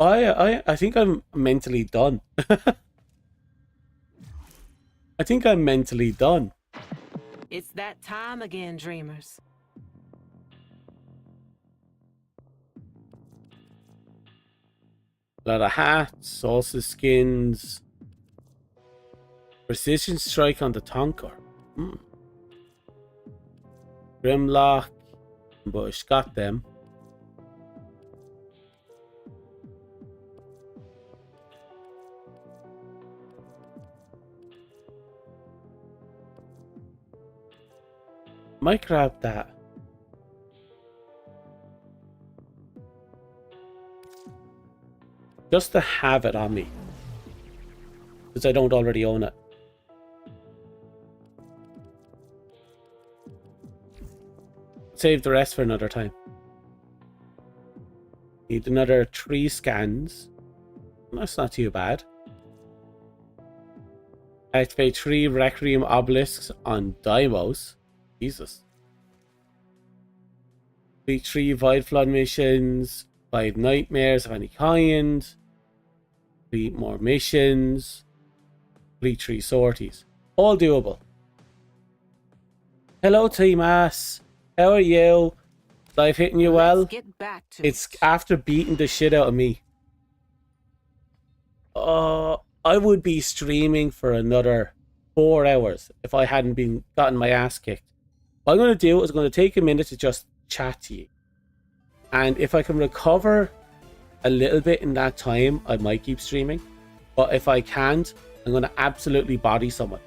S1: I think I'm mentally done. I think I'm mentally done.
S3: It's that time again, dreamers.
S1: A lot of hats, salsa skins. Precision strike on the Tonker. Grimlock. Bush got them. Might grab that. Just to have it on me. Because I don't already own it. Save the rest for another time. Need another 3 scans. That's not too bad. Activate 3 Requiem obelisks on Deimos. Jesus. Complete 3 Void Flood missions. 5 nightmares of any kind. Complete more missions. Complete 3 sorties. All doable. Hello, Team Ass. How are you? Life hitting you well?
S3: Get back to
S1: It's after beating the shit out of me. I would be streaming for another 4 hours if I hadn't been gotten my ass kicked. What I'm going to do is I'm going to take a minute to just chat to you. And if I can recover a little bit in that time, I might keep streaming. But if I can't, I'm going to absolutely body someone.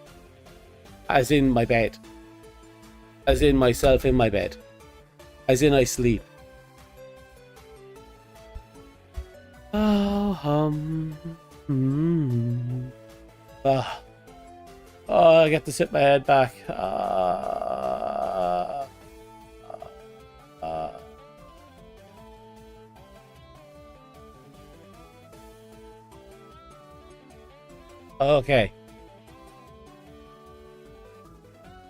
S1: As in my bed. As in myself in my bed. As in I sleep. Oh, I get to sit my head back. Okay.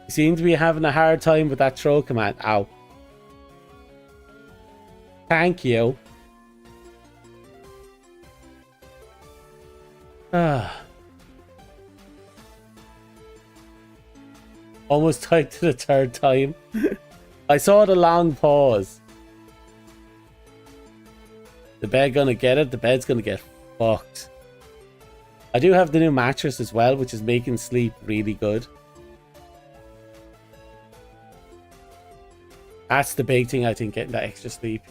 S1: You seem to be having a hard time with that throw command. Ow. Thank you. Almost died to the 3rd time. I saw the long pause. The bed gonna get it? The bed's gonna get fucked. I do have the new mattress as well, which is making sleep really good. That's the big thing, I think, getting that extra sleep.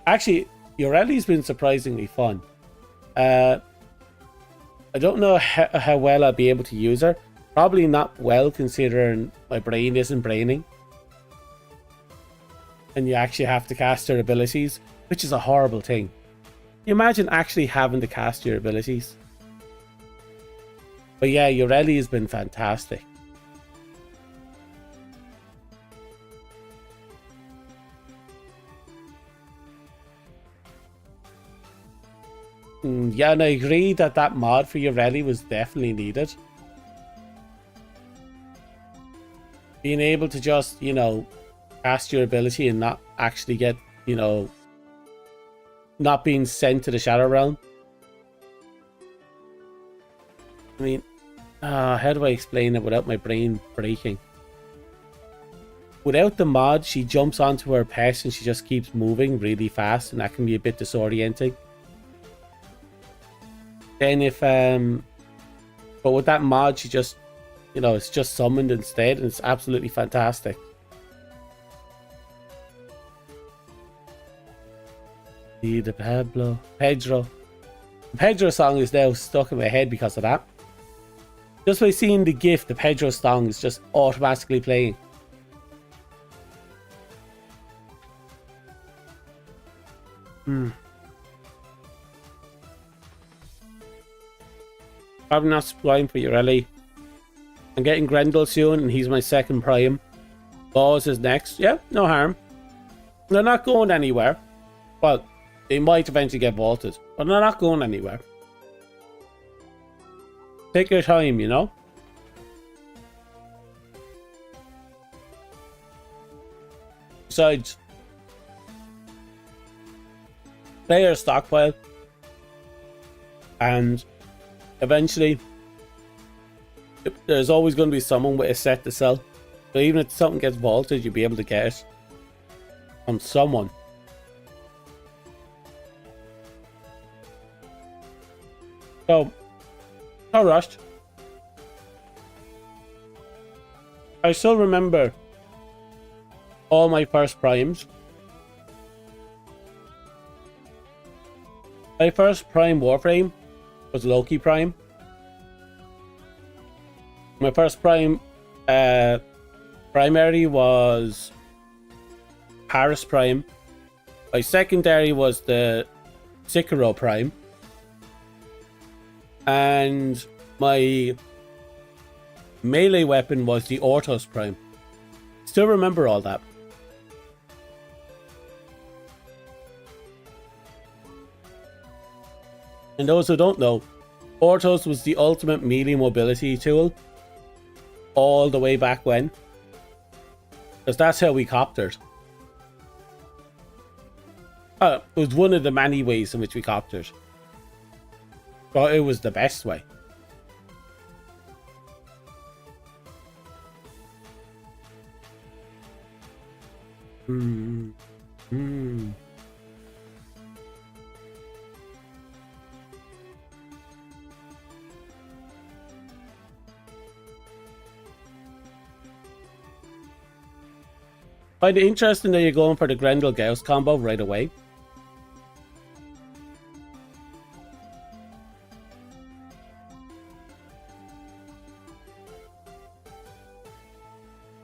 S1: Actually, Yoreli's been surprisingly fun. I don't know how well I'll be able to use her. Probably not well, considering my brain isn't braining. And you actually have to cast her abilities, which is a horrible thing. You imagine actually having to cast your abilities. But yeah, Yoreli has been fantastic. Yeah, and I agree that that mod for your rally was definitely needed. Being able to just, you know, cast your ability and not actually get, you know, not being sent to the Shadow Realm. I mean, how do I explain it without my brain breaking? Without the mod, she jumps onto her pet and she just keeps moving really fast, and that can be a bit disorienting. Then if, but with that mod, she just, you know, it's just summoned instead, and it's absolutely fantastic. The Pedro. The Pedro song is now stuck in my head because of that. Just by seeing the GIF, the Pedro song is just automatically playing. Probably not supplying for Urelli. I'm getting Grendel soon, and he's my second prime. Boss is next. Yeah, no harm. They're not going anywhere. Well, they might eventually get vaulted, but they're not going anywhere. Take your time, you know? Besides, player stockpile, and eventually there's always going to be someone with a set to sell. So even if something gets vaulted, you'll be able to get it from someone. So, not rushed. I still remember all my first primes. My first prime Warframe was Loki Prime. My first prime primary was Paris Prime. My secondary was the Sekiro Prime. And my melee weapon was the Ortos Prime. Still remember all that. And those who don't know, Ortos was the ultimate melee mobility tool all the way back when. Because that's how we coptered. It was one of the many ways in which we coptered. But it was the best way. Find it interesting that you're going for the Grendel Gauss combo right away.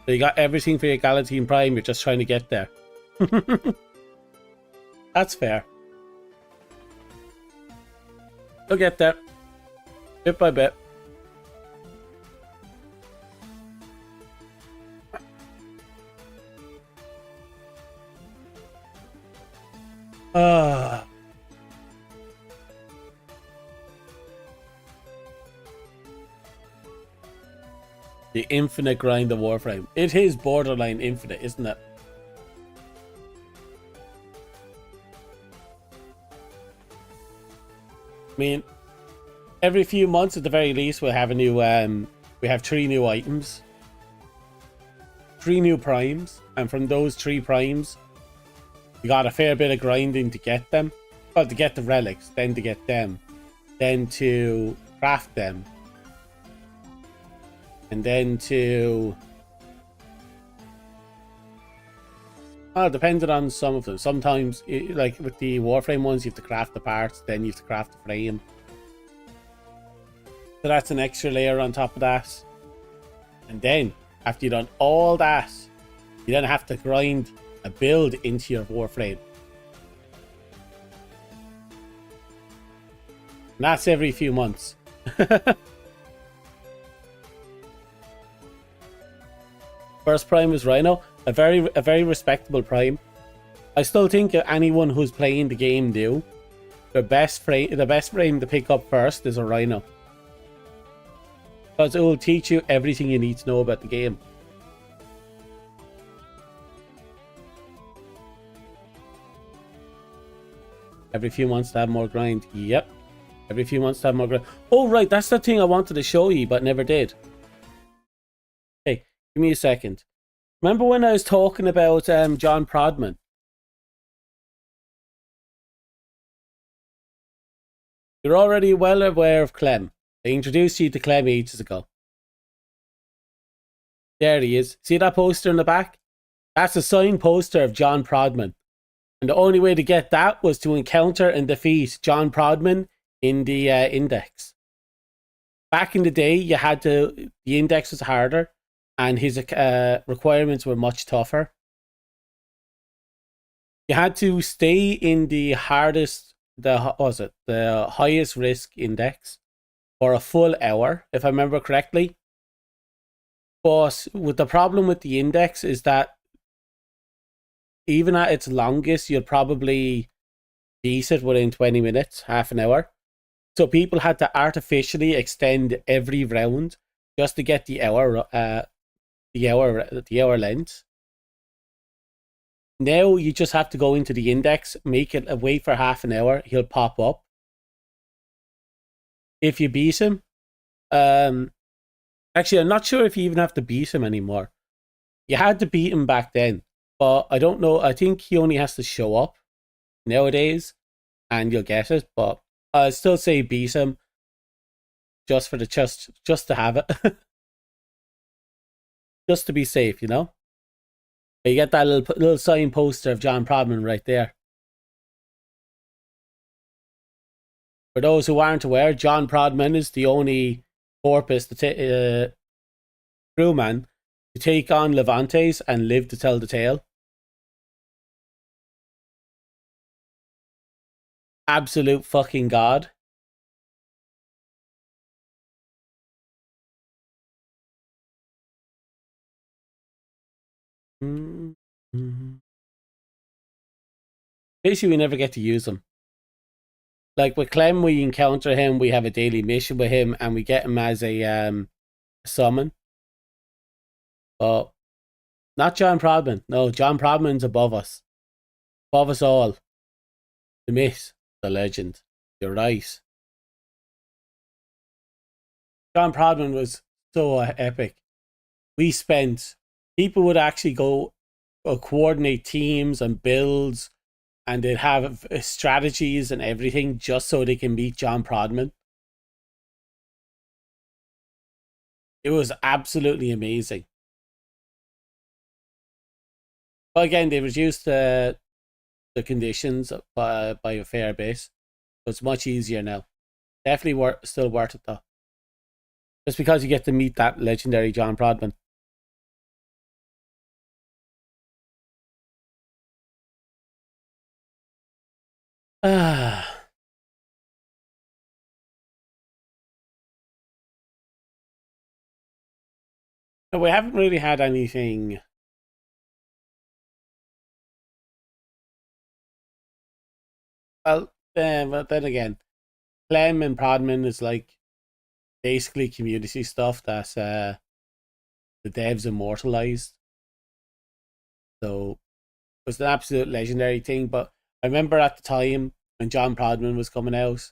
S1: So you got everything for your Galatine Prime, you're just trying to get there. That's fair. You'll get there. Bit by bit. The infinite grind of Warframe. It is borderline infinite, isn't it? I mean, every few months at the very least we'll have a new we have 3 new items. 3 new primes, and from those 3 primes we got a fair bit of grinding to get them. Well, to get the relics, then to get them, then to craft them, and then to... depending on some of them. Sometimes, like with the Warframe ones, you have to craft the parts, then you have to craft the frame. So that's an extra layer on top of that. And then, after you've done all that, you then have to grind a build into your Warframe. And that's every few months. First prime was Rhino. A very respectable prime. I still think anyone who's playing the game new, the best frame to pick up first is a rhino. Because it will teach you everything you need to know about the game. Every few months to have more grind. Yep. Every few months to have more grind. Oh, right. That's the thing I wanted to show you, but never did. Hey, give me a second. Remember when I was talking about John Prodman? You're already well aware of Clem. I introduced you to Clem ages ago. There he is. See that poster in the back? That's a signed poster of John Prodman. And the only way to get that was to encounter and defeat John Prodman in the index. Back in the day, the index was harder and his requirements were much tougher. You had to stay in the highest risk index for a full hour, if I remember correctly. But the problem with the index is that even at its longest, you'll probably beat it within 20 minutes, half an hour. So people had to artificially extend every round just to get the hour length. Now you just have to go into the index, make it wait for half an hour. He'll pop up. If you beat him, actually, I'm not sure if you even have to beat him anymore. You had to beat him back then, but I don't know. I think he only has to show up nowadays, and you'll get it. But I still say beat him, just for the just to have it, just to be safe, you know. You get that little sign poster of John Prodman right there. For those who aren't aware, John Prodman is the only corpus, crewman, to take on Levantes and live to tell the tale. Absolute fucking god. Basically, we never get to use him. Like with Clem, we encounter him, we have a daily mission with him, and we get him as a summon. But not John Prodman. No, John Prodman's above us. Above us all. The myth, the legend. You're right. John Prodman was so epic. People would actually go coordinate teams and builds, and they'd have strategies and everything just so they can beat John Prodman. It was absolutely amazing. But again, they reduced the conditions by a fair bit. So it's much easier now. Definitely still worth it though. Just because you get to meet that legendary John Prodman. We haven't really had anything. Well, but then again, Clem and Prodman is like basically community stuff that the devs immortalized. So it was an absolute legendary thing. But I remember at the time when John Prodman was coming out,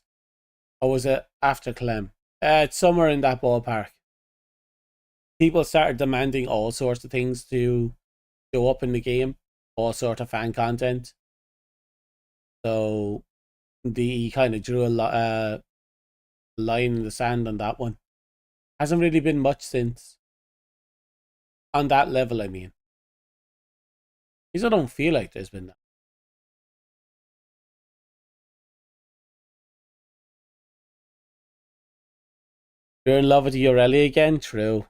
S1: or was it after Clem? It's somewhere in that ballpark. People started demanding all sorts of things to show up in the game, all sort of fan content. So he kind of drew a line in the sand on that one. Hasn't really been much since. On that level, I mean. Because I don't feel like there's been that. You're in love with Ureli again? True.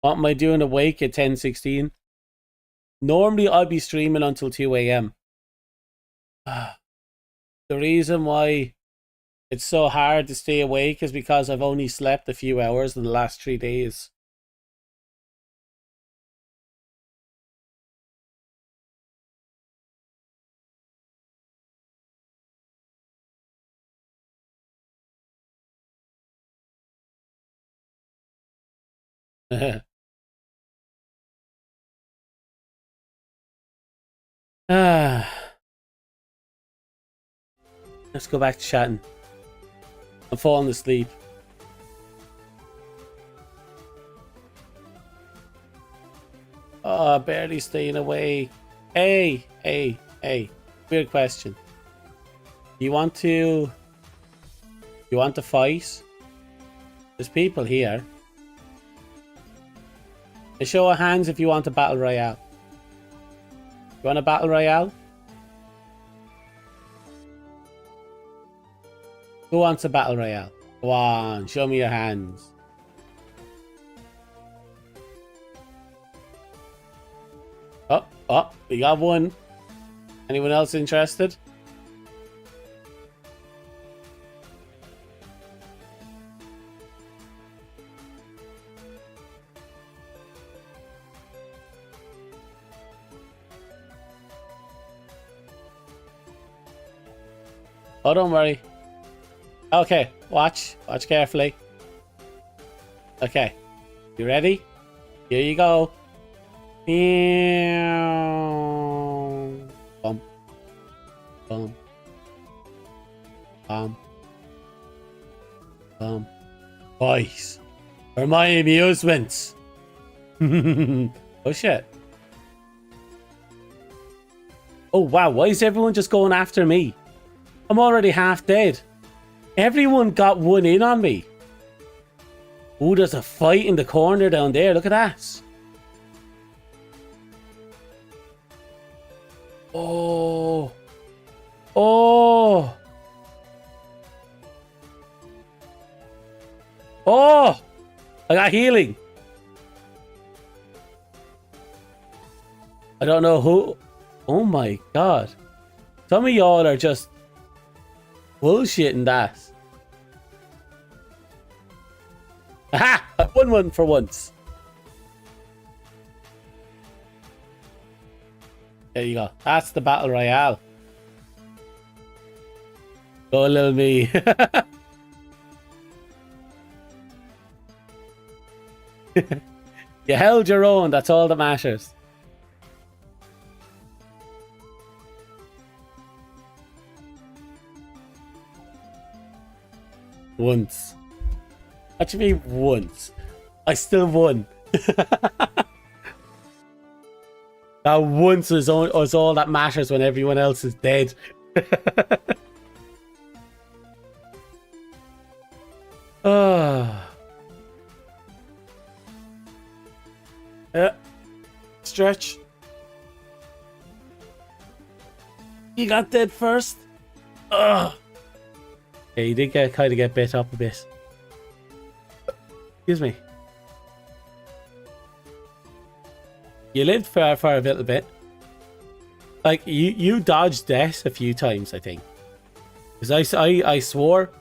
S1: What am I doing awake at 10:16? Normally I'd be streaming until 2 a.m. The reason why it's so hard to stay awake is because I've only slept a few hours in the last 3 days. Let's go back to chatting. I'm falling asleep. Oh, barely staying away. Hey. Weird question. You want to fight? There's people here. A show of hands if you want a battle royale. You want a battle royale? Who wants a battle royale? Go on, show me your hands. Oh, we got one. Anyone else interested? Oh, don't worry. Okay, watch carefully. Okay, you ready? Here you go. Bum. Bum. Bum. Bum. Boys, for my amusements. Oh shit. Oh wow, why is everyone just going after me? I'm already half dead. Everyone got one in on me. Oh, there's a fight in the corner down there. Look at that. Oh. Oh. Oh. I got healing. I don't know who. Oh my god. Some of y'all are just bullshitting that. Aha! I won one for once. There you go. That's the battle royale. Go little me. You held your own. That's all that matters. Once. Actually, once. I still won. That once is all that matters when everyone else is dead. Yeah. Stretch. You got dead first. Yeah, you did kind of get bit up a bit. Excuse me. You lived for a little bit. Like, you dodged death a few times, I think. Because I swore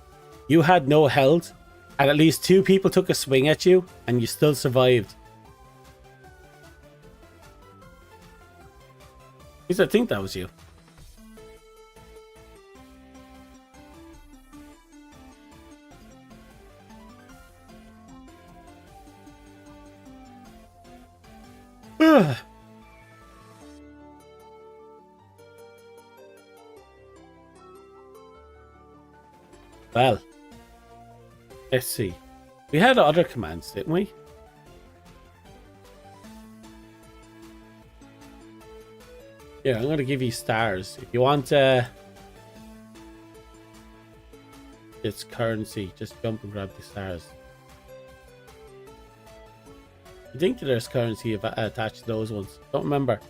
S1: you had no health, and at least 2 people took a swing at you, and you still survived. At least I think that was you. Well, let's see. We had other commands, didn't we? Yeah, I'm going to give you stars. If you want it's currency, just jump and grab the stars. I think there's currency attached to those ones. Don't remember.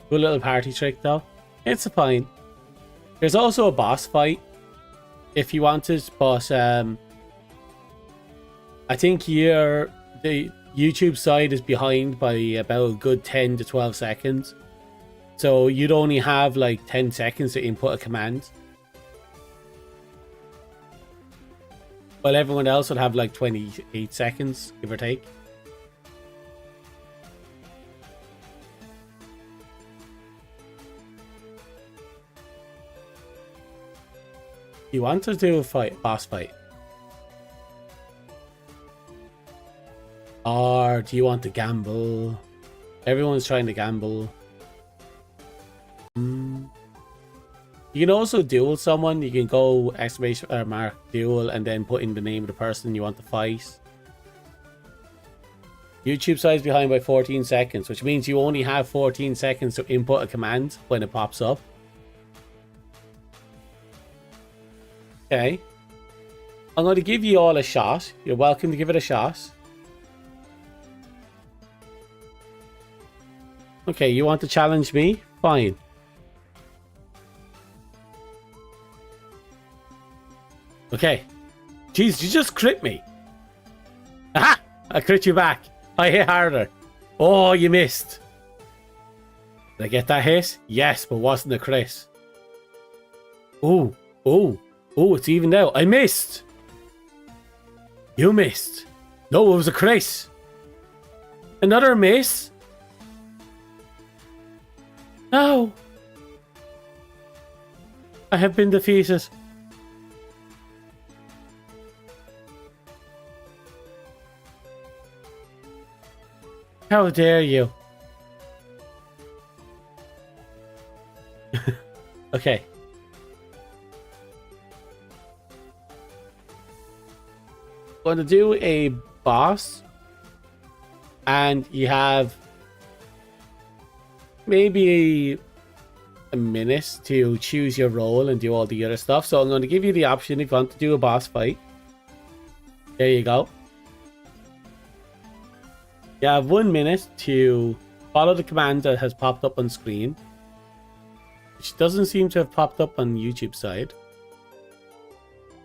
S1: Good little party trick though. It's fine. There's also a boss fight if you wanted, but I think the YouTube side is behind by about a good 10 to 12 seconds. So you'd only have like 10 seconds to input a command. While everyone else would have like 28 seconds, give or take. You want to do a fight, boss fight? Or do you want to gamble? Everyone's trying to gamble. You can also duel someone. You can go exclamation mark duel and then put in the name of the person you want to fight. YouTube size behind by 14 seconds, which means you only have 14 seconds to input a command when it pops up. Okay. I'm going to give you all a shot. You're welcome to give it a shot. Okay, you want to challenge me? Fine. Okay. Jeez, you just crit me. Aha! I crit you back. I hit harder. Oh, you missed. Did I get that hit? Yes, but wasn't a crit. Oh, oh, oh, it's evened out. I missed. You missed. No, it was a crit. Another miss. No. I have been defeated. How dare you? Okay. I'm going to do a boss. And you have maybe a minute to choose your role and do all the other stuff. So I'm going to give you the option if you want to do a boss fight. There you go. You have 1 minute to follow the command that has popped up on screen, which doesn't seem to have popped up on YouTube side.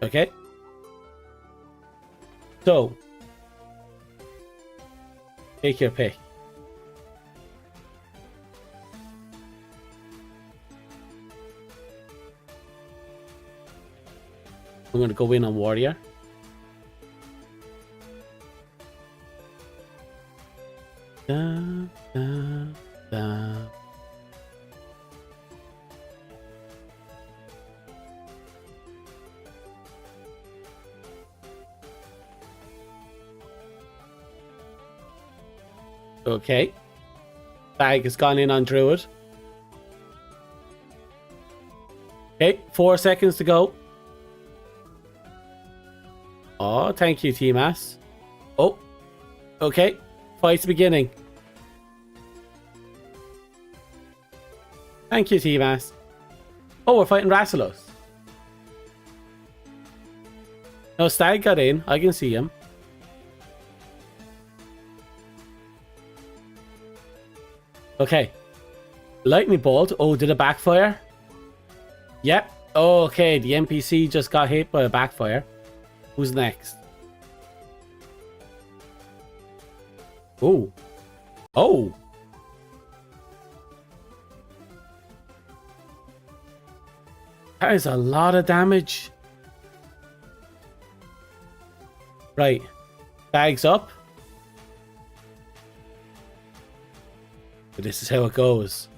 S1: Okay. So, take your pick. I'm going to go in on Warrior. Da, da, da. Okay. Bag has gone in on Druid. Okay, 4 seconds to go. Oh, thank you, T-Mass. Oh, okay. Fight's beginning. Thank you, T-Mass. Oh, we're fighting Rassilus. No, Stag got in. I can see him. Okay. Lightning Bolt. Oh, did it backfire? Yep. Oh, okay, the NPC just got hit by a backfire. Who's next? Oh. Oh. That is a lot of damage. Right. Bags up. But this is how it goes.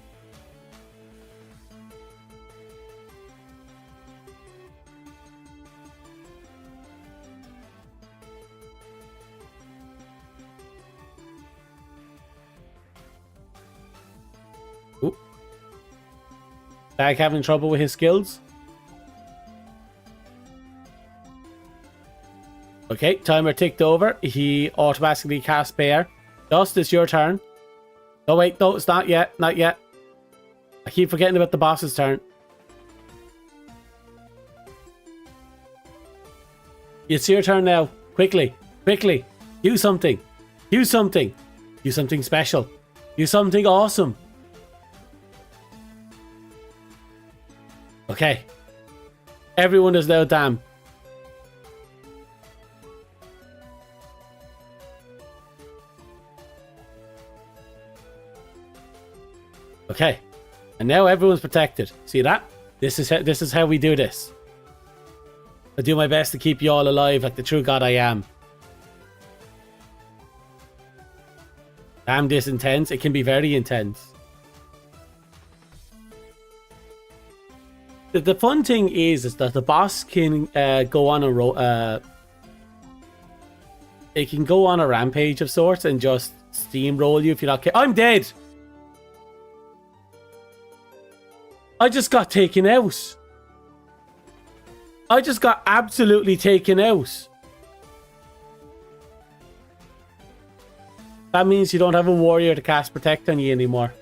S1: Ooh. Bag having trouble with his skills. Okay, timer ticked over. He automatically cast Bear. Dust, it's your turn. Oh wait, no, it's not yet. Not yet. I keep forgetting about the boss's turn. It's your turn now. Quickly. Quickly. Do something. Do something. Do something special. Do something awesome. Okay. Everyone is now damn. Okay, and now everyone's protected. See that? This is how we do this. I do my best to keep you all alive like the true god I am. Damn, this intense. It can be very intense. The fun thing is that the boss can go on a it can go on a rampage of sorts and just steamroll you if you're not. I'm dead. I just got taken out. I just got absolutely taken out. That means you don't have a warrior to cast protect on you anymore.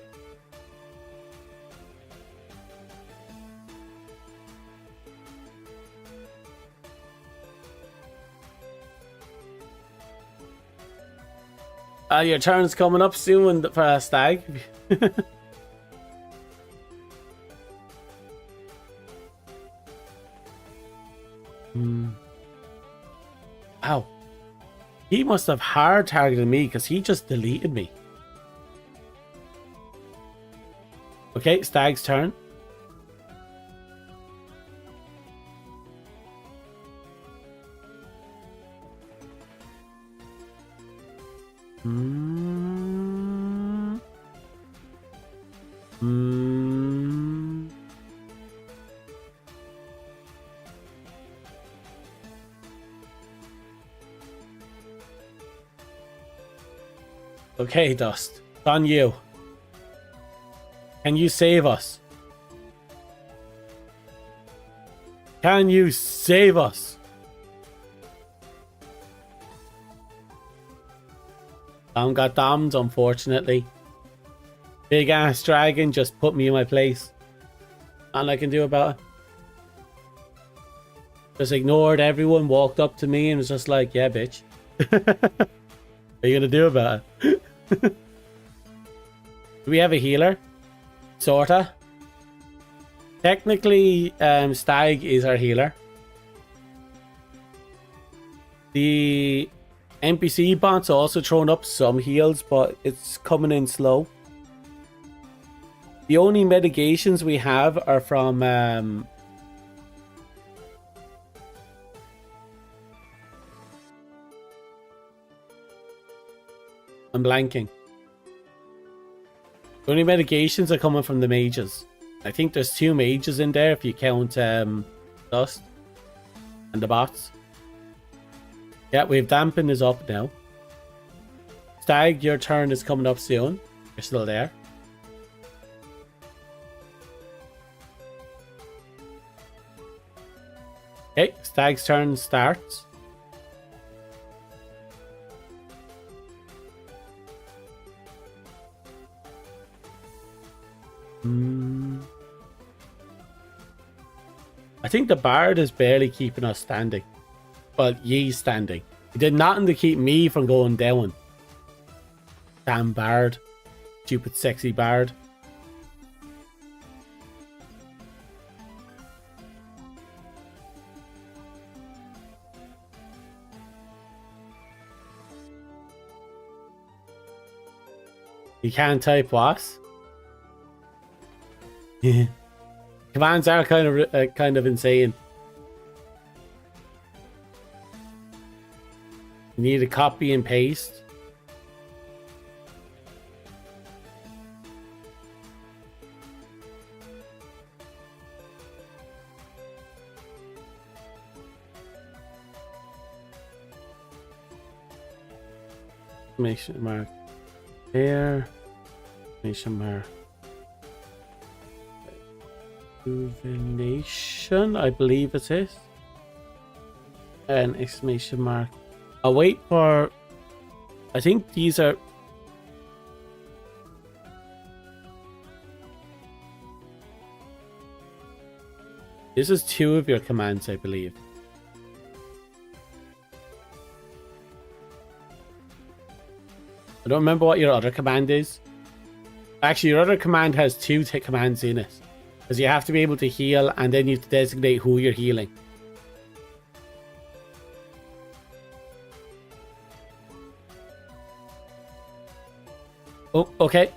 S1: Your turn's coming up soon for a stag. Ow. He must have hard targeted me because he just deleted me. Okay, stag's turn. Okay, Dust. It's on you. Can you save us? Can you save us? Dom got dommed, unfortunately. Big ass dragon just put me in my place. Nothing I can do about it. Just ignored everyone, walked up to me and was just like, yeah, bitch. What are you gonna do about it? Do we have a healer? Sorta. Technically, Stag is our healer. The NPC bot's also thrown up some heals, but it's coming in slow. The only mitigations we have are from I'm blanking. The only mitigations are coming from the mages. I think there's 2 mages in there if you count Dust and the bots. Yeah, we've dampen is up now. Stag, your turn is coming up soon. You're still there. Okay, Stag's turn starts. I think the Bard is barely keeping us standing. Well, ye standing. He did nothing to keep me from going down. Damn Bard. Stupid sexy Bard. You can't type what? Commands are kind of insane. You need a copy and paste. Exclamation mark there. Exclamation mark. Rejuvenation, I believe it is. An exclamation mark. I'll wait for. I think these are. This is 2 of your commands, I believe. I don't remember what your other command is. Actually, your other command has 2 commands in it. Because you have to be able to heal and then you have to designate who you're healing. Oh, okay.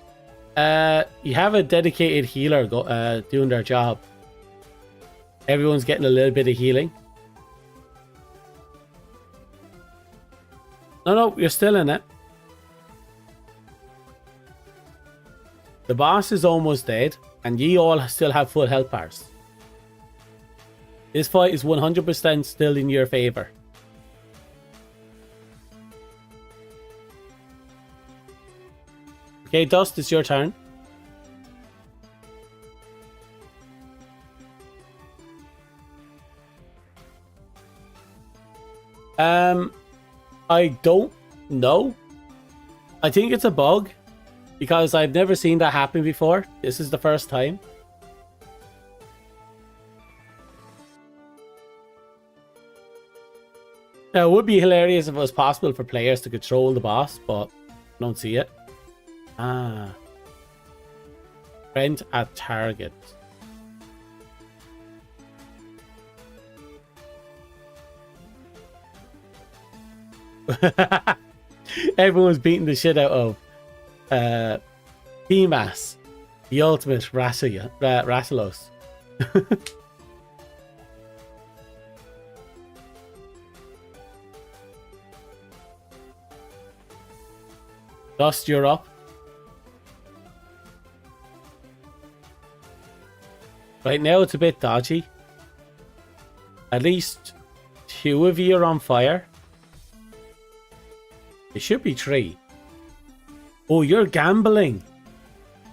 S1: You have a dedicated healer doing their job. Everyone's getting a little bit of healing. No, you're still in it. The boss is almost dead, and ye all still have full health bars. This fight is 100% still in your favor. Okay, Dust, it's your turn. I don't know. I think it's a bug because I've never seen that happen before. This is the first time. Now, it would be hilarious if it was possible for players to control the boss, but I don't see it. Ah. Friend at target. Everyone's beating the shit out of P-Mass, the ultimate Rathalos. Dust, you're up. Right now it's a bit dodgy. At least 2 of you are on fire. It should be 3. Oh, you're gambling.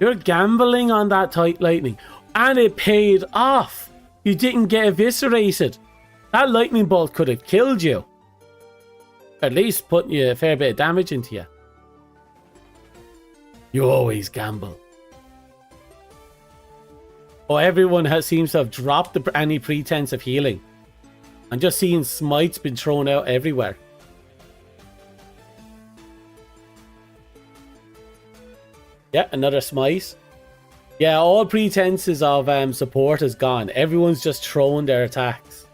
S1: You're gambling on that tight lightning. And it paid off. You didn't get eviscerated. That lightning bolt could have killed you. At least putting you a fair bit of damage into you. You always gamble. Oh, everyone seems to have dropped any pretense of healing. I'm just seeing smites been thrown out everywhere. Yeah, another smite. Yeah, all pretenses of support is gone. Everyone's just throwing their attacks.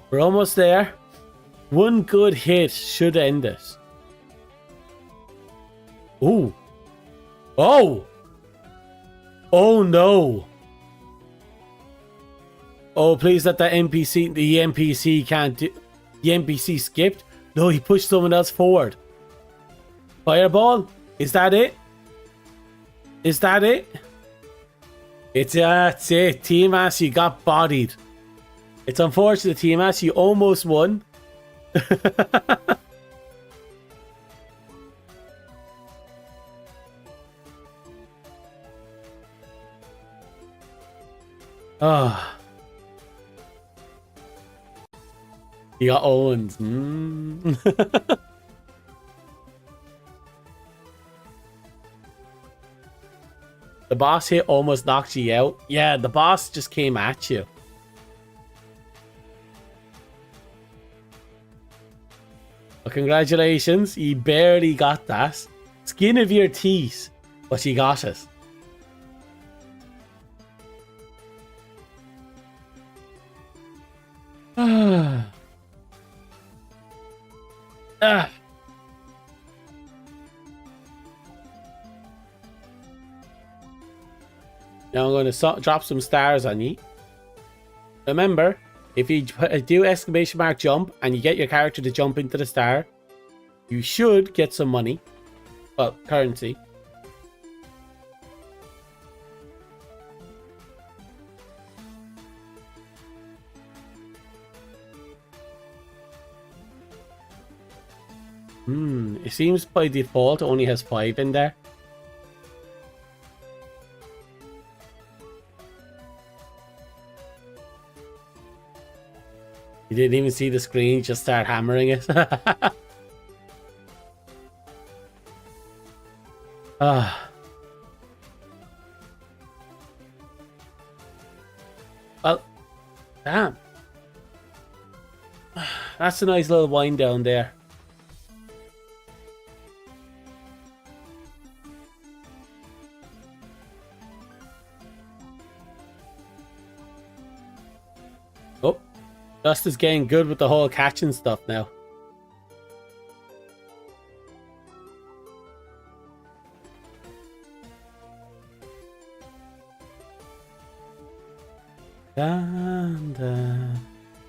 S1: We're almost there. One good hit should end it. Ooh. Oh! Oh no! Oh, please let that NPC... The NPC can't do... The NPC skipped? No, he pushed someone else forward. Fireball? Is that it? Is that it? That's it. Team Ass, you got bodied. It's unfortunate, Team Ass. You almost won. Ah. You got Owens. The boss hit almost knocked you out. Yeah, the boss just came at you. Well, congratulations. You barely got that. Skin of your teeth. But you got it. Ah. Ah. Now I'm going to drop some stars on you. Remember, if you do exclamation mark jump and you get your character to jump into the star, you should get some money. Well, currency. It seems by default it only has 5 in there. You didn't even see the screen, just start hammering it. Ah. Well, damn. That's a nice little wind down there. Oh, Dust is getting good with the whole catching stuff now.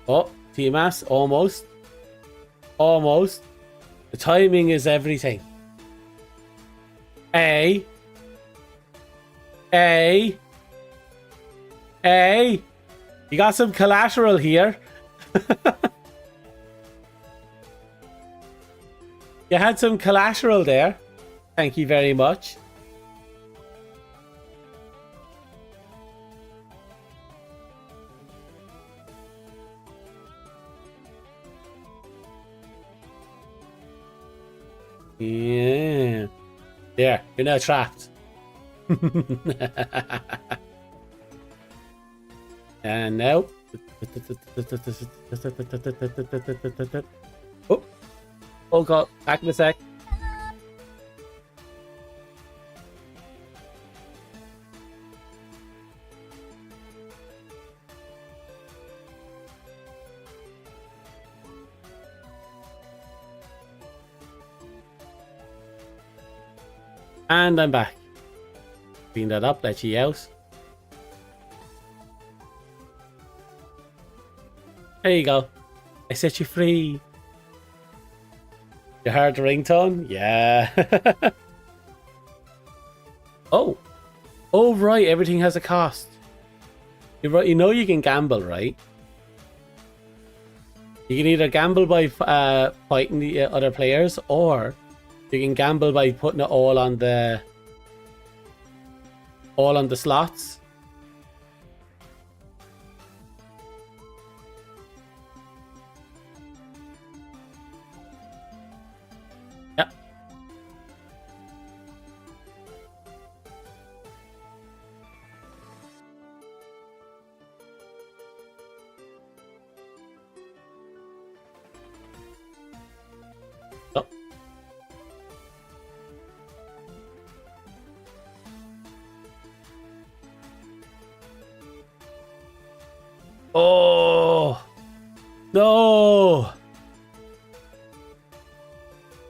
S1: Oh, TMS, almost. Almost. The timing is everything. A. You got some collateral here. You had some collateral there. Thank you very much. Yeah. There, you're now trapped. And now. Oh, oh god, back in a sec. And I'm back. Clean that up, let you out. There you go. I set you free. You heard the ringtone? Yeah. Oh. Oh, right. Everything has a cost. You're right. You know you can gamble, right? You can either gamble by fighting the other players, or you can gamble by putting it all on the slots. Yep. Oh. Oh no!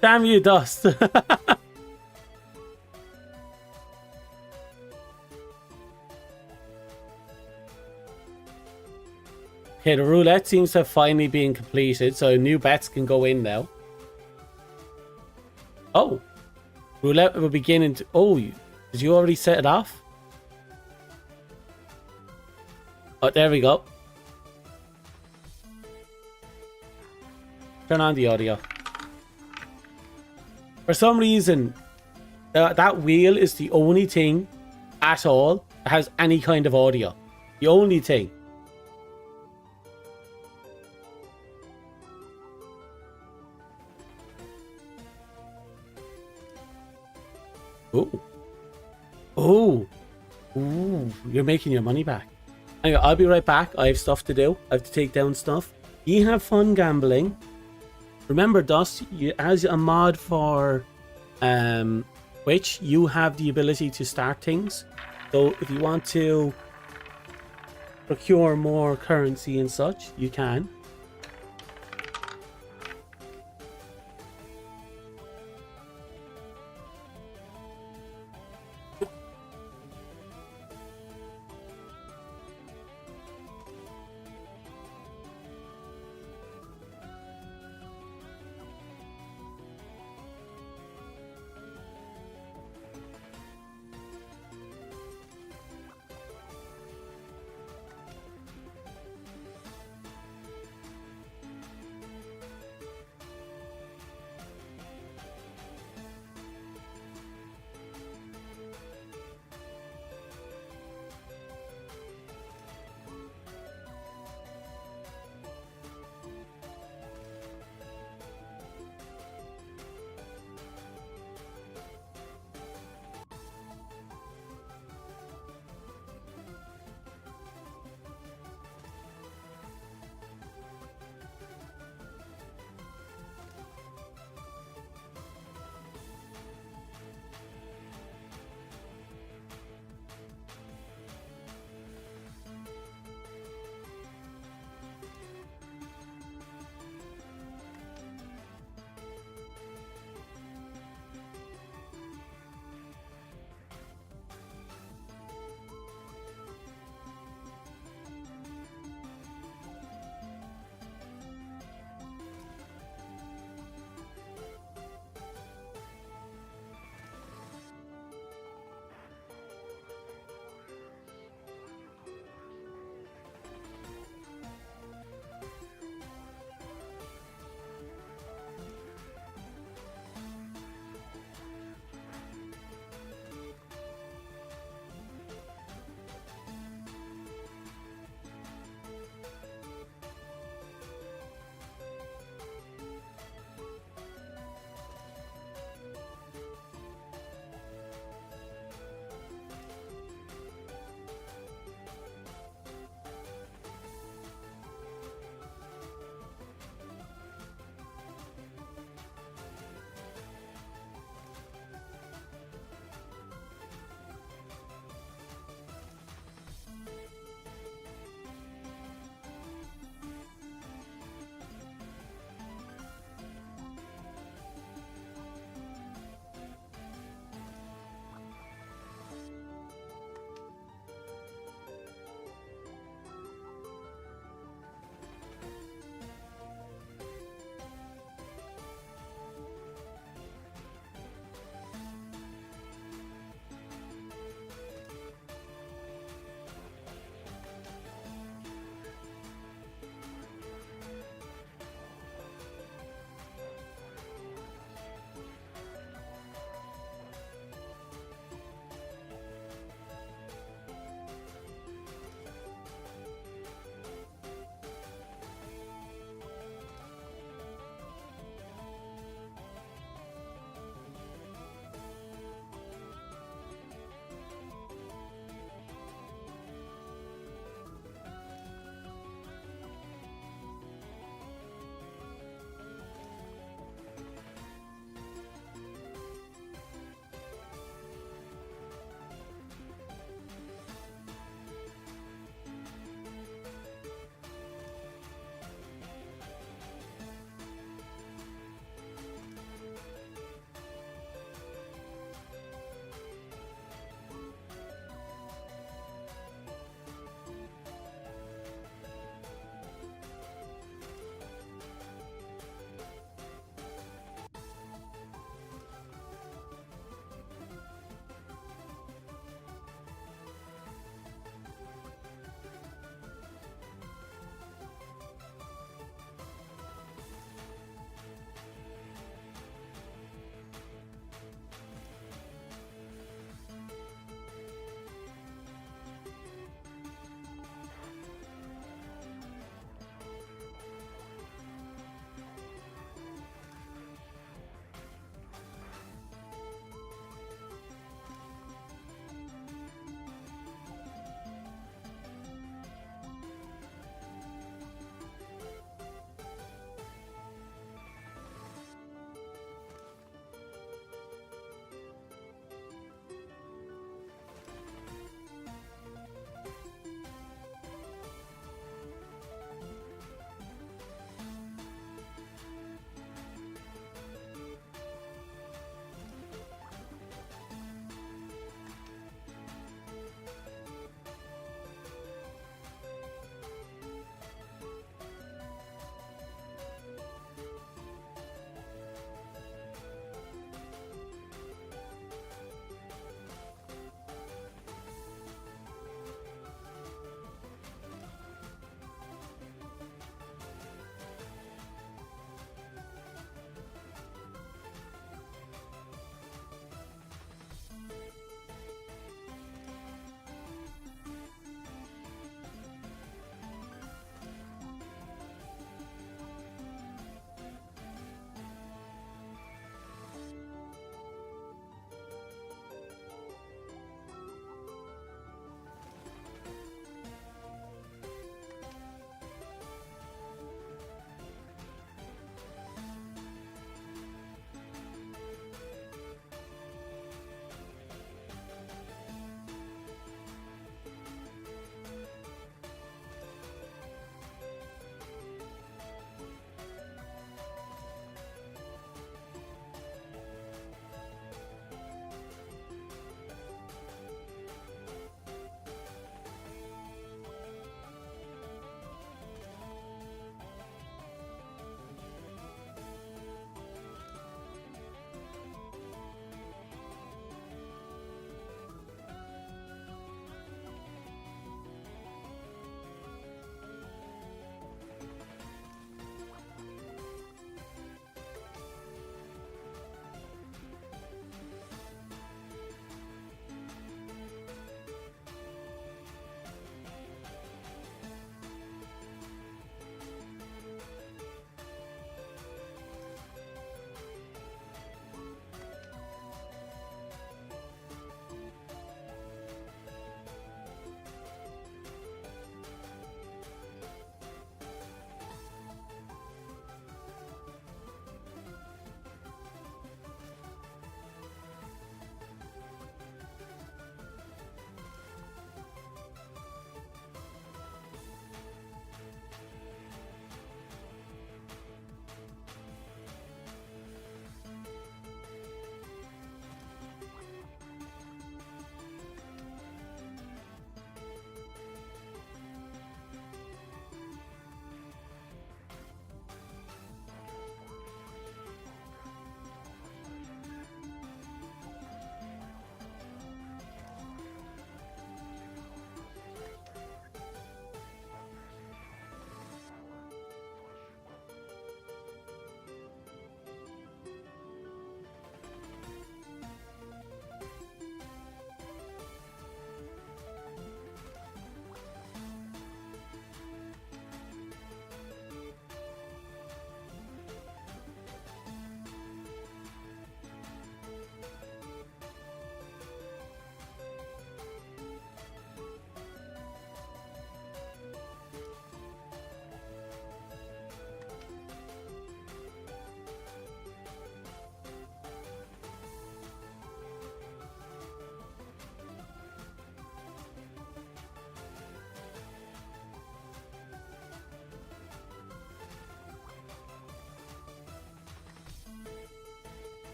S1: Damn you, Dust! Okay, the roulette seems to have finally been completed, so new bets can go in now. Oh, roulette will begin in. Oh, did you already set it off? Oh, there we go. Turn on the audio. For some reason, that wheel is the only thing at all that has any kind of audio. The only thing. Oh. Oh. Ooh, you're making your money back. Anyway, I'll be right back. I have stuff to do. I have to take down stuff. You have fun gambling. Remember, Dust, as a mod for Twitch, you have the ability to start things. So if you want to procure more currency and such, you can.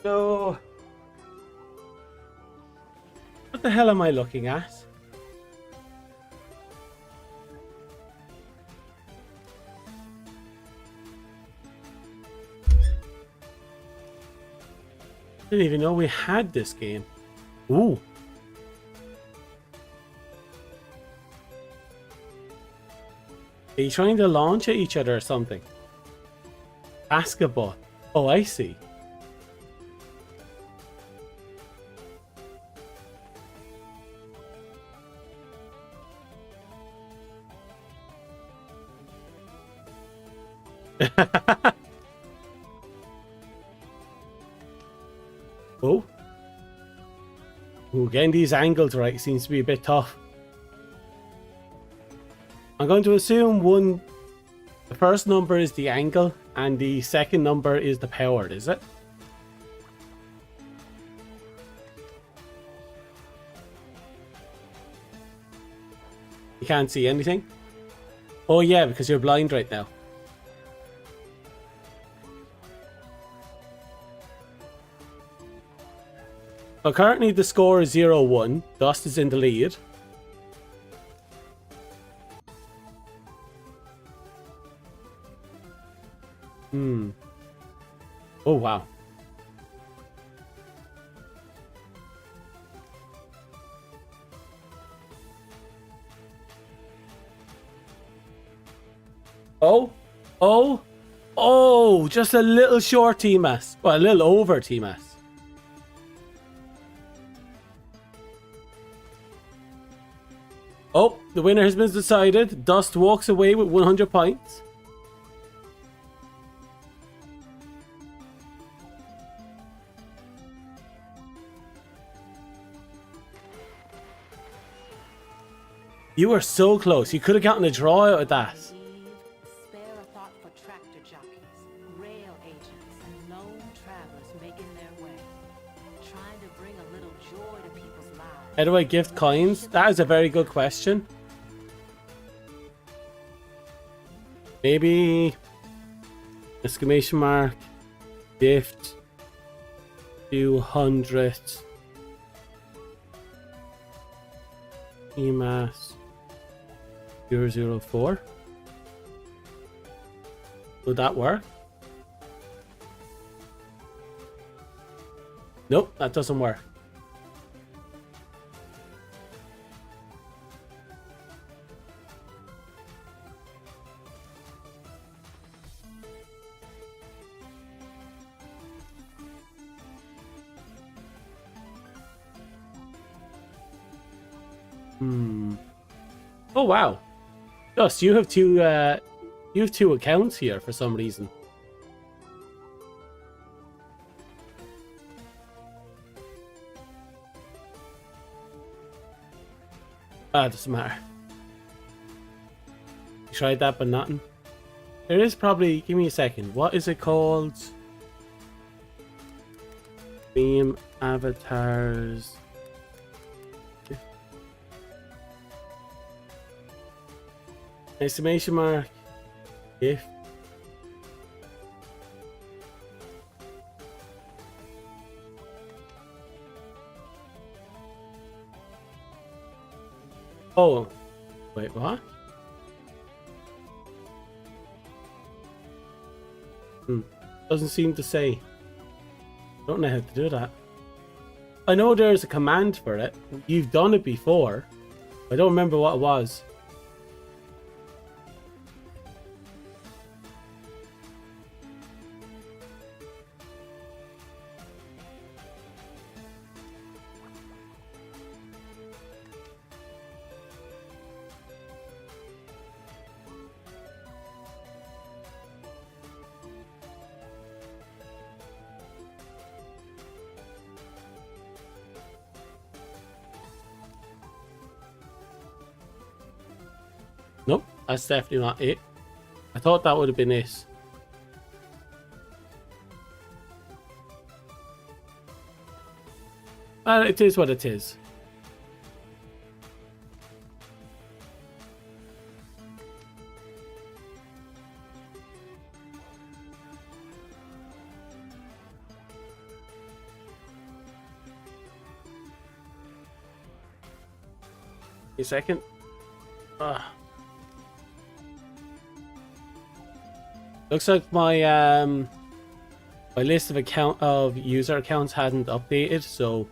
S1: So, what the hell am I looking at? Didn't even know we had this game. Ooh. Are you trying to launch at each other or something? Basketball. Oh, I see. Oh. Ooh, getting these angles right seems to be a bit tough. I'm going to assume the first number is the angle and the second number is the power, is it? You can't see anything? Oh yeah, because you're blind right now. But currently the score is 0-1. Dust is in the lead. Oh, wow. Oh, just a little short TMS. Well, a little over TMS. Oh, the winner has been decided. Dust walks away with 100 points. You were so close. You could have gotten a draw out of that.
S3: Spare a thought for tractor jockeys, rail agents, and lone travelers making their way, trying to bring a little joy to people's lives.
S1: How do I gift coins? That is a very good question. Maybe exclamation mark gift 200 EMAS 004. Would that work? Nope, that doesn't work. Oh wow. Dust, you have two accounts here for some reason. Ah, doesn't matter. You tried that but nothing. There is probably, give me a second. What is it called? Beam avatars. Exclamation mark. If. Oh. Wait, what? Doesn't seem to say. Don't know how to do that. I know there's a command for it. You've done it before. I don't remember what it was. Nope, that's definitely not it. I thought that would have been it. Well, it is what it is. A second. Looks like my my list of user accounts hadn't updated, so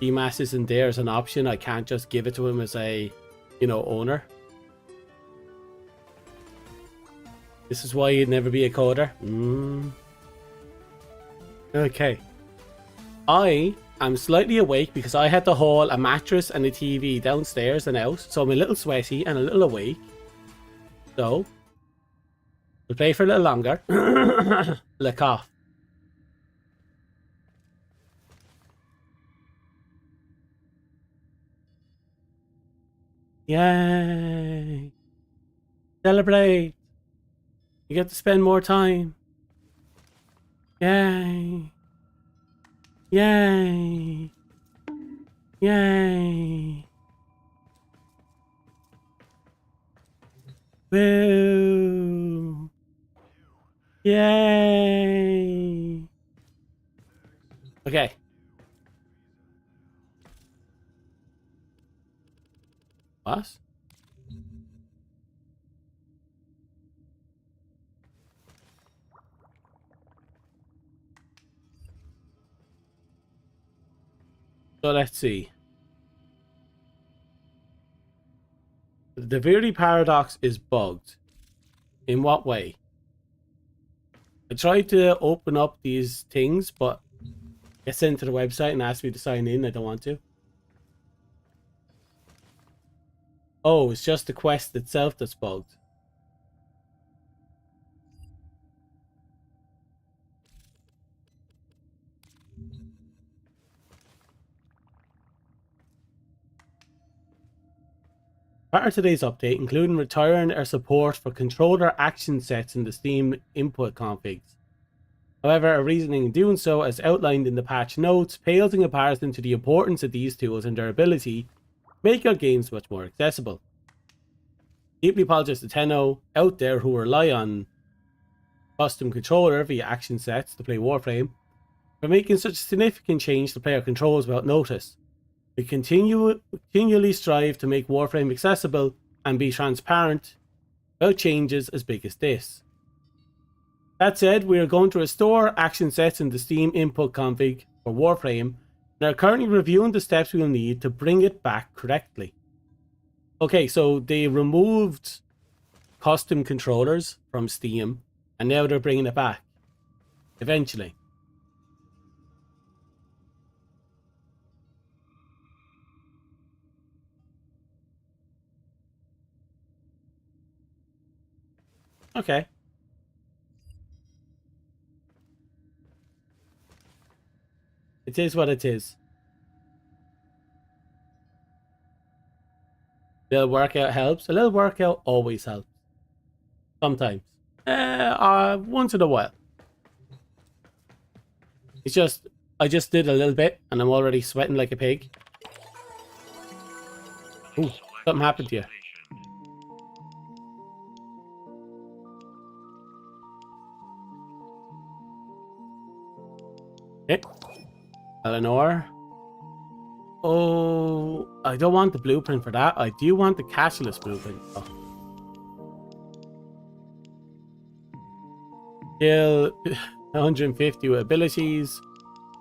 S1: EMAS isn't there as an option. I can't just give it to him as a, you know, owner. This is why you'd never be a coder. Okay. I am slightly awake because I had to haul a mattress and a TV downstairs and out, so I'm a little sweaty and a little awake. So, we'll play for a little longer. Le cough. Yay! Celebrate! You get to spend more time. Yay! Yay! Yay! Woo! Yay! Okay. What? So let's see. The Verity paradox is bugged. In what way? I tried to open up these things, but get sent to the website and ask me to sign in. I don't want to. Oh, it's just the quest itself that's bugged. Part of today's update, including retiring our support for controller action sets in the Steam input configs. However, our reasoning in doing so, as outlined in the patch notes, pales in comparison to the importance of these tools and their ability to make our games much more accessible. Deeply apologize to Tenno out there who rely on custom controller via action sets to play Warframe for making such a significant change to player controls without notice. We continually strive to make Warframe accessible and be transparent about changes as big as this. That said, we are going to restore action sets in the Steam input config for Warframe and are currently reviewing the steps we will need to bring it back correctly. Okay, so they removed custom controllers from Steam and now they're bringing it back. Eventually. Okay. It is what it is. A little workout helps. A little workout always helps. Sometimes. Once in a while. It's just, I just did a little bit and I'm already sweating like a pig. Ooh, something happened to you. Okay. Eleanor. Oh, I don't want the blueprint for that. I do want the cashless blueprint. Oh. Kill 150 with abilities.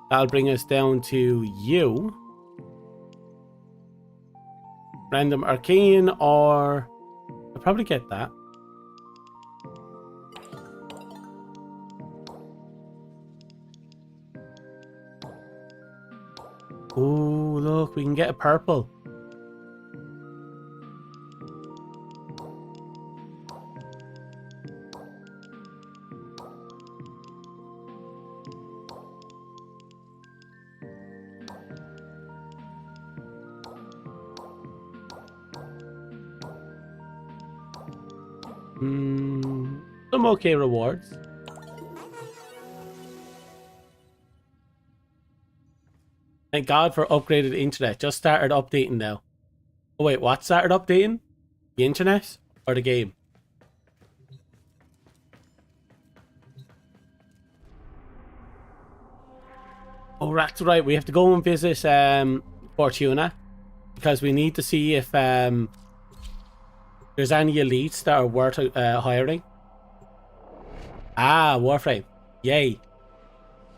S1: That'll bring us down to you. Random arcane, or I'll probably get that. Oh, look, we can get a purple. Some okay rewards. Thank God for upgraded internet. Just started updating now. Oh wait, what started updating? The internet or the game? Oh, that's right. We have to go and visit Fortuna because we need to see if there's any elites that are worth hiring. Ah, Warframe. Yay.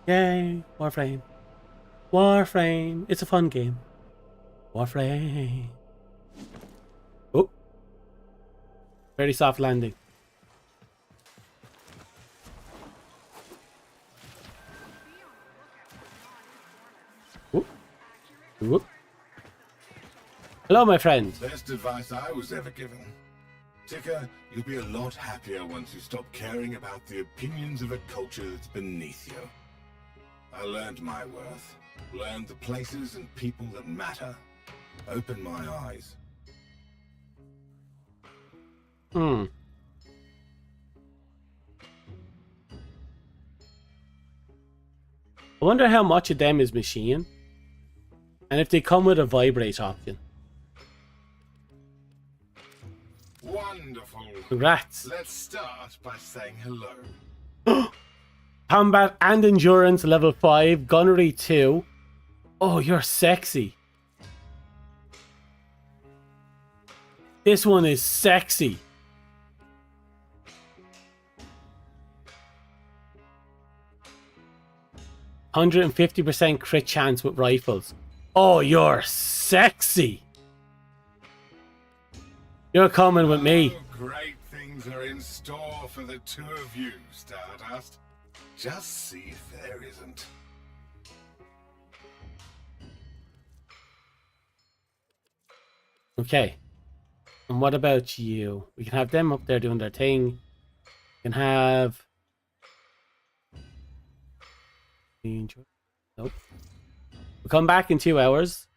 S1: Yay, Warframe. Warframe. It's a fun game. Warframe. Oh. Very soft landing. Whoop. Whoop. Hello, my friend.
S4: Best advice I was ever given. Ticker, you'll be a lot happier once you stop caring about the opinions of a culture that's beneath you. I learned my worth. Learned the places and people that matter. Opened my eyes.
S1: I wonder how much of them is machine. And if they come with a vibrate option.
S4: Wonderful.
S1: Congrats.
S4: Let's start by saying hello.
S1: Combat and endurance level 5. Gunnery 2. Oh, you're sexy. This one is sexy. %150% crit chance with rifles. Oh, you're sexy. You're coming with me.
S4: Oh, great things are in store for the two of you, Stardust. Just see if there isn't.
S1: Okay. And what about you? We can have them up there doing their thing. We can have... Nope. We'll come back in 2 hours.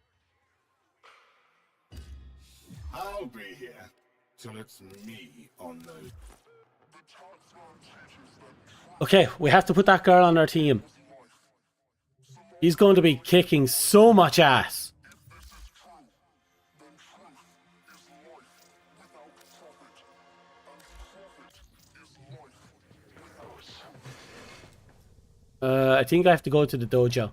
S4: I'll be here till it's me on those.
S1: Okay, we have to put that girl on our team. He's going to be kicking so much ass. I think I have to go to the dojo.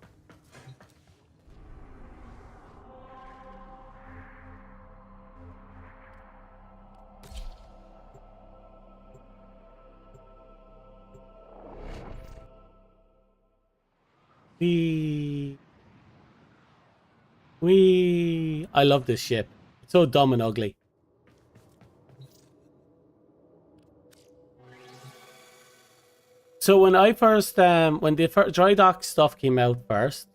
S1: I love this ship. It's so dumb and ugly. So when I first, when the dry dock stuff came out first,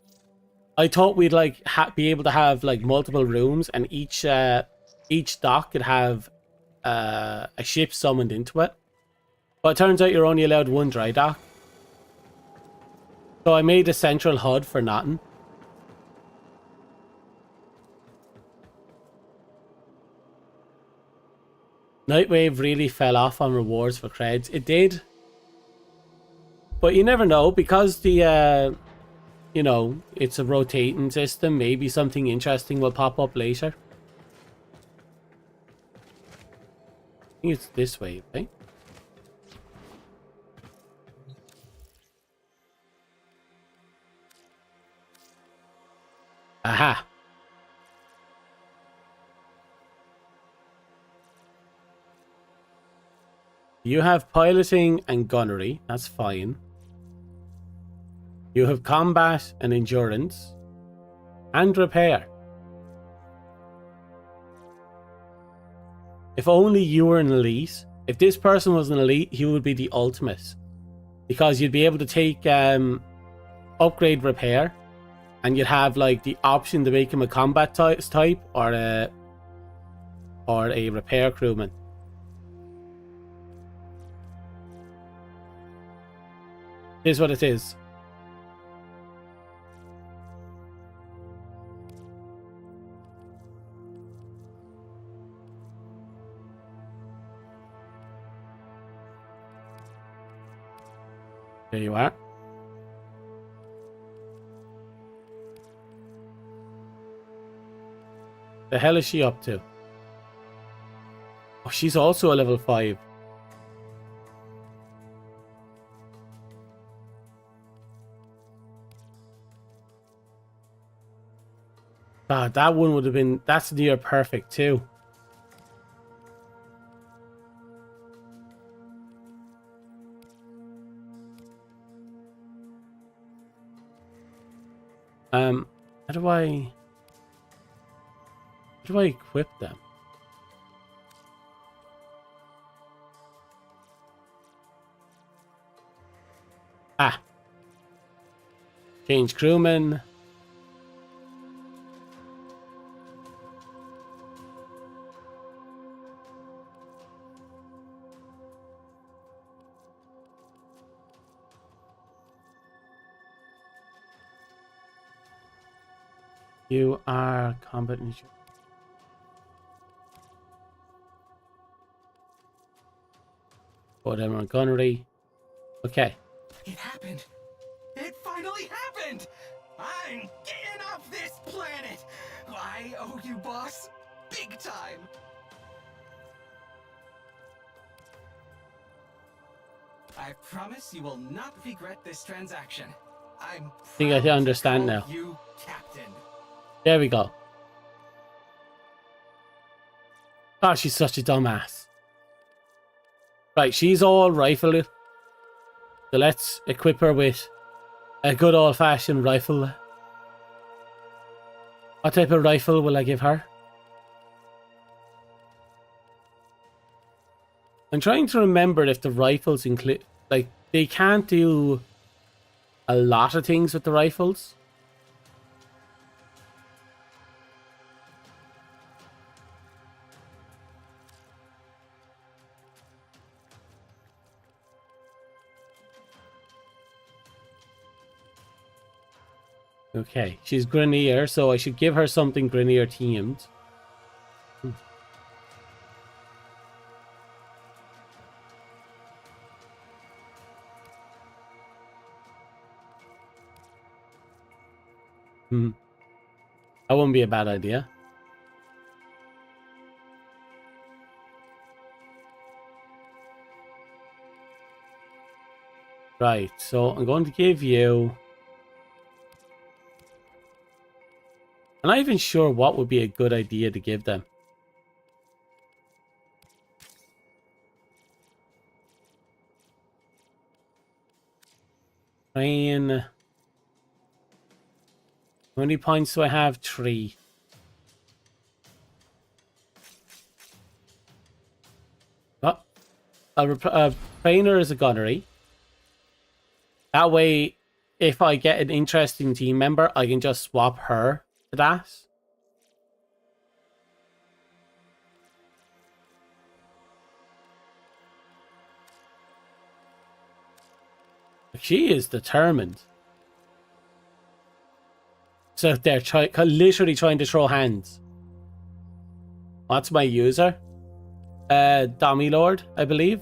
S1: I thought we'd like be able to have like multiple rooms, and each dock could have a ship summoned into it. But it turns out you're only allowed one dry dock. So I made a central HUD for nothing. Nightwave really fell off on rewards for creds. It did. But you never know, because the, you know, it's a rotating system. Maybe something interesting will pop up later. I think it's this way, right? Aha! You have piloting and gunnery. That's fine. You have combat and endurance. And repair. If only you were an elite. If this person was an elite, he would be the ultimate. Because you'd be able to take upgrade repair. And you'd have like the option to make him a combat type or a repair crewman. Here's what it is. There you are. The hell is she up to? Oh, she's also a level 5. God, that one would have been... That's near perfect too. How do I equip them? Ah. Change crewman. You are combat insurance. Put them on gunnery. Okay.
S11: It happened. It finally happened. I'm getting off this planet. I owe you, boss. Big time. I promise you will not regret this transaction. I
S1: think I understand now.
S11: You captain.
S1: There we go. Oh, she's such a dumbass. Right, she's all rifle. So let's equip her with a good old-fashioned rifle. What type of rifle will I give her? I'm trying to remember if the rifles include... Like, they can't do a lot of things with the rifles. Okay, she's Grenier, so I should give her something Grenier themed. That wouldn't be a bad idea. Right, so I'm going to give you... I'm not even sure what would be a good idea to give them. Train. How many points do I have? 3. Oh, a trainer is a gunnery. That way, if I get an interesting team member, I can just swap her to that. She is determined. So they're literally trying to throw hands. What's my user? Dummy Lord, I believe.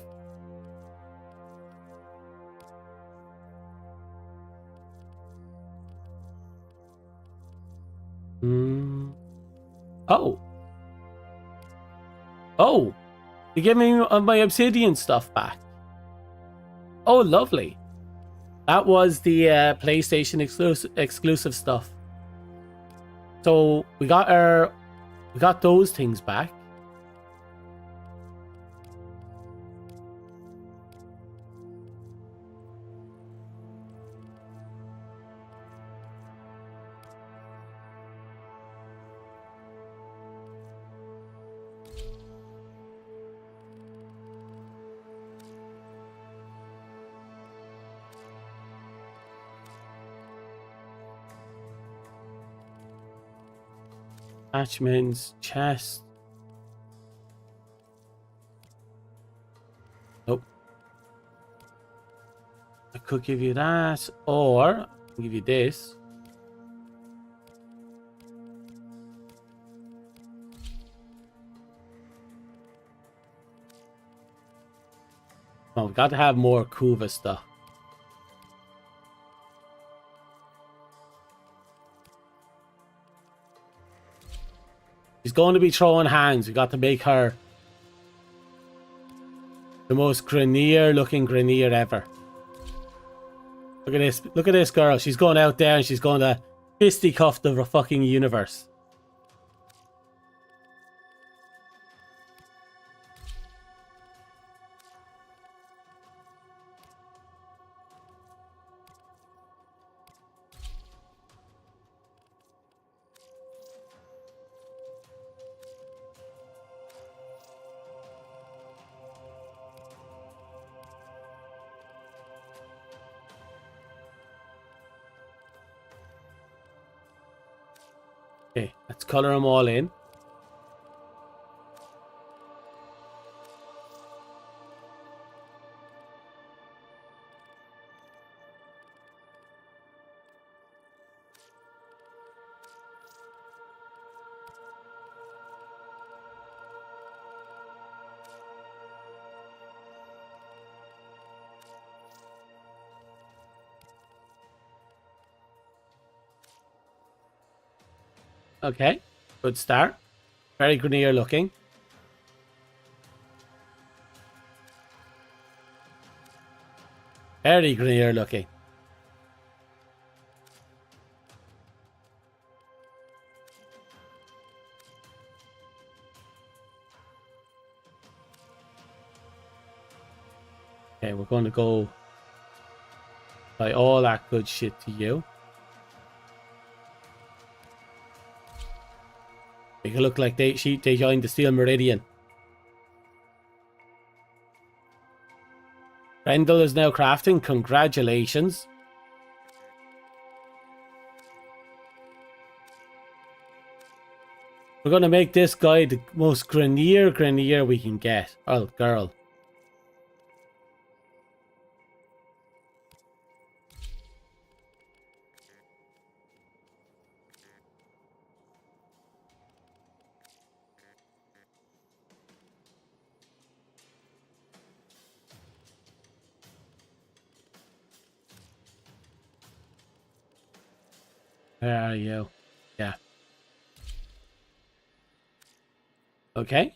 S1: Oh. Oh. You give me my obsidian stuff back. Oh, lovely. That was the PlayStation exclusive stuff. So we got those things back. Attachments, chest. Nope. I could give you that, or I can give you this. Oh, we've got to have more Kuva stuff. She's going to be throwing hands. We got to make her the most Grenier looking Grenier ever. Look at this. Look at this girl. She's going out there and she's going to fisticuff the fucking universe. Okay, let's color them all in. Okay, good start. Very Grenier looking. Very Grenier looking. Okay, we're going to go by all that good shit to you. Make it look like they joined the Steel Meridian. Rendell is now crafting. Congratulations. We're going to make this guy the most Grenier we can get. Oh, girl. Where are you? Yeah. Okay.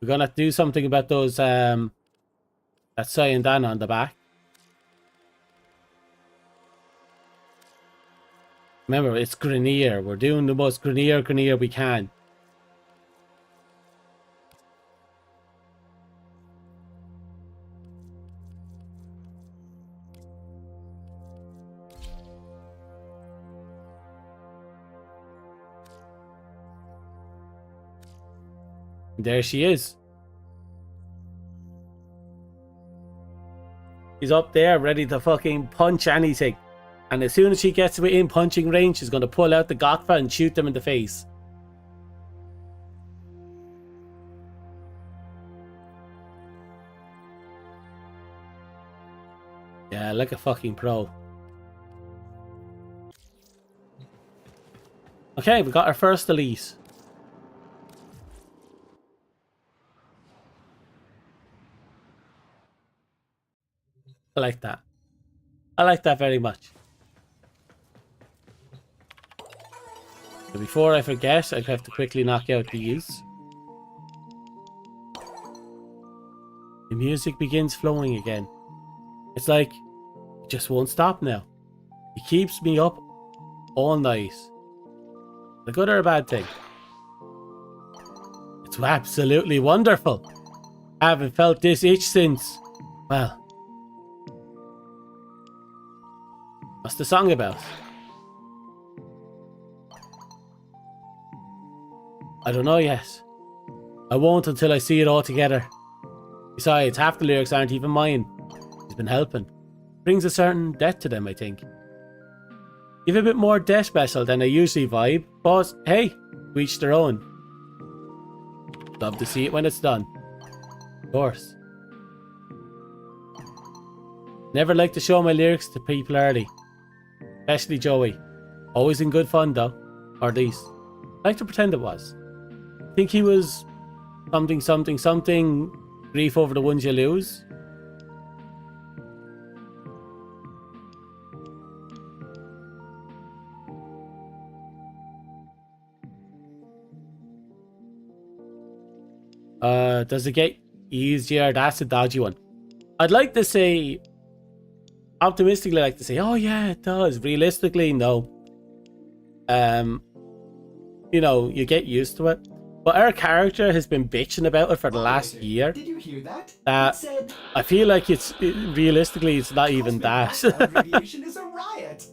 S1: We're gonna have to do something about those that cyan Dan on the back. Remember, it's Grenier. We're doing the most Grenier we can. There she is. She's up there ready to fucking punch anything. And as soon as she gets within punching range, she's going to pull out the Gotfa and shoot them in the face. Yeah, like a fucking pro. Okay, we got our first elite. I like that. I like that very much. So before I forget, I have to quickly knock out these. The music begins flowing again. It's like it just won't stop now. It keeps me up all night. A good or a bad thing? It's absolutely wonderful. I haven't felt this itch since, well, what's the song about? I don't know yet. I won't until I see it all together. Besides, half the lyrics aren't even mine. He's been helping. Brings a certain depth to them, I think. Give a bit more death special than I usually vibe, but hey, to each their own. Love to see it when it's done. Of course. Never like to show my lyrics to people early. Especially Joey. Always in good fun though. Or at least, I like to pretend it was. Think he was something, grief over the ones you lose. Does it get easier? That's a dodgy one. I'd like to say, optimistically like to say, oh yeah, it does. Realistically, no. You know, you get used to it. But our character has been bitching about it for the last year.
S7: Did you hear that?
S1: That
S7: said,
S1: I feel like realistically, it's not even that.
S7: Radiation is a riot.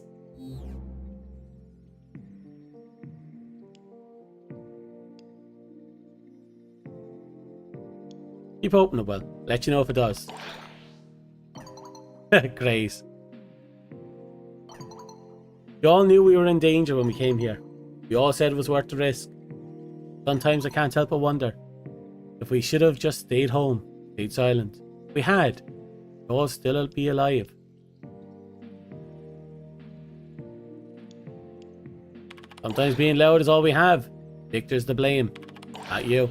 S1: Keep hoping it will. Let you know if it does. Great. You all knew we were in danger when we came here. We all said it was worth the risk. Sometimes I can't help but wonder if we should have just stayed home, stayed silent. If we had, we'd all still be alive. Sometimes being loud is all we have. Victor's to blame. Not you.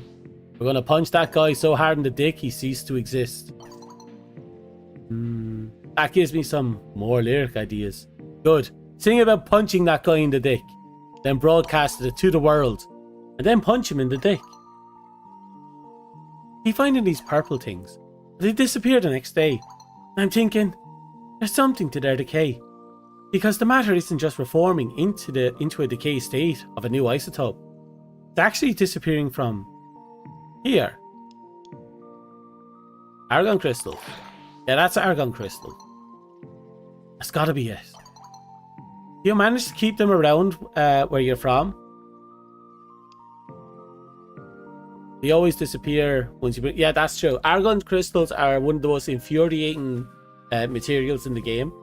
S1: We're gonna punch that guy so hard in the dick he ceased to exist. That gives me some more lyric ideas. Good. Sing about punching that guy in the dick. Then broadcasted it to the world. And then punch him in the dick. Keep finding these purple things. They disappear the next day. And I'm thinking, there's something to their decay. Because the matter isn't just reforming into a decay state of a new isotope. It's actually disappearing from here. Argon crystal. Yeah, that's argon crystal. That's gotta be it. Do you manage to keep them around where you're from? They always disappear once you... Yeah, that's true. Argon crystals are one of the most infuriating materials in the game.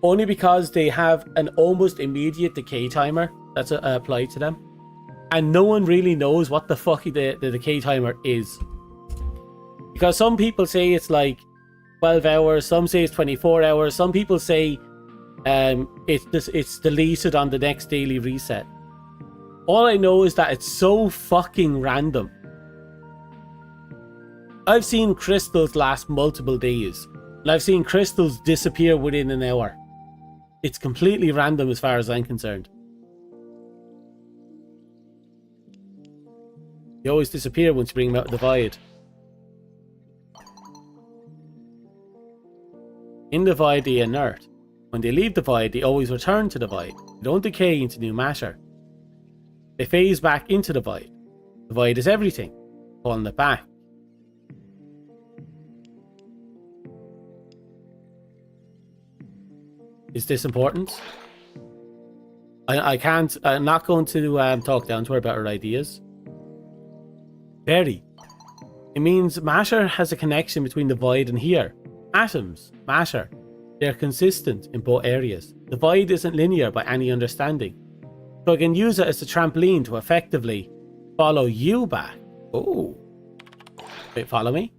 S1: Only because they have an almost immediate decay timer that's applied to them. And no one really knows what the fuck the decay timer is. Because some people say it's like 12 hours, some say it's 24 hours, some people say it's deleted on the next daily reset. All I know is that it's so fucking random. I've seen crystals last multiple days, and I've seen crystals disappear within an hour. It's completely random as far as I'm concerned. They always disappear once you bring them out of the void. In the void, they inert. When they leave the void, they always return to the void. They don't decay into new matter. They phase back into the void. The void is everything. Pulling it back. Is this important? I can't... I'm not going to talk down to her about her ideas. Very. It means matter has a connection between the void and here. Atoms, matter, they're consistent in both areas. The void isn't linear by any understanding. So I can use it as a trampoline to effectively follow you back. Oh. Wait, follow me?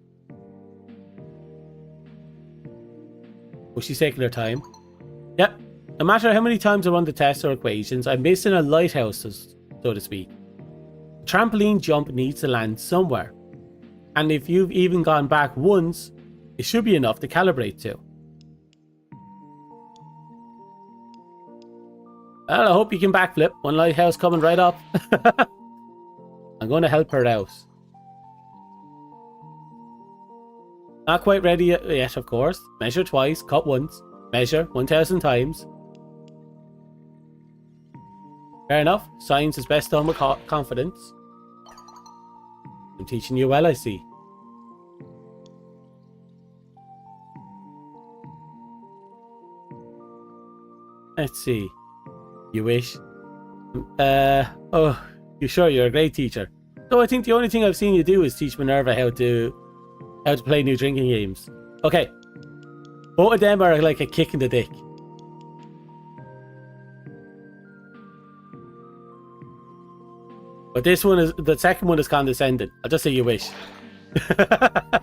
S1: Oh, she's taking her time. Yep. No matter how many times I run the tests or equations, I'm missing a lighthouse, so to speak. A trampoline jump needs to land somewhere. And if you've even gone back once, it should be enough to calibrate to. Well, I hope you can backflip. One lighthouse coming right up. I'm going to help her out. Not quite ready yet, of course. Measure twice, cut once. Measure 1,000 times. Fair enough. Science is best done with confidence. I'm teaching you well, I see. Let's see. You wish? Oh, you sure you're a great teacher. So I think the only thing I've seen you do is teach Minerva how to play new drinking games. Okay. Both of them are like a kick in the dick. But this one is, the second one is condescending. I'll just say you wish. But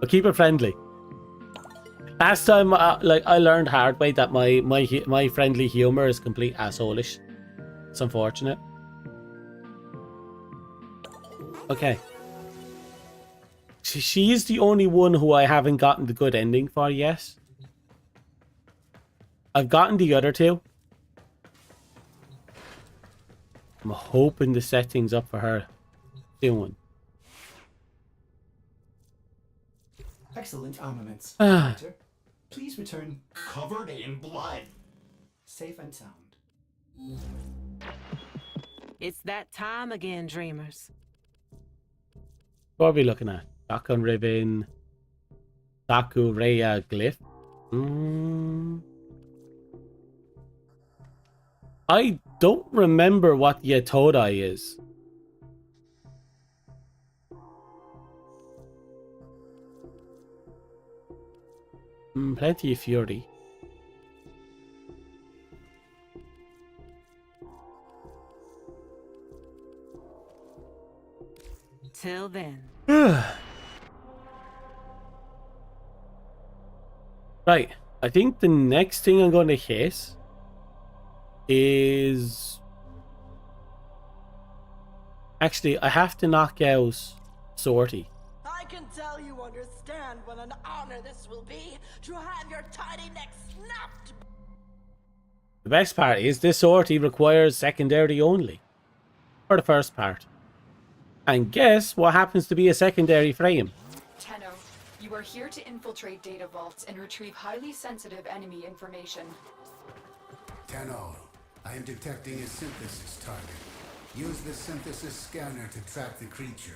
S1: keep it friendly. Last time, I learned hard way that my friendly humor is complete asshole-ish. It's unfortunate. Okay. She's the only one who I haven't gotten the good ending for yet. I've gotten the other two. I'm hoping to set things up for her soon.
S7: Excellent armaments. Commander. Please return covered in blood. Safe and sound.
S3: It's that time again, dreamers.
S1: What are we looking at? Shotgun ribbon. Sakureya glyph. I don't remember what Yatodai is. Plenty of fury.
S3: Till then.
S1: Right. I think the next thing I'm going to hit is... Actually, I have to knock out Sortie.
S12: I can tell you understand what an honor this will be to have your tiny neck snapped.
S1: The best part is this Sortie requires secondary only. For the first part. And guess what happens to be a secondary frame?
S13: Tenno, you are here to infiltrate data vaults and retrieve highly sensitive enemy information.
S2: Tenno, I am detecting a synthesis target. Use the synthesis scanner to track the creature.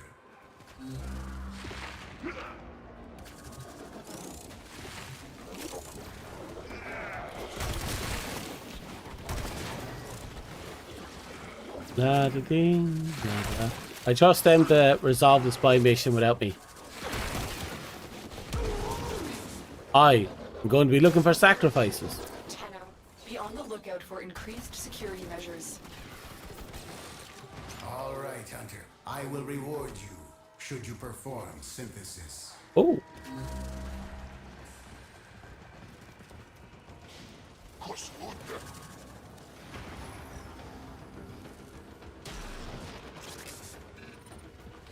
S1: I trust them to resolve the spy mission without me. I'm going to be looking for sacrifices.
S13: Tenno, be on the lookout for increased security measures.
S2: All right, Hunter. I will reward you should you perform synthesis.
S1: Oh.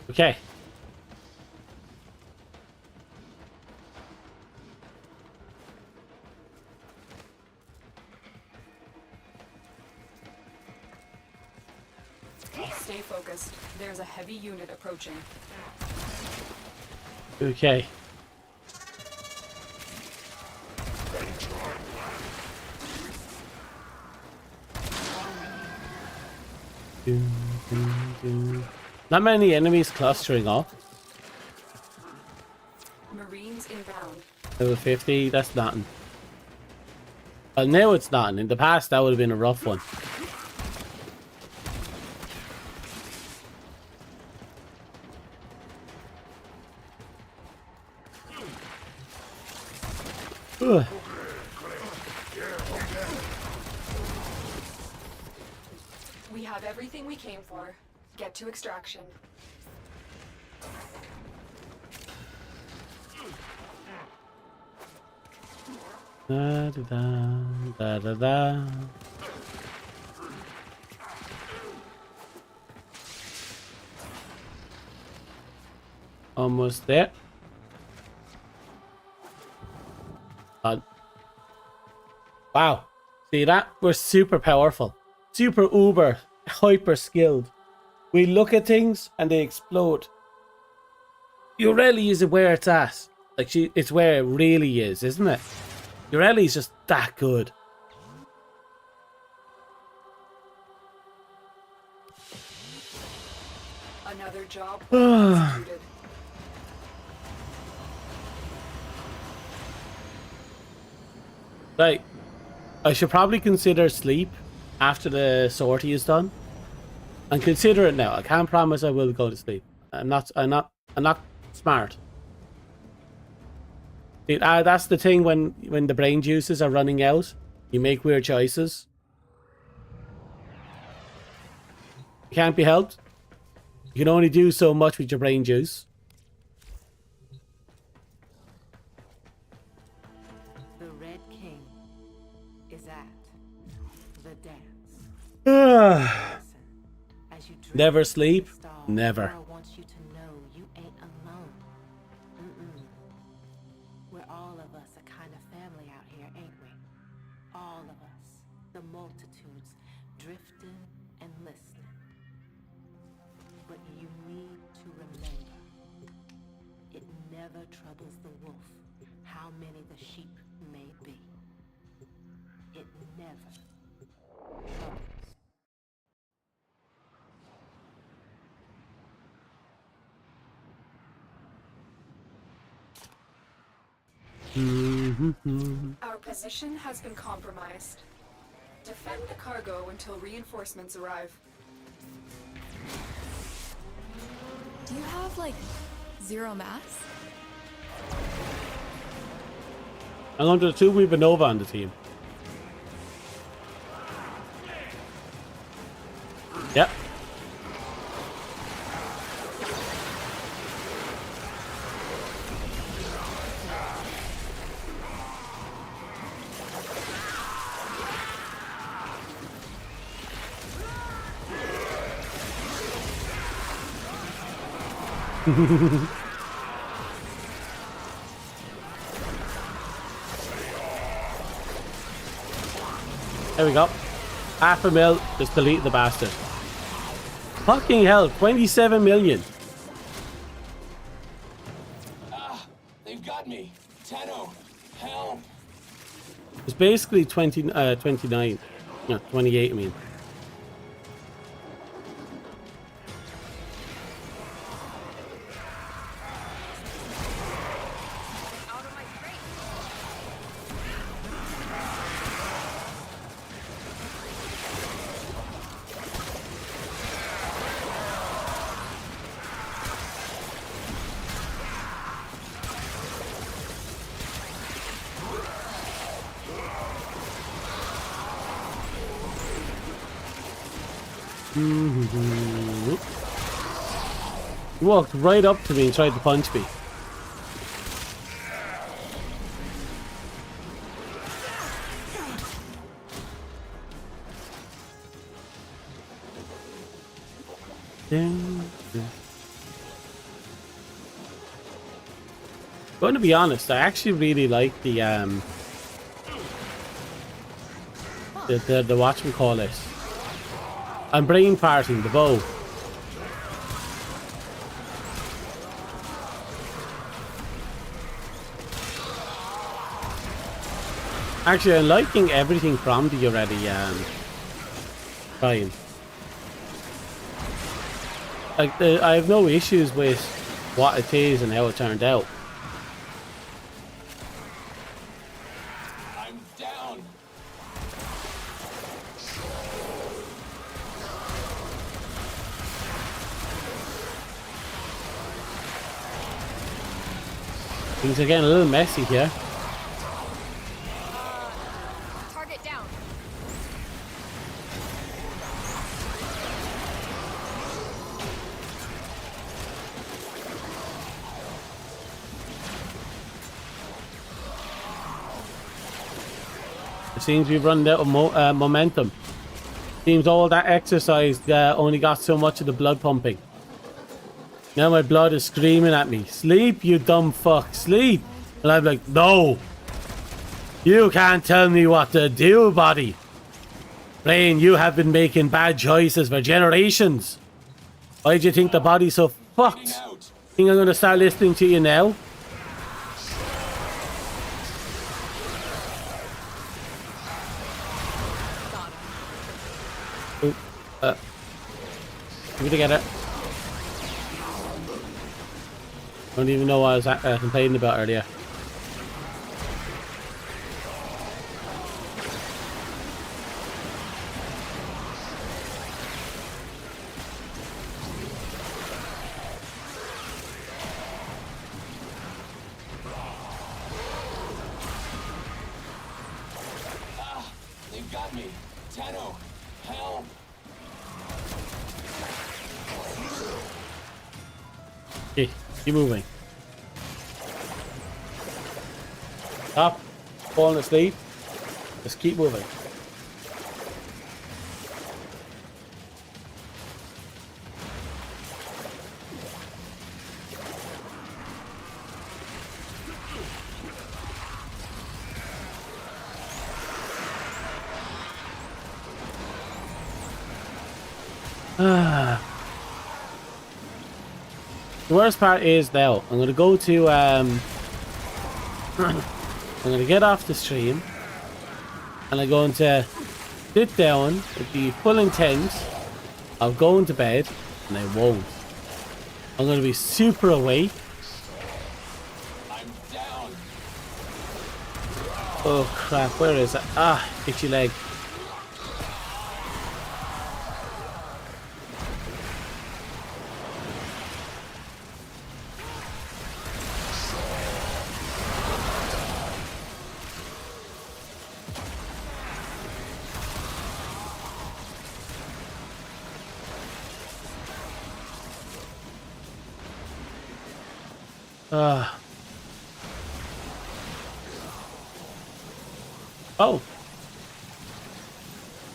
S1: Okay.
S13: Stay focused. There's a heavy unit approaching.
S1: Okay. Not many enemies clustering up.
S13: Marines inbound.
S1: Level 50, that's nothing. Well, now it's nothing. In the past, that would have been a rough one. Ugh.
S13: We have everything we came for. Get to extraction.
S1: Da da da da da da. Almost there. Wow. See that? We're super powerful. Super uber hyper skilled. We look at things and they explode. Ureli is where it's at. Like it's where it really is, isn't it? Ureli is just that good.
S13: Another job executed.
S1: Right. I should probably consider sleep after the sortie is done. And consider it now. I can't promise I will go to sleep. I'm not smart. See, that's the thing when the brain juices are running out. You make weird choices. It can't be helped. You can only do so much with your brain juice.
S3: The Red King is at the dance. As you
S1: Never sleep. Never.
S3: I want you to know you ain't alone. We're all of us a kind of family out here, ain't we? All of us, the multitudes, drifting and listening. But you need to remember, it never troubles the wolf how many the sheep may be. It never troubles.
S13: Our position has been compromised. Defend the cargo until reinforcements arrive.
S9: Do you have, like, zero mass?
S1: I'm going to the 2 Weebanova on the team. Yep. There we go. Half a mil. Just delete the bastard. Fucking hell. 27 million.
S11: They've got me. Tenno, help.
S1: It's basically 29. No, 28, I mean. He walked right up to me and tried to punch me. Going to be honest, I actually really like the whatchamacallit. I'm brain farting the bow. Actually, I'm liking everything from the already, Brian. Like, I have no issues with what it is and how it turned out.
S11: I'm down.
S1: Things are getting a little messy here.
S9: Target down.
S1: It seems we've run out of momentum. Seems all that exercise only got so much of the blood pumping. Now my blood is screaming at me. Sleep, you dumb fuck, sleep. And I'm like, no. You can't tell me what to do, buddy. Brain, you have been making bad choices for generations. Why do you think the body's so fucked? Think I'm gonna start listening to you now? Give it together. Don't even know what I was complaining about earlier.
S11: They've got me. Tenno, help.
S1: Okay, keep moving. Stop falling asleep. Just keep moving. The worst part is now I'm gonna go to I'm gonna get off the stream and I'm going to sit down with the full intent of going to bed, and I won't. I'm gonna be super awake.
S11: I'm down.
S1: Oh crap, where is it? Ah, itchy leg. Oh,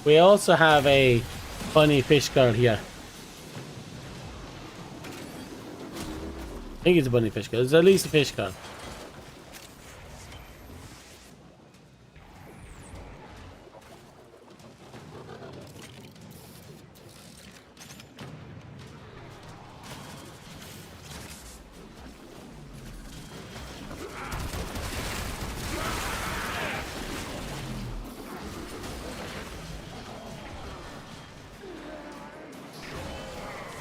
S1: we also have a funny fish girl here. I think it's a bunny fish gun. It's at least a fish gun.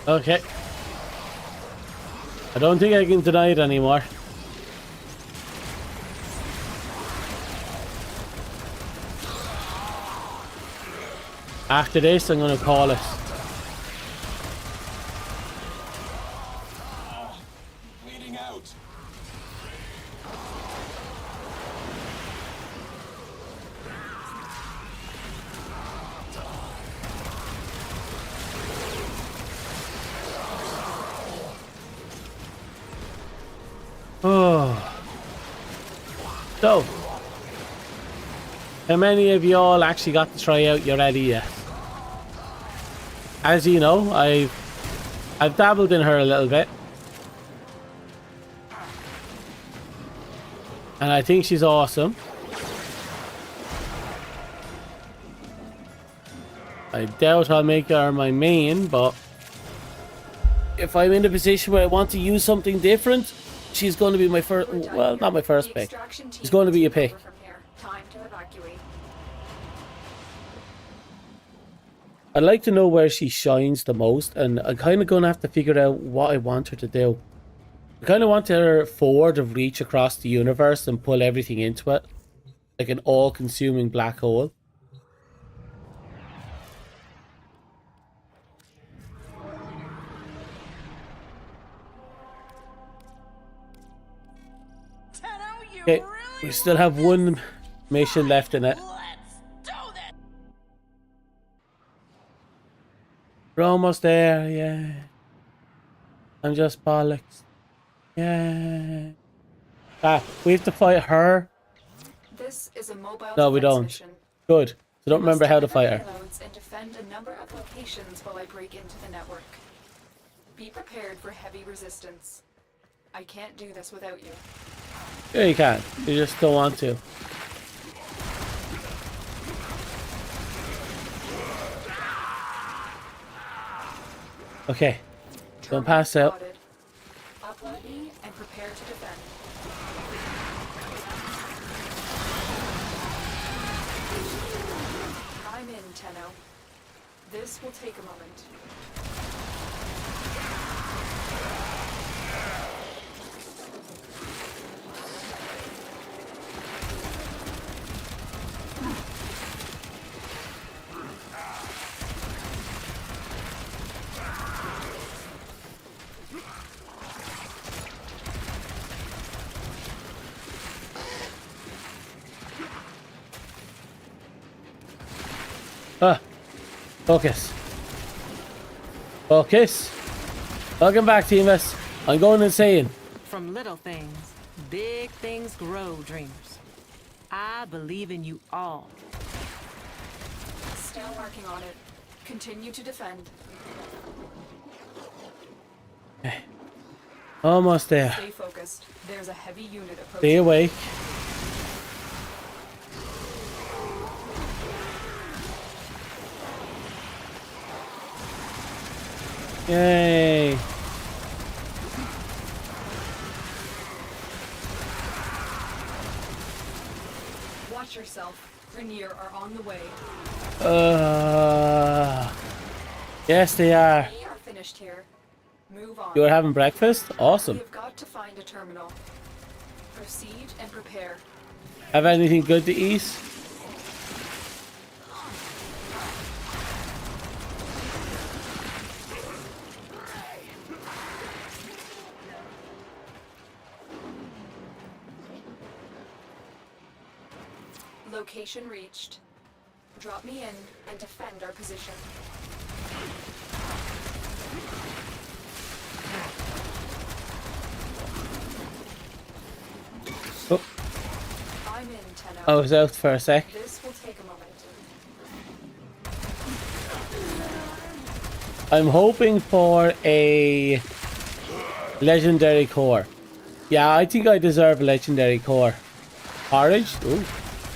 S1: Okay. I don't think I can deny it anymore. After this, I'm gonna call it.
S11: Bleeding out.
S1: Oh. So, how many of y'all actually got to try out your Eddie yet? As you know, I've dabbled in her a little bit. And I think she's awesome. I doubt I'll make her my main, but if I'm in a position where I want to use something different, she's going to be my first, well, not my first pick. She's going to be a pick. I'd like to know where she shines the most, and I'm kind of going to have to figure out what I want her to do. I kind of want her forward of reach across the universe and pull everything into it. Like an all-consuming black hole. Okay, we still have one mission left in it. We're almost there, yeah. I'm just bollocks. Yeah. Ah, we have to fight her.
S13: This is a mobile
S1: No, we don't.
S13: mission.
S1: Good. So don't remember how to fight her.
S13: And defend a number of locations while I break into the network. Be prepared for heavy resistance. I can't do this without you.
S1: Yeah, you can. You just don't want to. Okay. Don't pass out.
S13: Upload me and prepare to defend. I'm in, Tenno. This will take a moment.
S1: Ah, focus. Focus. Welcome back, teamers. I'm going insane.
S3: From little things, big things grow, dreamers. I believe in you all.
S13: Still working on it. Continue to defend.
S1: Okay. Almost there.
S13: Stay focused. There's a heavy unit approaching.
S1: Stay awake. Yay!
S13: Watch yourself. Rainier are on the way.
S1: Yes, they are.
S13: We are finished here. Move on.
S1: You are having breakfast? Awesome.
S13: We've got to find a terminal. Proceed and prepare.
S1: Have anything good to eat?
S13: Location reached. Drop me in and defend our position.
S1: Oh.
S13: I'm in, Tenno.
S1: I was out for a sec.
S13: This will take a moment.
S1: I'm hoping for a Legendary core. Yeah, I think I deserve a legendary core. Porridge? Ooh.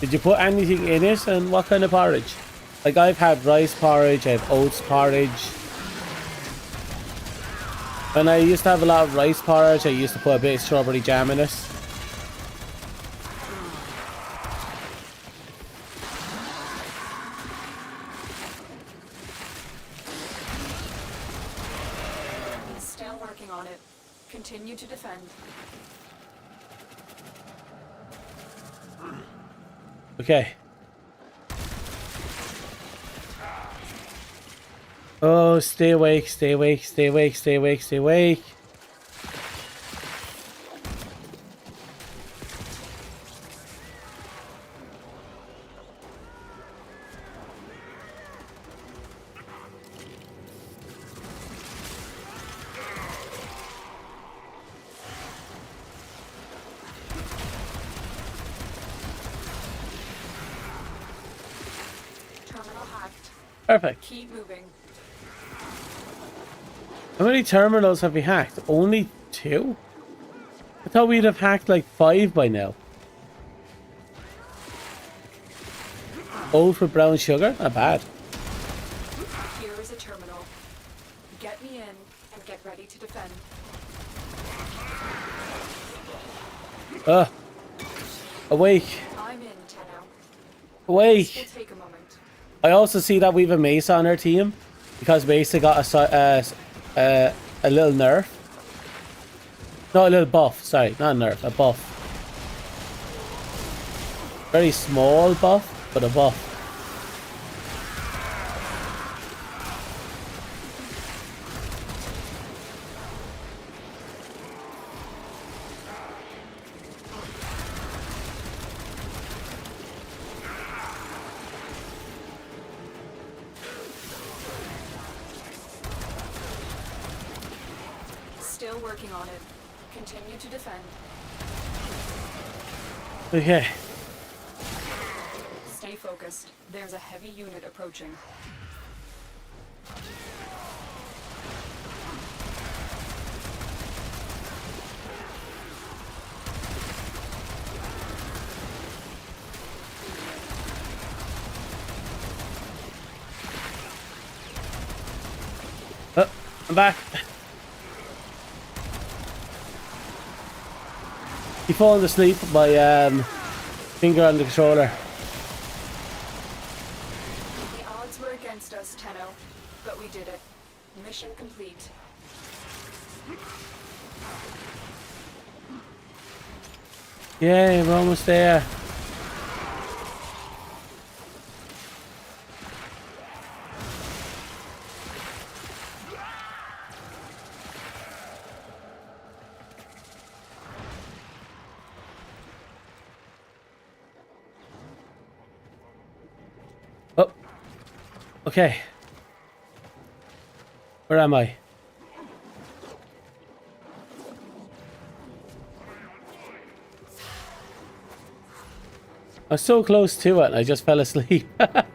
S1: Did you put anything in it, and what kind of porridge? Like, I've had rice porridge, I have oats porridge. When I used to have a lot of rice porridge, I used to put a bit of strawberry jam in it.
S13: Still working on it. Continue to defend.
S1: Okay. Oh, stay awake, stay awake, stay awake, stay awake, stay awake.
S13: Terminal hacked.
S1: Perfect.
S13: Keep moving.
S1: How many terminals have we hacked? Only 2? I thought we'd have hacked like 5 by now. O for brown sugar? Not bad.
S13: Here is a terminal. Get me in and get ready to defend.
S1: Awake.
S13: I'm in, Tenno.
S1: Awake.
S13: This will take a moment.
S1: I also see that we've a Mesa on our team because Mesa got a little nerf. No, a little buff. Sorry, not a nerf, a buff. Very small buff, but a buff.
S13: Still working on it. Continue to defend.
S1: Okay.
S13: Stay focused. There's a heavy unit approaching.
S1: Oh, I'm back. Keep falling asleep with my finger on the controller.
S13: The odds were against us, Tenno, but we did it. Mission complete.
S1: Yay, we're almost there. Oh, okay. Where am I? I was so close to it and I just fell asleep.
S13: Another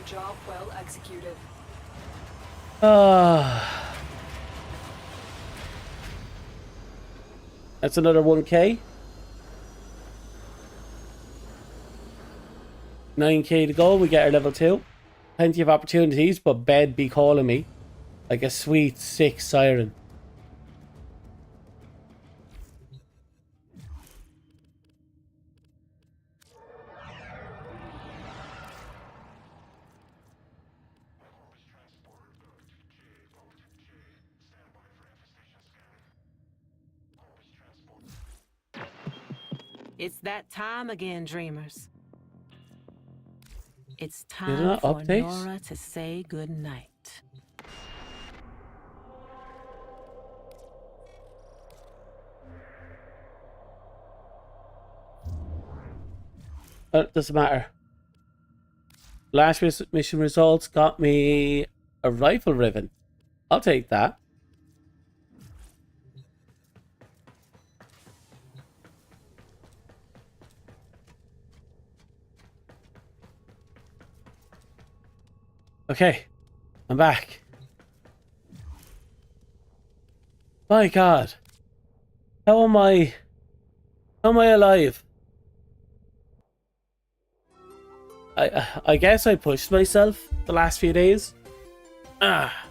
S13: job well executed.
S1: That's another 1k. 9k to go, we get our level 2. Plenty of opportunities, but bed be calling me like a sweet, sick siren.
S3: It's that time again, dreamers. It's
S1: Did
S3: time
S1: it
S3: for
S1: update?
S3: Nora to say goodnight.
S1: It doesn't matter. Last mission results got me a rifle ribbon. I'll take that. Okay, I'm back. My God. How am I alive? I guess I pushed myself the last few days. Ah.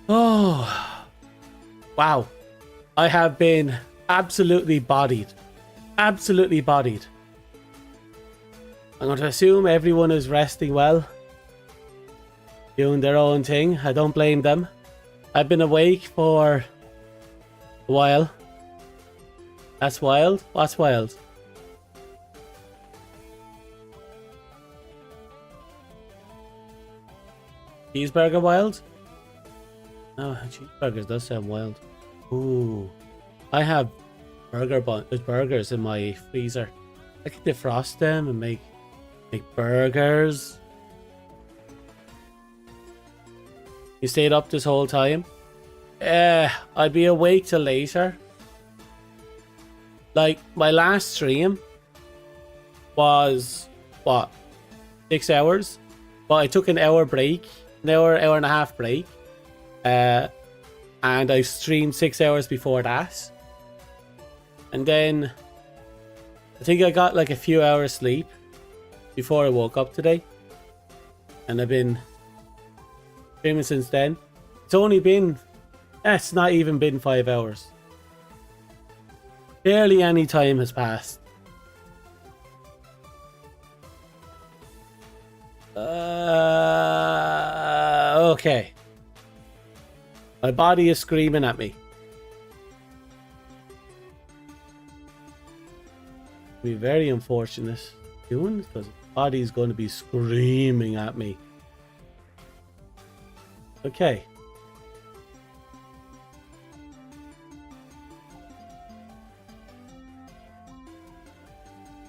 S1: Oh. Wow. I have been absolutely bodied. Absolutely bodied. I'm going to assume everyone is resting well. Doing their own thing. I don't blame them. I've been awake for a while. That's wild. What's wild? Cheeseburger wild? Oh, cheeseburgers does sound wild. Ooh. I have burgers in my freezer. I could defrost them and make burgers. You stayed up this whole time? I'd be awake till later. Like, my last stream was, what, 6 hours? But I took an hour break, hour and a half break. And I streamed 6 hours before that. And then, I think I got like a few hours sleep before I woke up today. And I've been streaming since then. It's only been, it's not even been 5 hours. Barely any time has passed. Okay. My body is screaming at me. It'll be very unfortunate soon because my body is going to be screaming at me. Okay.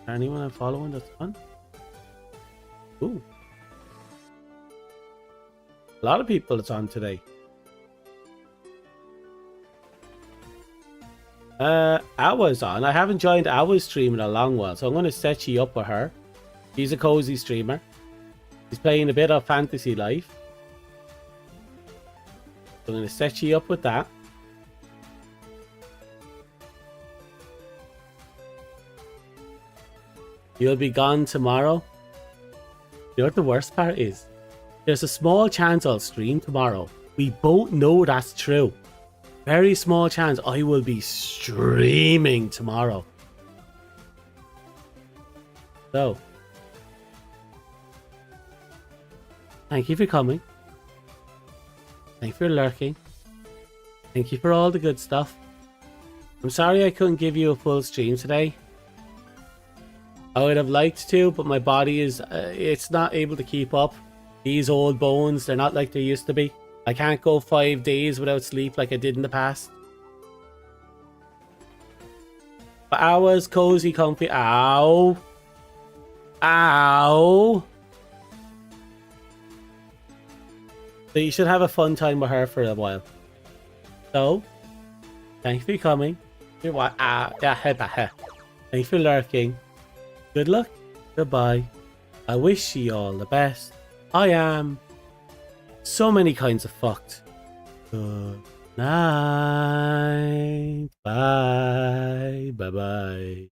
S1: Anyone I'm following that's on? Ooh. A lot of people that's on today. Awa's on. I haven't joined Awa's stream in a long while, so I'm going to set you up with her. She's a cozy streamer. She's playing a bit of Fantasy Life. So I'm going to set you up with that. You'll be gone tomorrow. You know what the worst part is? There's a small chance I'll stream tomorrow. We both know that's true. Very small chance I will be streaming tomorrow. So, thank you for coming. Thank you for lurking. Thank you for all the good stuff. I'm sorry I couldn't give you a full stream today. I would have liked to, but my body is, it's not able to keep up. These old bones, they're not like they used to be. I can't go 5 days without sleep like I did in the past. But hours, cozy, comfy. Ow. Ow. So you should have a fun time with her for a while. So, thank you for coming. You're what? Yeah, headpat. Thanks for lurking. Good luck. Goodbye. I wish you all the best. I am so many kinds of fucked. Good night. Bye. Bye bye.